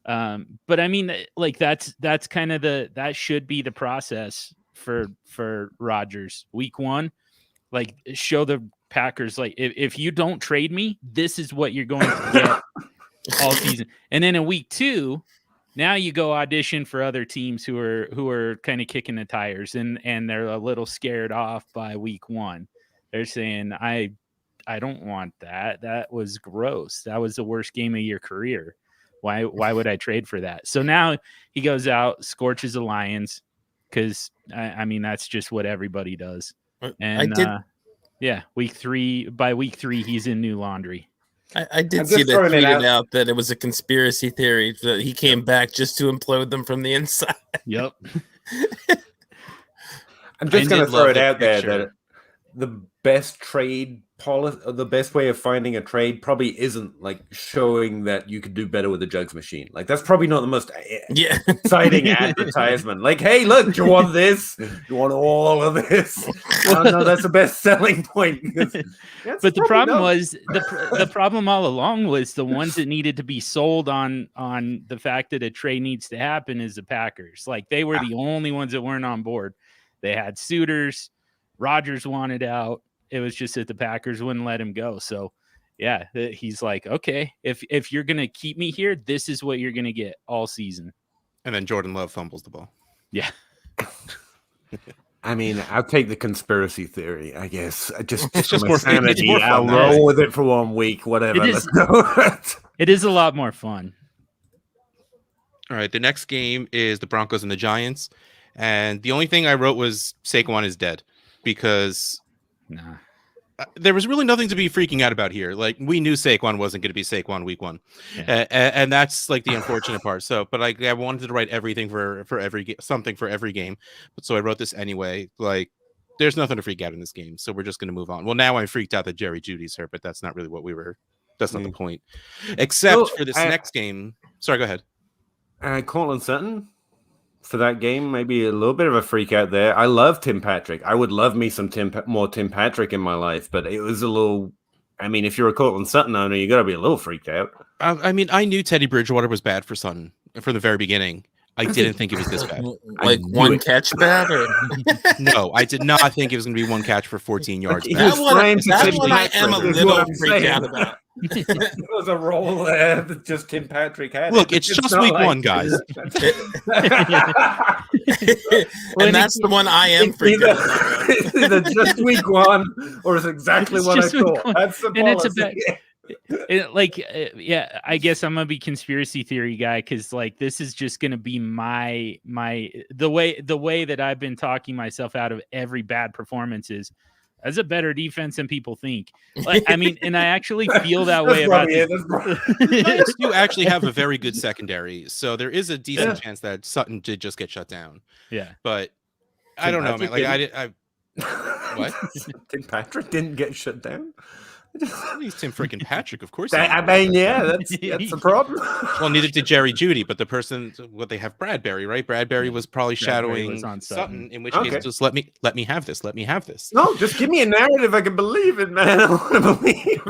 But I mean, like that's kind of that should be the process for Rodgers. Week 1, like show the Packers like if you don't trade me, this is what you're going to get all season. And then in week 2, now you go audition for other teams who are kind of kicking the tires and they're a little scared off by week 1. They're saying, I don't want that. That was gross. That was the worst game of your career. Why would I trade for that? So now he goes out, scorches the Lions because I mean that's just what everybody does. And week 3 he's in new laundry. I did see that tweeted out that it was a conspiracy theory that he came back just to implode them from the inside. Yep. I'm just going to throw it out there that the best trade policy, the best way of finding a trade probably isn't like showing that you could do better with the jugs machine. Like that's probably not the most exciting advertisement. Like, hey, look, do you want this? You want all of this? Oh, no, that's the best selling point. But the problem was the problem all along was the ones that needed to be sold on the fact that a trade needs to happen is the Packers. Like they were the only ones that weren't on board. They had suitors. Rodgers wanted out. It was just that the Packers wouldn't let him go. So, yeah, he's like, okay, if you're going to keep me here, this is what you're going to get all season. And then Jordan Love fumbles the ball. Yeah. I mean, I'll take the conspiracy theory, I guess. Just just more sanity. I'll roll with it for 1 week, whatever. Let's go. It is a lot more fun. All right, the next game is the Broncos and the Giants. And the only thing I wrote was Saquon is dead. Because there was really nothing to be freaking out about here. Like we knew Saquon wasn't going to be Saquon week 1, and that's like the unfortunate part. So, but I wanted to write everything for something for every game. But so I wrote this anyway. Like there's nothing to freak out in this game, so we're just going to move on. Well, now I'm freaked out that Jerry Judy's hurt, but that's not really what we were. That's not the point. Except for this next game. Sorry, go ahead. Cortland Sutton. For that game, maybe a little bit of a freak out there. I love Tim Patrick. I would love me some more Tim Patrick in my life, but it was a little. I mean, if you're a Cortland Sutton owner, you got to be a little freaked out. I mean, I knew Teddy Bridgewater was bad for Sutton from the very beginning. I didn't think it was this bad. Like one catch bad? Or? No, I did not think it was going to be one catch for 14 yards. That's what I am a little freaked out about. It was a roll that just Tim Patrick had. Look, it's just week 1, guys. And that's the one I am freaked out about. It's either just week 1 or it's exactly what I thought. That's the policy. I guess I'm gonna be conspiracy theory guy because like this is just gonna be my the way that I've been talking myself out of every bad performance is as a better defense than people think. Like, I mean, and I actually feel that way about it. You actually have a very good secondary, so there is a decent chance that Sutton did just get shut down. Yeah, but I don't know, man. Like what? Tim Patrick didn't get shut down. He's Tim freaking Patrick, of course. I mean, yeah, that's the problem. Well, neither did Jerry Judy, but the person, they have Bradbury, right? Bradbury was probably shadowing on Sutton. In which case, just let me have this. Let me have this. No, just give me a narrative I can believe it, man. I want to believe.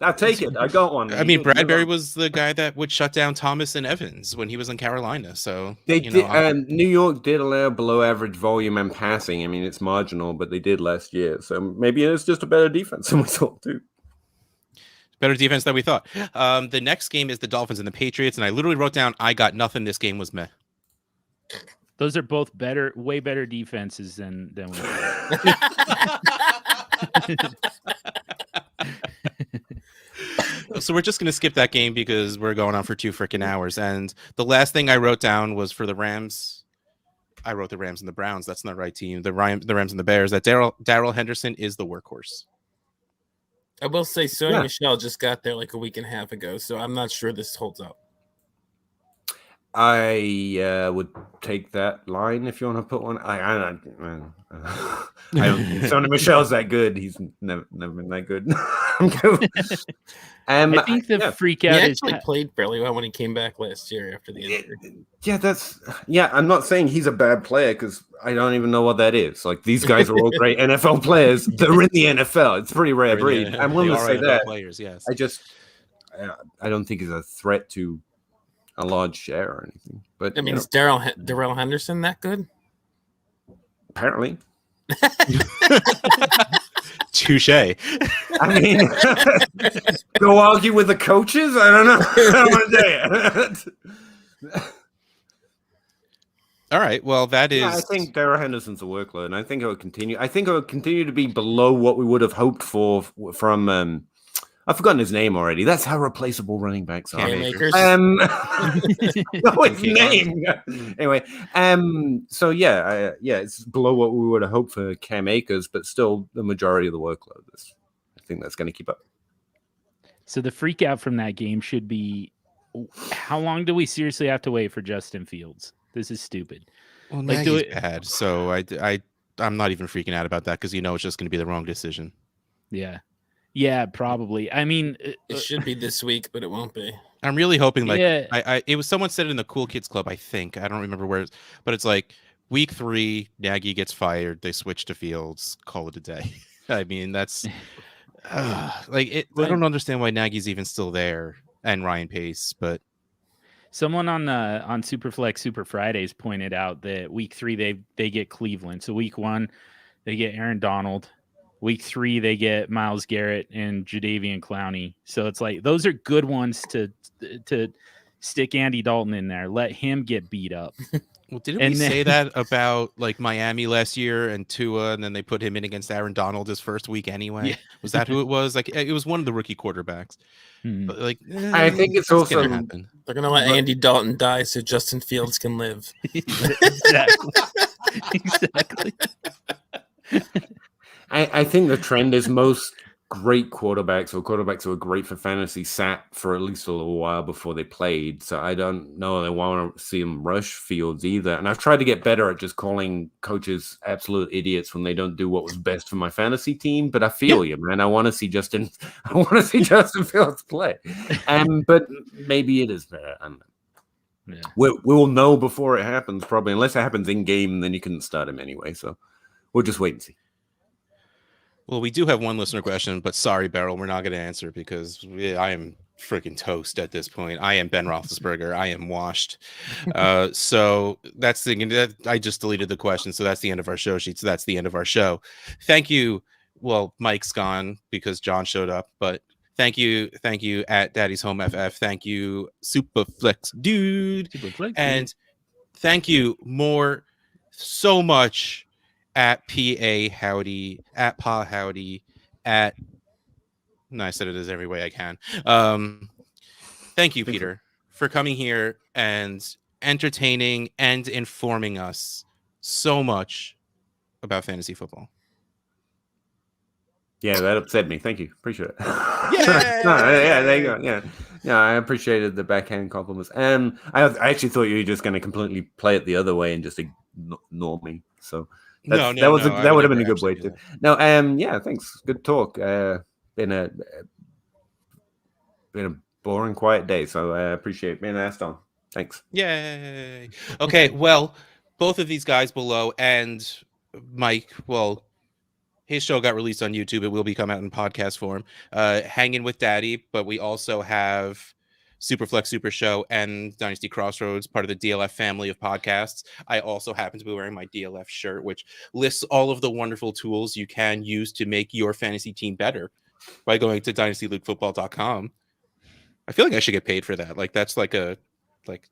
I'll take it. I got one. I mean, Bradbury was the guy that would shut down Thomas and Evans when he was in Carolina. So they did. New York did allow below average volume and passing. I mean, it's marginal, but they did last year. So maybe it's just a better defense than we thought too. Better defense than we thought. The next game is the Dolphins and the Patriots, and I literally wrote down, I got nothing. This game was meh. Those are both way better defenses than we So we're just going to skip that game because we're going on for 2 freaking hours. And the last thing I wrote down was for the Rams. I wrote the Rams and the Browns. That's not the right team. The Rams and the Bears. That Darrell Henderson is the workhorse. I will say Sony Michel just got there like a week and a half ago, so I'm not sure this holds up. I would take that line if you want to put one. I don't think Sony Michel's that good. He's never been that good. I think the freak out he is actually played fairly well when he came back last year after the injury. I'm not saying he's a bad player because I don't even know what that is. Like these guys are all great NFL players. They're in the NFL. It's a pretty rare breed. I'm willing to say that. Players, yes. I don't think he's a threat to a large share or anything. But I mean, is Darrell Henderson that good? Apparently. Touche. I mean, go argue with the coaches? I don't know. I don't want to say it. All right. Well, that is. I think Darrell Henderson's a workload, and I think it will continue. I think it will continue to be below what we would have hoped for from. I've forgotten his name already. That's how replaceable running backs are. His name. Anyway, so it's below what we would have hoped for Cam Akers, but still the majority of the workload. I think that's going to keep up. So the freak out from that game should be, how long do we seriously have to wait for Justin Fields? This is stupid. Well, Nagy's bad, so I'm not even freaking out about that because it's just going to be the wrong decision. Yeah, probably. I mean, it should be this week, but it won't be. I'm really hoping it was someone said it in the Cool Kids Club, I think. I don't remember where, but it's like week 3, Nagy gets fired. They switch to Fields, call it a day. I mean, that's I don't understand why Nagy's even still there and Ryan Pace, but someone on Superflex Super Fridays pointed out that week 3 they get Cleveland. So week 1 they get Aaron Donald. Week 3, they get Myles Garrett and Jadeveon Clowney. So it's like those are good ones to stick Andy Dalton in there. Let him get beat up. Well, didn't we say that about like Miami last year and Tua, and then they put him in against Aaron Donald his first week anyway? Yeah. Was that who it was? Like it was one of the rookie quarterbacks. But I think it's also gonna happen. They're gonna let Andy Dalton die so Justin Fields can live. Exactly. I think the trend is most great quarterbacks or quarterbacks who are great for fantasy sat for at least a little while before they played. So I don't know I want to see them rush Fields either. And I've tried to get better at just calling coaches absolute idiots when they don't do what was best for my fantasy team. But I feel you, man. I want to see Justin Fields play. But maybe it is better. I don't know. Yeah. We'll know before it happens, probably, unless it happens in game, then you couldn't start him anyway. So we'll just wait and see. Well, we do have one listener question, but sorry, Beryl, we're not going to answer because I am freaking toast at this point. I am Ben Roethlisberger. I am washed. So that's the thing. I just deleted the question. So that's the end of our show sheet. So that's the end of our show. Thank you. Well, Mike's gone because John showed up, but thank you at Daddy's Home FF. Thank you, Superflex Dude. And thank you so much at PA Howdy, at Pa Howdy, I said it as every way I can. Thank you, Peter, for coming here and entertaining and informing us so much about fantasy football. Yeah, that upset me. Thank you. Appreciate it. Yeah, there you go. Yeah, I appreciated the backhand compliments. I actually thought you were just going to completely play it the other way and just ignore me. So that would have been a good way to. No, yeah, thanks. Good talk. Been a boring, quiet day, so I appreciate being asked on. Thanks. Yay. Okay, well, both of these guys below and Mike, well, his show got released on YouTube. It will be coming out in podcast form. Hanging with Daddy, but we also have Superflex Super Show and Dynasty Crossroads, part of the DLF family of podcasts. I also happen to be wearing my DLF shirt, which lists all of the wonderful tools you can use to make your fantasy team better by going to dynastyleaguefootball.com. I feel like I should get paid for that. Like that's like a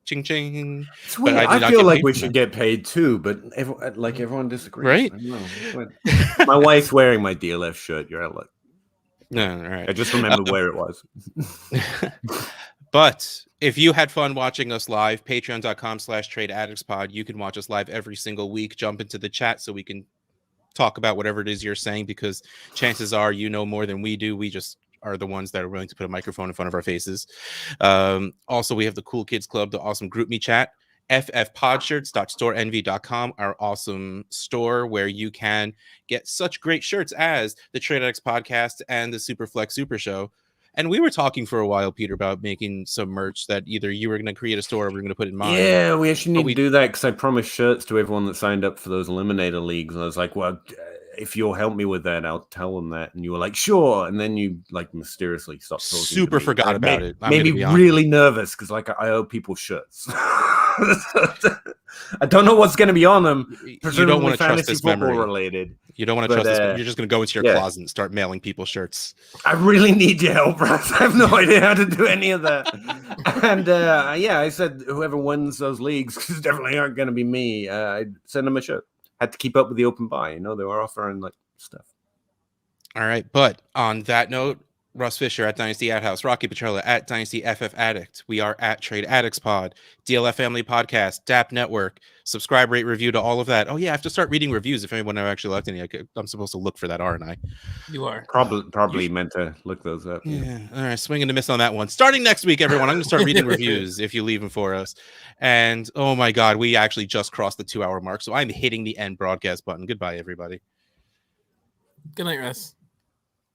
ching ching. It's weird. I feel like we should get paid too, but everyone disagrees. Right? I don't know. My wife's wearing my DLF shirt. You're like, no, all right. I just remembered where it was. But if you had fun watching us live, patreon.com/tradeaddictspod, you can watch us live every single week. Jump into the chat so we can talk about whatever it is you're saying, because chances are you know more than we do. We just are the ones that are willing to put a microphone in front of our faces. Also, we have the Cool Kids Club, the awesome GroupMe chat, ffpodshirts.storeenvy.com, our awesome store where you can get such great shirts as the Trade Addicts podcast and the Superflex Super Show. And we were talking for a while, Peter, about making some merch that either you were going to create a store or we were going to put in mine. Yeah, we actually need to do that because I promised shirts to everyone that signed up for those Eliminator leagues. And I was like, well, if you'll help me with that, I'll tell them that. And you were like, sure. And then you like mysteriously stopped talking. Super forgot about it. Made me really nervous because like I owe people shirts. I don't know what's going to be on them. You don't want to trust this memory. Related. You don't want to trust this. You're just going to go into your closet and start mailing people shirts. I really need your help, Russ. I have no idea how to do any of that. And I said whoever wins those leagues, because definitely aren't going to be me, I'd send them a shirt. Had to keep up with the open buy. You know, they were offering like stuff. All right. But on that note, Russ Fisher at Dynasty Ad House, Rocky Petrella at Dynasty FF Addict. We are at Trade Addicts Pod, DLF Family Podcast, DAP Network. Subscribe, rate, review to all of that. Oh yeah, I have to start reading reviews. If anyone ever actually left any, I'm supposed to look for that, aren't I? You are probably meant to look those up. Yeah. All right, swing and a miss on that one. Starting next week, everyone, I'm going to start reading reviews if you leave them for us. And oh my God, we actually just crossed the 2-hour mark, so I'm hitting the end broadcast button. Goodbye, everybody. Good night, Russ.